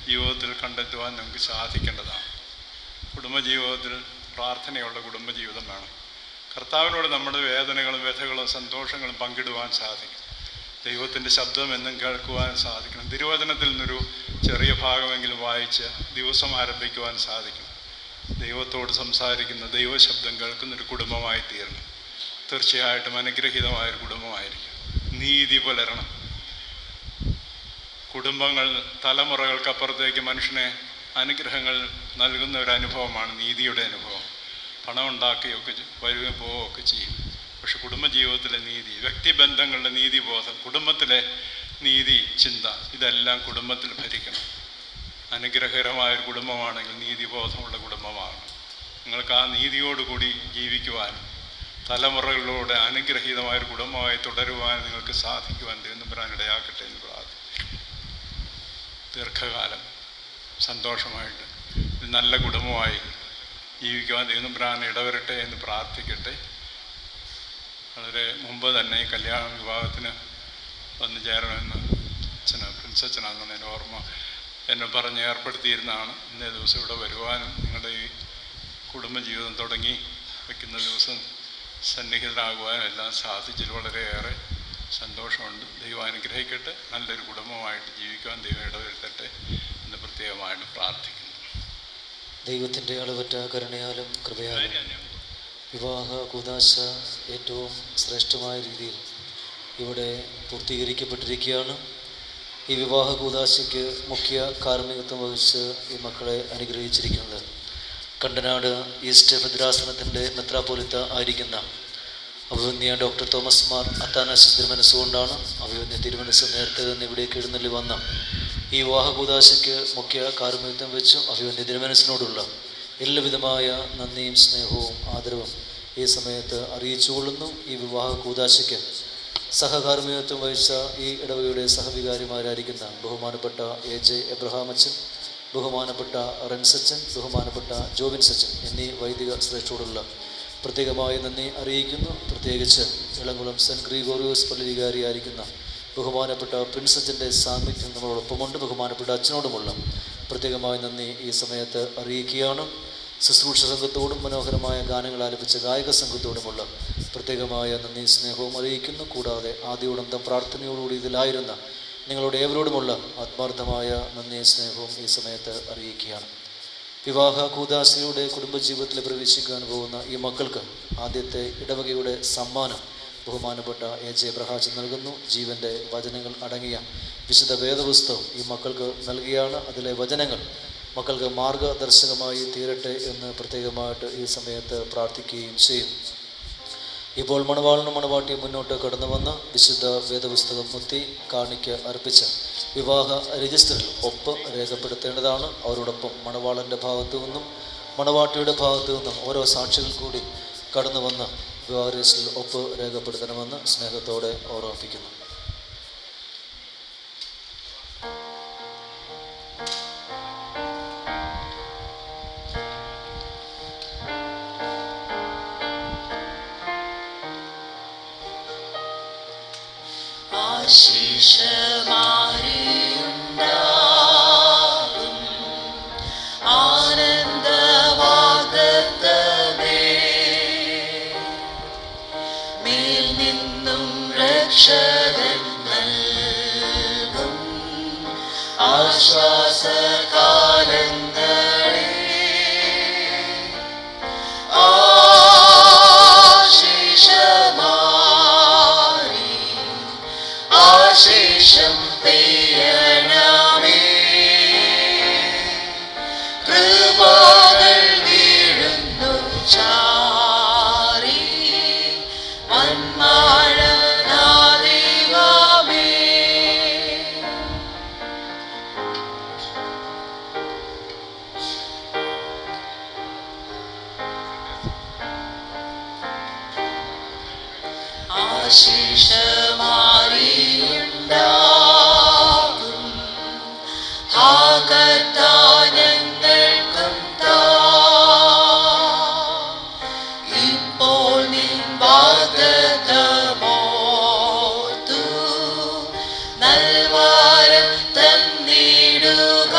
ജീവിതത്തിൽ കണ്ടെത്തുവാൻ നമുക്ക് സാധിക്കേണ്ടതാണ്. കുടുംബജീവിതത്തിൽ പ്രാർത്ഥനയുള്ള കുടുംബജീവിതം വേണം. കർത്താവിനോട് നമ്മുടെ വേദനകളും വ്യഥകളും സന്തോഷങ്ങളും പങ്കിടുവാൻ സാധിക്കും. ദൈവത്തിൻ്റെ ശബ്ദം എന്നും കേൾക്കുവാൻ സാധിക്കണം. തിരുവചനത്തിൽ നിന്നൊരു ചെറിയ ഭാഗമെങ്കിലും വായിച്ച് ദിവസം ആരംഭിക്കുവാൻ സാധിക്കും. ദൈവത്തോട് സംസാരിക്കുന്ന ദൈവശബ്ദം കേൾക്കുന്നൊരു കുടുംബമായി തീരണം. തീർച്ചയായിട്ടും അനുഗ്രഹീതമായൊരു കുടുംബമായിരിക്കും. നീതി പുലരണം. കുടുംബങ്ങൾ തലമുറകൾക്കപ്പുറത്തേക്ക് മനുഷ്യനെ അനുഗ്രഹങ്ങൾ നൽകുന്ന ഒരു അനുഭവമാണ് നീതിയുടെ അനുഭവം. പണം ഉണ്ടാക്കുകയൊക്കെ വരികയും പോവുകയൊക്കെ ചെയ്യും. പക്ഷെ കുടുംബജീവിതത്തിലെ നീതി, വ്യക്തിബന്ധങ്ങളുടെ നീതിബോധം, കുടുംബത്തിലെ നീതി ചിന്ത, ഇതെല്ലാം കുടുംബത്തിൽ ഭരിക്കണം. അനുഗ്രഹകരമായൊരു കുടുംബമാണെങ്കിൽ നീതിബോധമുള്ള കുടുംബമാണ്. നിങ്ങൾക്ക് ആ നീതിയോടുകൂടി ജീവിക്കുവാനും തലമുറകളിലൂടെ അനുഗ്രഹീതമായൊരു കുടുംബമായി തുടരുവാനും നിങ്ങൾക്ക് സാധിക്കുവാൻ ദൈവം ഇടയാക്കട്ടെ എന്ന് പ്രാർത്ഥിക്കുന്നു. ദീർഘകാലം സന്തോഷമായിട്ട് നല്ല കുടുംബമായി ജീവിക്കുവാൻ ദൈവം ഇടവരട്ടെ എന്ന് പ്രാർത്ഥിക്കട്ടെ. വളരെ മുമ്പ് തന്നെ കല്യാണ വിവാഹത്തിന് വന്നു ചേരണമെന്ന് പ്രിൻസച്ചനാണെന്ന് എൻ്റെ ഓർമ്മ എന്നെ പറഞ്ഞ് ഏർപ്പെടുത്തിയിരുന്നതാണ്. ഇന്നേ ദിവസം ഇവിടെ വരുവാനും നിങ്ങളുടെ ഈ കുടുംബജീവിതം തുടങ്ങി വയ്ക്കുന്ന ദിവസം സന്നിഹിതരാകുവാനും എല്ലാം സാധിച്ചതിൽ വളരെയേറെ സന്തോഷമുണ്ട്. ദൈവം അനുഗ്രഹിക്കട്ടെ. നല്ലൊരു കുടുംബമായിട്ട് ജീവിക്കുവാൻ ദൈവം ഇടവരുത്തട്ടെ എന്ന് പ്രത്യേകമായിട്ട് പ്രാർത്ഥിക്കുന്നു. ദൈവത്തിൻ്റെ അളവറ്റ കരുണയാലും കൃപയാലും വിവാഹ കൂദാശ ഏറ്റവും ശ്രേഷ്ഠമായ രീതിയിൽ ഇവിടെ പൂർത്തീകരിക്കപ്പെട്ടിരിക്കുകയാണ്. ഈ വിവാഹ കൂദാശയ്ക്ക് മുഖ്യ കാർമ്മികത്വം വഹിച്ച് ഈ മക്കളെ അനുഗ്രഹിച്ചിരിക്കുന്നത് കണ്ടനാട് ഈസ്റ്റ് ഭദ്രാസനത്തിൻ്റെ മെത്രാപ്പോലിത്ത ആയിരിക്കുന്ന അഭിവന്യ ഡോക്ടർ തോമസ് മാർ അത്താനാസ് തിരുമനസ്സുകൊണ്ടാണ്. അഭിവന്യ തിരുമനസ്സ് നേരത്തെ തന്നെ ഇവിടേക്ക് എഴുന്നള്ളി വന്ന ഈ വിവാഹ കൂദാശയ്ക്ക് മുഖ്യ കാർമ്മികത്വം വെച്ച് അഭിവന്യ തിരുമനസ്സിനോടുള്ള എല്ലാവിധമായ നന്ദിയും സ്നേഹവും ആദരവും ഈ സമയത്ത് അറിയിച്ചുകൊള്ളുന്നു. ഈ വിവാഹ കൂദാശയ്ക്ക് സഹകാർമ്മികത്വം വഹിച്ച ഈ ഇടവകയുടെ സഹവികാരിമാരായിരിക്കുന്ന ബഹുമാനപ്പെട്ട AJ എബ്രഹാം അച്ഛൻ, ബഹുമാനപ്പെട്ട റെൻസച്ചൻ, ബഹുമാനപ്പെട്ട ജോബിൻ സച്ചൻ എന്നീ വൈദിക ശ്രേഷ്ഠരോടുള്ള പ്രത്യേകമായി നന്ദി അറിയിക്കുന്നു. പ്രത്യേകിച്ച് ഇളംകുളം സെൻറ്റ് ഗ്രിഗോറിയോസ് പള്ളി വികാരിയായിരിക്കുന്ന ബഹുമാനപ്പെട്ട പ്രിൻസ് അച്ഛൻ്റെ സാന്നിധ്യം നമ്മളോടൊപ്പമുണ്ട്. ബഹുമാനപ്പെട്ട അച്ഛനോടുമുള്ള പ്രത്യേകമായി നന്ദി ഈ സമയത്ത് അറിയിക്കുകയാണ്. ശുശ്രൂഷ സംഘത്തോടും മനോഹരമായ ഗാനങ്ങൾ ആലപിച്ച ഗായക സംഘത്തോടുമുള്ള പ്രത്യേകമായ നന്ദി സ്നേഹവും അറിയിക്കുന്നു. കൂടാതെ ആദ്യോടന്തം പ്രാർത്ഥനയോടുകൂടി ഇതിലായിരുന്ന നിങ്ങളോട് ഏവരോടുമുള്ള ആത്മാർത്ഥമായ നന്ദി സ്നേഹവും ഈ സമയത്ത് അറിയിക്കുകയാണ്. വിവാഹ കൂദാശയുടെ കുടുംബജീവിതത്തിൽ പ്രവേശിക്കാൻ പോകുന്ന ഈ മക്കൾക്ക് ആദ്യത്തെ ഇടവകയുടെ സമ്മാനം ബഹുമാനപ്പെട്ട AJ പ്രകാശൻ നൽകുന്നു. ജീവൻ്റെ വചനങ്ങൾ അടങ്ങിയ വിശുദ്ധ വേദപുസ്തകം ഈ മക്കൾക്ക് നൽകിയാണ്. അതിലെ വചനങ്ങൾ മക്കൾക്ക് മാർഗദർശകമായി തീരട്ടെ എന്ന് പ്രത്യേകമായിട്ട് ഈ സമയത്ത് പ്രാർത്ഥിക്കുകയും ചെയ്യും. ഇപ്പോൾ മണവാളിനും മണവാട്ടിയും മുന്നോട്ട് കടന്നു വന്ന് വിശുദ്ധ വേദപുസ്തകം മുത്തി കാണിക്ക് അർപ്പിച്ച് വിവാഹ രജിസ്റ്ററിൽ ഒപ്പ് രേഖപ്പെടുത്തേണ്ടതാണ്. അവരോടൊപ്പം മണവാളൻ്റെ ഭാഗത്തു നിന്നും മണവാട്ടിയുടെ ഭാഗത്തു നിന്നും ഓരോ സാക്ഷികൾ കൂടി കടന്നു വന്ന് വിവാഹ രജിസ്റ്ററിൽ ഒപ്പ് രേഖപ്പെടുത്തണമെന്ന് സ്നേഹത്തോടെ ഓർമ്മിപ്പിക്കുന്നു. ആശീഷമാരിയുണ്ടാകും ആനന്ദവാഗ്ദത്തമേ, മേൽ നിന്നും രക്ഷകൻ നൽകും ആശ്വാസകാലങ്ങളെ. ആശീഷം പെയ്യണമേ, കൃപകൾ വീഴുന്നു ചാരി മന്മഴ ദൈവമേ. ആശീഷമാരിയുണ്ടാകും ആകത്താനങ്ങൾക്കും താ, ഇപ്പോൾ നിൻ വാഗ്ദത്തമോർത്തു നൽവരം തന്നിടുക.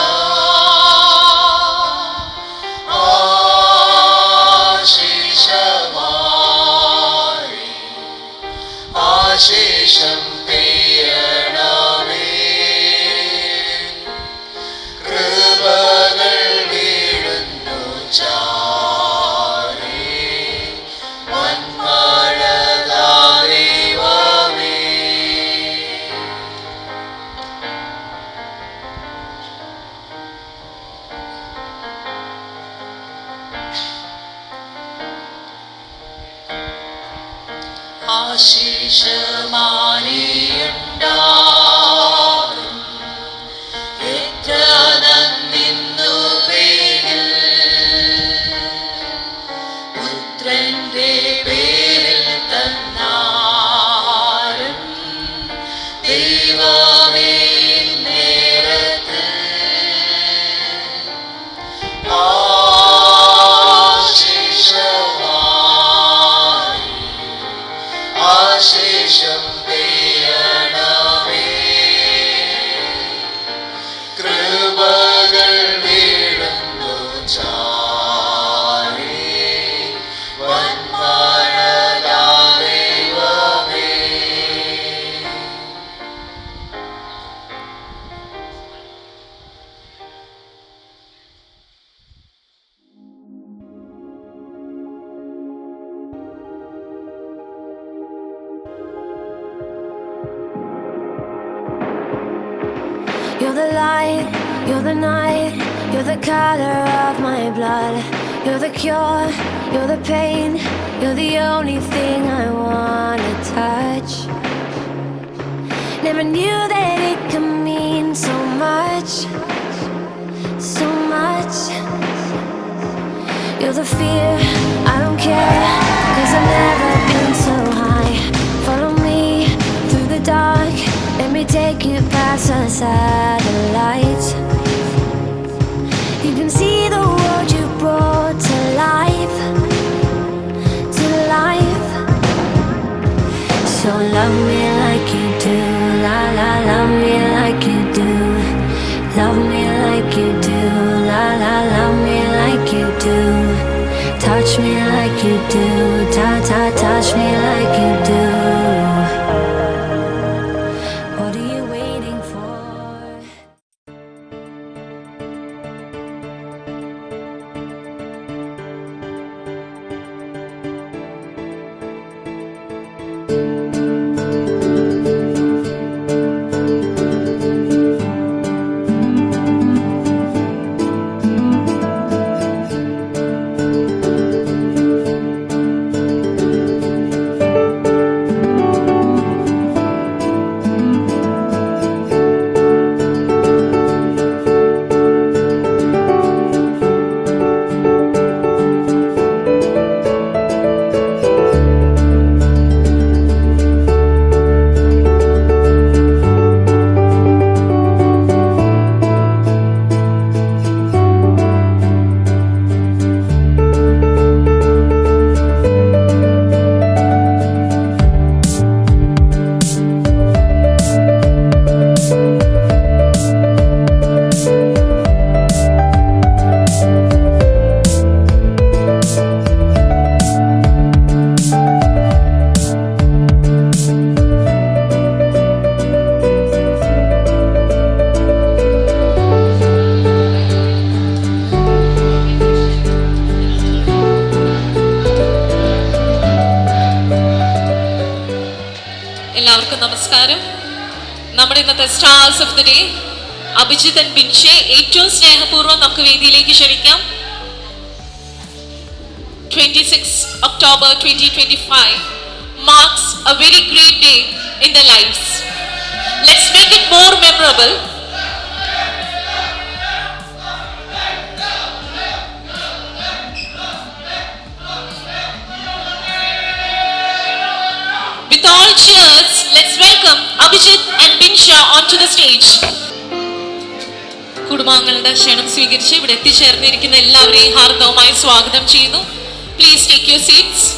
ആശീഷം പെയ്യണമേ, കൃപകൾ വീഴുന്നു ചാരി മന്മഴ ദൈവമേ. ആശീഷമാരിയുണ്ടാകും എത്ര നന്ദിന്നു പേരിൽ, പുത്രന്റെ പേരിൽ തന്നാരും ദൈവമേ നേരത്ത്. ആശീഷം പെയ്യണമേ, കൃപകൾ വീഴുന്നു ചാരി വന്മഴ ദൈവമേ. You're the light, you're the night, you're the color of my blood. You're the cure, you're the pain, you're the only thing I wanna touch. Never knew that it could mean so much, so much. You're the fear, I don't care, 'cause I've never been so high. Follow me through the dark, let me take you past the satellites. You can see the world you brought to life, to touch me like you do. Touch me like you do. What are you waiting for? എല്ലാവർക്കും നമസ്കാരം. നമ്മുടെ ഇന്നത്തെ stars of the day Abhijith and Binshe ഏറ്റവും സ്നേഹപൂർവ്വം നമുക്ക് വേദിയിലേക്ക് ക്ഷണിക്കാം. 26 October 2025 marks a very great day in their lives. Let's make it more memorable. With all cheers, let's welcome Abhijit and Binsha onto the stage. കുടുംബാംഗങ്ങളുടെ ക്ഷണം സ്വീകരിച്ച് ഇവിടെ എത്തിച്ചേർന്നിരിക്കുന്ന എല്ലാവരെയും ഹാർദവമായി സ്വാഗതം ചെയ്യുന്നു. Please take your seats.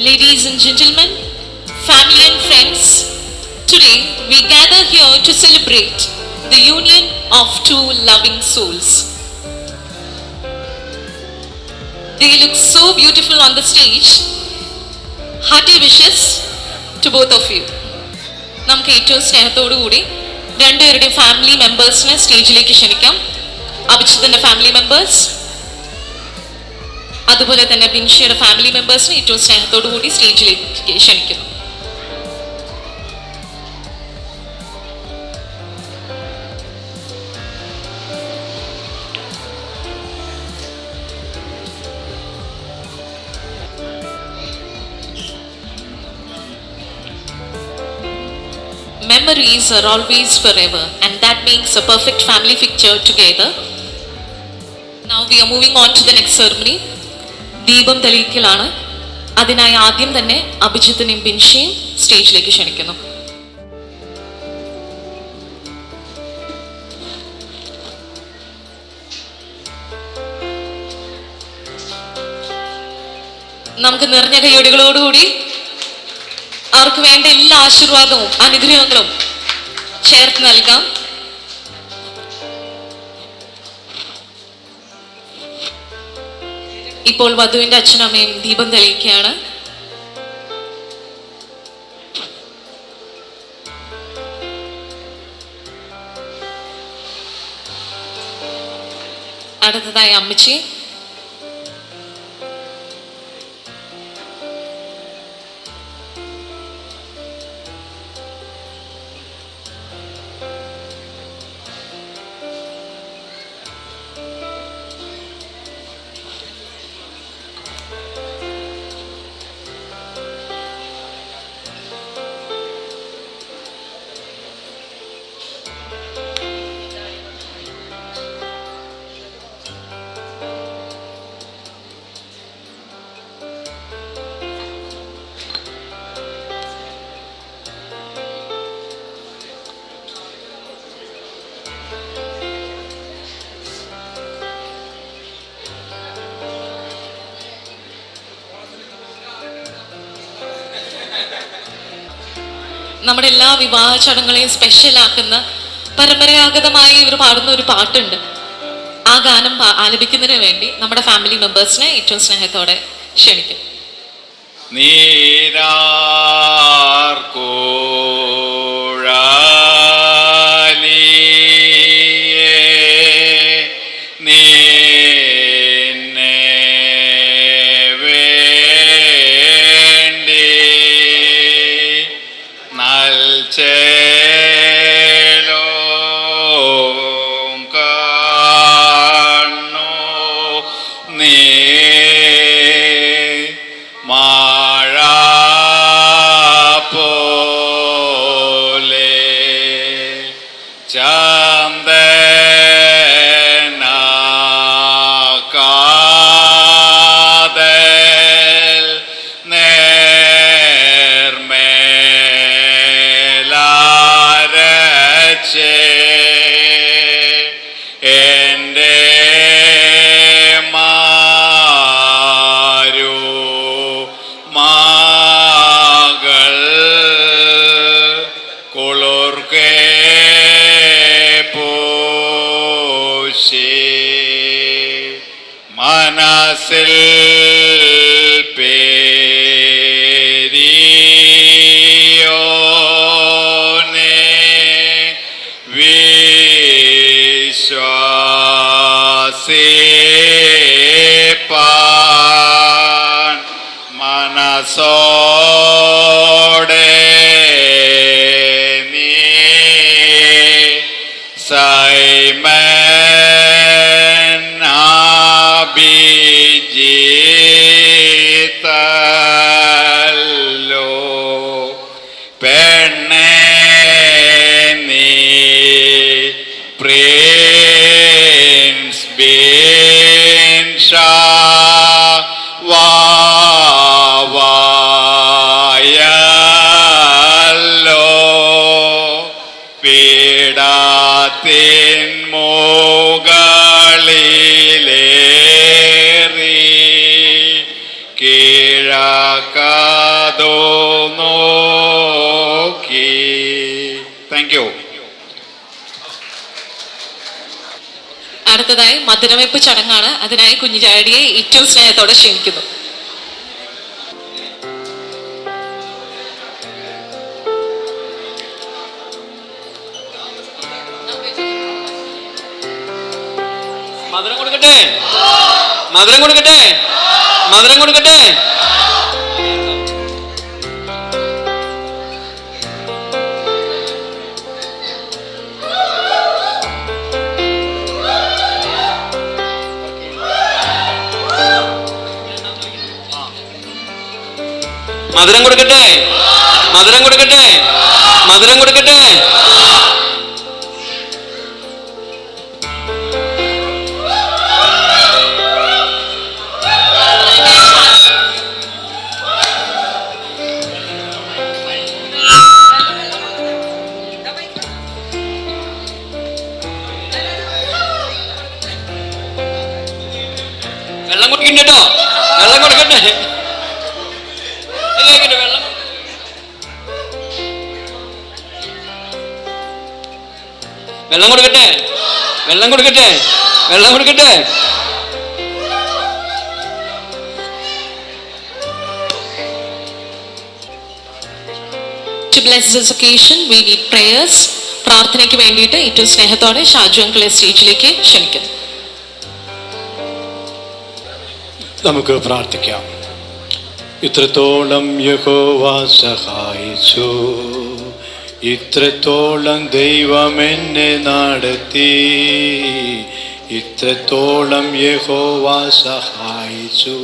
Ladies and gentlemen, family and friends, today we gather here to celebrate the union of two loving souls. They look so beautiful on the stage. Hearty wishes to both of you. നമുക്ക് ഏറ്റവും സ്നേഹത്തോടു കൂടി രണ്ടുപേരുടെയും family മെമ്പേഴ്സിനെ സ്റ്റേജിലേക്ക് ക്ഷണിക്കാം. അഭിജിത്തിന്റെ family members, അതുപോലെ തന്നെ ബിൻഷയുടെ family മെമ്പേഴ്സിനെ ഏറ്റവും സ്നേഹത്തോടു കൂടി സ്റ്റേജിലേക്ക് ക്ഷണിക്കുന്നു. Memories are always forever, and that makes a perfect family picture together. Now we are moving on to the next ceremony. ദീപം തെളിയിക്കലാണ്. അതിനായി ആദ്യം തന്നെ അഭിജിത്തിനെയും ബിൻഷയും സ്റ്റേജിലേക്ക് ക്ഷണിക്കുന്നു. നമുക്ക് നിറഞ്ഞ കൈയ്യടികളോടുകൂടി അവർക്ക് വേണ്ട എല്ലാ ആശീർവാദവും അനുഗ്രഹങ്ങളും ചേർത്ത് നൽകാം. ഇപ്പോൾ വധുവിന്റെ അച്ഛനും അമ്മയും ദീപം തെളിയിക്കുകയാണ്. അടുത്തതായി അമ്മച്ചി, നമ്മുടെ എല്ലാ വിവാഹ ചടങ്ങുകളെയും സ്പെഷ്യലാക്കുന്ന പരമ്പരാഗതമായി ഇവർ പാടുന്ന ഒരു പാട്ടുണ്ട്. ആ ഗാനം ആലപിക്കുന്നതിന് വേണ്ടി നമ്മുടെ ഫാമിലി മെമ്പേഴ്സിനെ ഏറ്റവും സ്നേഹത്തോടെ ക്ഷണിക്കും. മനസ്സിൽ പേരിയോനെ വിശ്വാസിപ്പാൻ മനസ്സോടെ നീ ജിതല്ലോ പെണ്ണേ നീ പ്രിൻസ് ബിൻ വാവായല്ലോ പീഡാത്തിൻ മുകളിലേറി കീഴക്കാതോ നോക്കി. Thank you. അടുത്തതായി മധുരവെപ്പ് ചടങ്ങാണ്. അതിനായി കുഞ്ഞുചാടിയെ ഏറ്റവും സ്നേഹത്തോടെ ക്ഷണിക്കുന്നു. മധുരം കൊടുക്കട്ടെ, മധുരം കൊടുക്കട്ടെ, മധുരം കൊടുക്കട്ടെ. മധുരം കൊടുക്കട്ടെ, മധുരം കൊടുക്കട്ടെ, മധുരം കൊടുക്കട്ടെ. വെള്ളം കുടിക്കണ്ടോ, വെള്ളം കൊടുക്കട്ടെ. വെള്ളം കൊടുക്കട്ടെ, വെള്ളം കൊടുക്കട്ടെ, വെള്ളം കൊടുക്കട്ടെ. To bless this occasion, we need prayers. പ്രാർത്ഥനയ്ക്ക് വേണ്ടിയിട്ട് ഏറ്റവും സ്നേഹത്തോടെ ഷാജു അങ്കിളെ സ്റ്റേജിലേക്ക് ക്ഷണിക്കുന്നു. നമുക്ക് പ്രാർത്ഥിക്കാം. ഇത്രത്തോളം യഹോവ സഹായിച്ചു, ഇത്രത്തോളം ദൈവം എന്നെ നടത്തി, ഇത്രത്തോളം യഹോവ സഹായിച്ചു,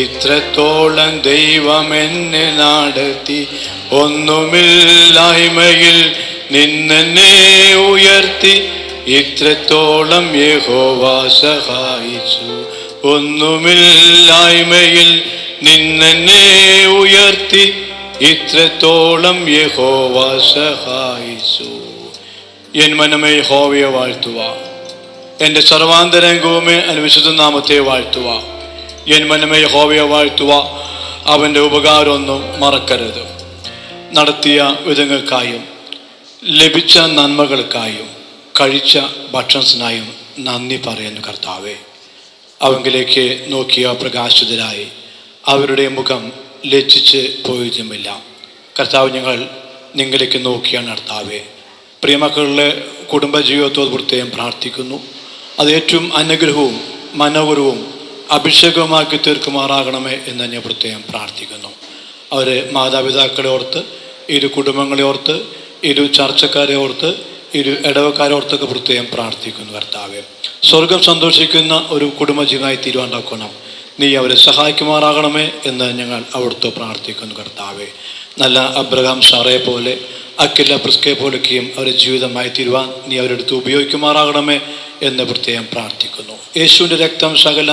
ഇത്രത്തോളം ദൈവം എന്നെ നടത്തി. ഒന്നുമില്ലായ്മയിൽ നിന്നെന്നെ ഉയർത്തി, ഇത്രത്തോളം യഹോവ സഹായിച്ചു. ഒന്നുമില്ലായ്മയിൽ നിന്നെന്നെ ഉയർത്തി, ഇത്രത്തോളം യഹോവ സഹായിച്ചു. എൻ മനമേ യഹോവയെ വാഴ്ത്തുക, എൻ്റെ സർവാന്തരംഗവുമേ വിശുദ്ധ നാമത്തെ വാഴ്ത്തുക. എൻ മനമേ യഹോവയെ വാഴ്ത്തുക, അവൻ്റെ ഉപകാരമൊന്നും മറക്കരുത്. നടത്തിയ വിധങ്ങൾക്കായും ലഭിച്ച നന്മകൾക്കായും കഴിച്ച ഭക്ഷണത്തിനായും നന്ദി പറയുന്നു കർത്താവേ. അവങ്കിലേക്ക് നോക്കിയ പ്രകാശിതരായി അവരുടെ മുഖം ലജ്ജിച്ച് പോയതുമില്ല. കർത്താവ്, ഞങ്ങൾ നിങ്ങളിലേക്ക് നോക്കിയാണ് കർത്താവേ. പ്രിയമക്കളുടെ കുടുംബജീവിതത്തോട് പ്രത്യേകം പ്രാർത്ഥിക്കുന്നു. അത് ഏറ്റവും അനുഗ്രഹവും മനോഹരവും അഭിഷേകവുമാക്കി തീർക്കുമാറാകണമേ എന്ന് ഞാൻ പ്രത്യേകം പ്രാർത്ഥിക്കുന്നു. അവരെ മാതാപിതാക്കളെ ഓർത്ത്, ഇരു കുടുംബങ്ങളെ ഓർത്ത്, ഇരു ചർച്ചക്കാരെ ഓർത്ത്, ഇരു ഇടവക്കാരെ ഓർത്തൊക്കെ പ്രത്യേകം പ്രാർത്ഥിക്കുന്നു കർത്താവേ. സ്വർഗം സന്തോഷിക്കുന്ന ഒരു കുടുംബജീവനായി തീരുവാണ്ടാക്കണം. നീ അവരെ സഹായിക്കുമാറാകണമേ എന്ന് ഞങ്ങൾ അവിടുത്തെ പ്രാർത്ഥിക്കുന്നു കർത്താവേ. നല്ല അബ്രഹാം സാറയെ പോലെ, അക്കില്ല പ്രിസ്കയെ പോലൊക്കെയും അവരുടെ ജീവിതമായി തീരുവാൻ നീ അവരെടുത്ത് ഉപയോഗിക്കുമാറാകണമേ എന്ന് പ്രത്യേകം പ്രാർത്ഥിക്കുന്നു. യേശുവിൻ്റെ രക്തം സകല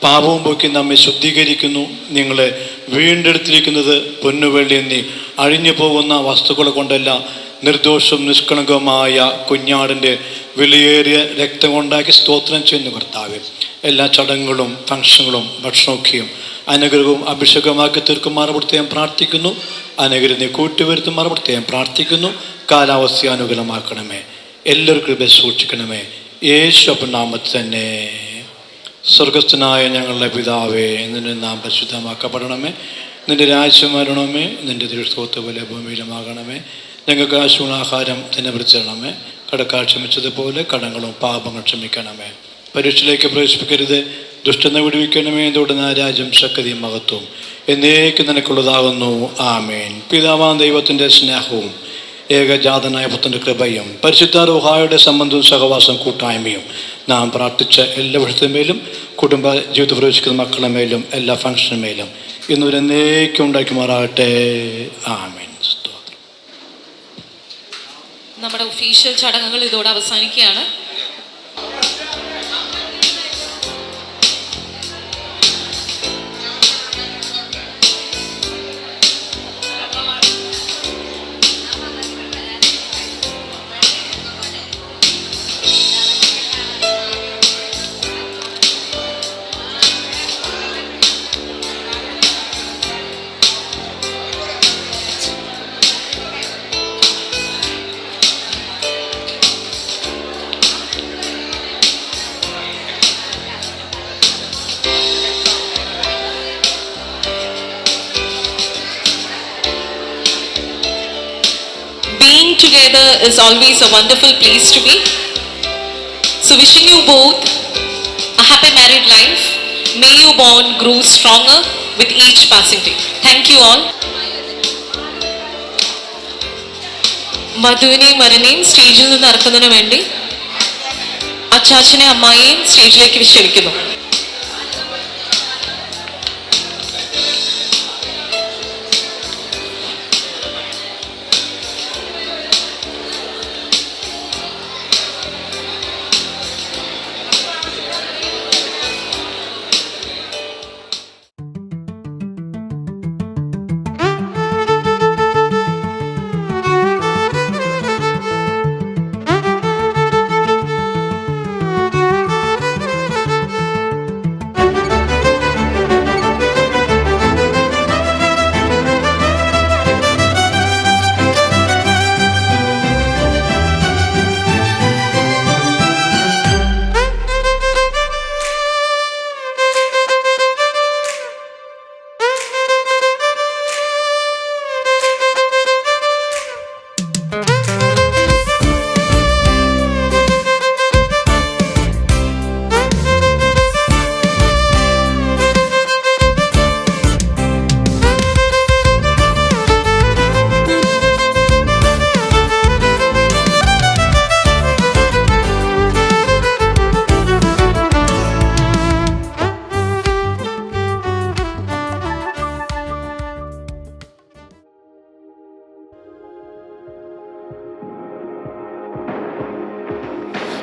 പാപവും പോക്കി നമ്മെ ശുദ്ധീകരിക്കുന്നു. നിങ്ങളെ വീണ്ടെടുത്തിരിക്കുന്നത് പൊന്നുവെള്ളി എന്നീ അഴിഞ്ഞു പോകുന്ന വസ്തുക്കളെ കൊണ്ടല്ല, നിർദോഷവും നിഷ്കളങ്കവുമായ കുഞ്ഞാടിൻ്റെ വിലയേറിയ രക്തം കൊണ്ടാക്കി സ്തോത്രം ചെയ്യുന്നു കർത്താവേ. എല്ലാ ചടങ്ങുകളും ഫംഗ്ഷനുകളും ഭക്ഷണമൊക്കെയും അനുഗ്രഹവും അഭിഷേകമാക്കി തീർക്കുമാർ പ്രത്യേകം പ്രാർത്ഥിക്കുന്നു. അനുഗ്രഹം നീ കൂട്ടിവരുത്തുമാർ പ്രത്യേകം പ്രാർത്ഥിക്കുന്നു. കാലാവസ്ഥ അനുകൂലമാക്കണമേ. എല്ലാവർക്കും കൃപ സൂക്ഷിക്കണമേ. യേശു നാമത്തിൽ തന്നെ. സ്വർഗസ്ഥനായ ഞങ്ങളുടെ പിതാവേ, നിന്റെ നാം പരിശുദ്ധമാക്കപ്പെടണമേ. നിന്റെ രാജ്യം വരണമേ. നിന്റെ തിരുസ്തോത്ത് പോലെ ഭൂമിയിലുമാകണമേ. ഞങ്ങൾക്ക് ആശുണാഹാരം തന്നെ വിളിച്ചിരണമേ. കടക്കാർ ക്ഷമിച്ചതുപോലെ കടങ്ങളും പാപങ്ങൾ ക്ഷമിക്കണമേ. പരീക്ഷയിലേക്ക് പ്രവേശിപ്പിക്കരുത്, ദുഷ്ടനെ വിടുവിക്കണമേ. തുടർന്ന് രാജ്യം ശക്തിയും മഹത്വവും എന്നേക്ക് നിനക്കുള്ളതാകുന്നു. ആമേൻ. പിതാവാം ദൈവത്തിൻ്റെ സ്നേഹവും ഏകജാതനായ പുത്രൻ്റെ കൃപയും പരിശുദ്ധ റൂഹായുടെ സംബന്ധവും സഹവാസം കൂട്ടായ്മയും നാം പ്രാർത്ഥിച്ച എല്ലാ വിഷയത്തിന്മേലും കുടുംബ ജീവിതത്തിൽ പ്രവേശിക്കുന്ന മക്കളുടെ മേലും എല്ലാ ഫംഗ്ഷന് മേലും ഇന്നുവരെന്നേക്കും ഉണ്ടാക്കുമാറാകട്ടെ. ആമേൻ. നമ്മുടെ ഒഫീഷ്യൽ ചടങ്ങുകൾ ഇതോടെ അവസാനിക്കുകയാണ്. Being together is always a wonderful place to be. So wishing you both a happy married life. May your bond grow stronger with each passing day. Thank you all. മധുവിനെയും മരനെയും സ്റ്റേജിൽ നിന്ന് ഇറക്കുന്നതിന് വേണ്ടി അച്ചാച്ചനെ അമ്മായിയെയും സ്റ്റേജിലേക്ക് ക്ഷണിക്കുന്നു.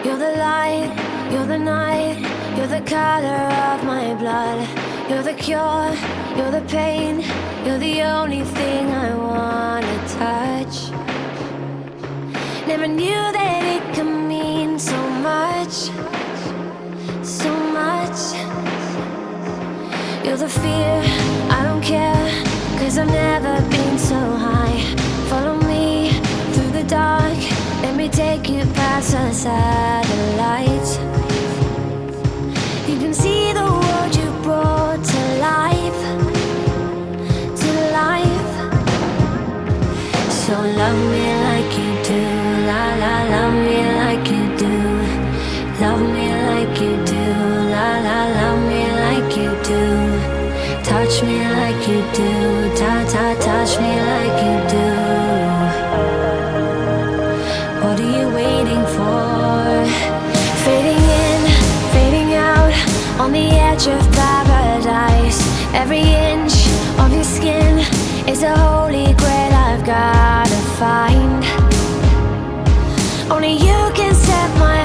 You're the light, you're the night, you're the color of my blood. You're the cure, you're the pain, you're the only thing I wanna touch. Never knew that it could mean so much, so much. You're the fear, I don't care, 'cause I've never been so high. Follow me through the dark. Let me take you past the satellites. You can see the world you brought to life, to life. So love me like you do, la la, love me like you do. Love me like you do, la la, love me like you do. Touch me like you do, ta ta, touch me like you do. What are you waiting for? Fading in, fading out, on the edge of paradise. Every inch of your skin is a holy grail I've gotta find. Only you can set my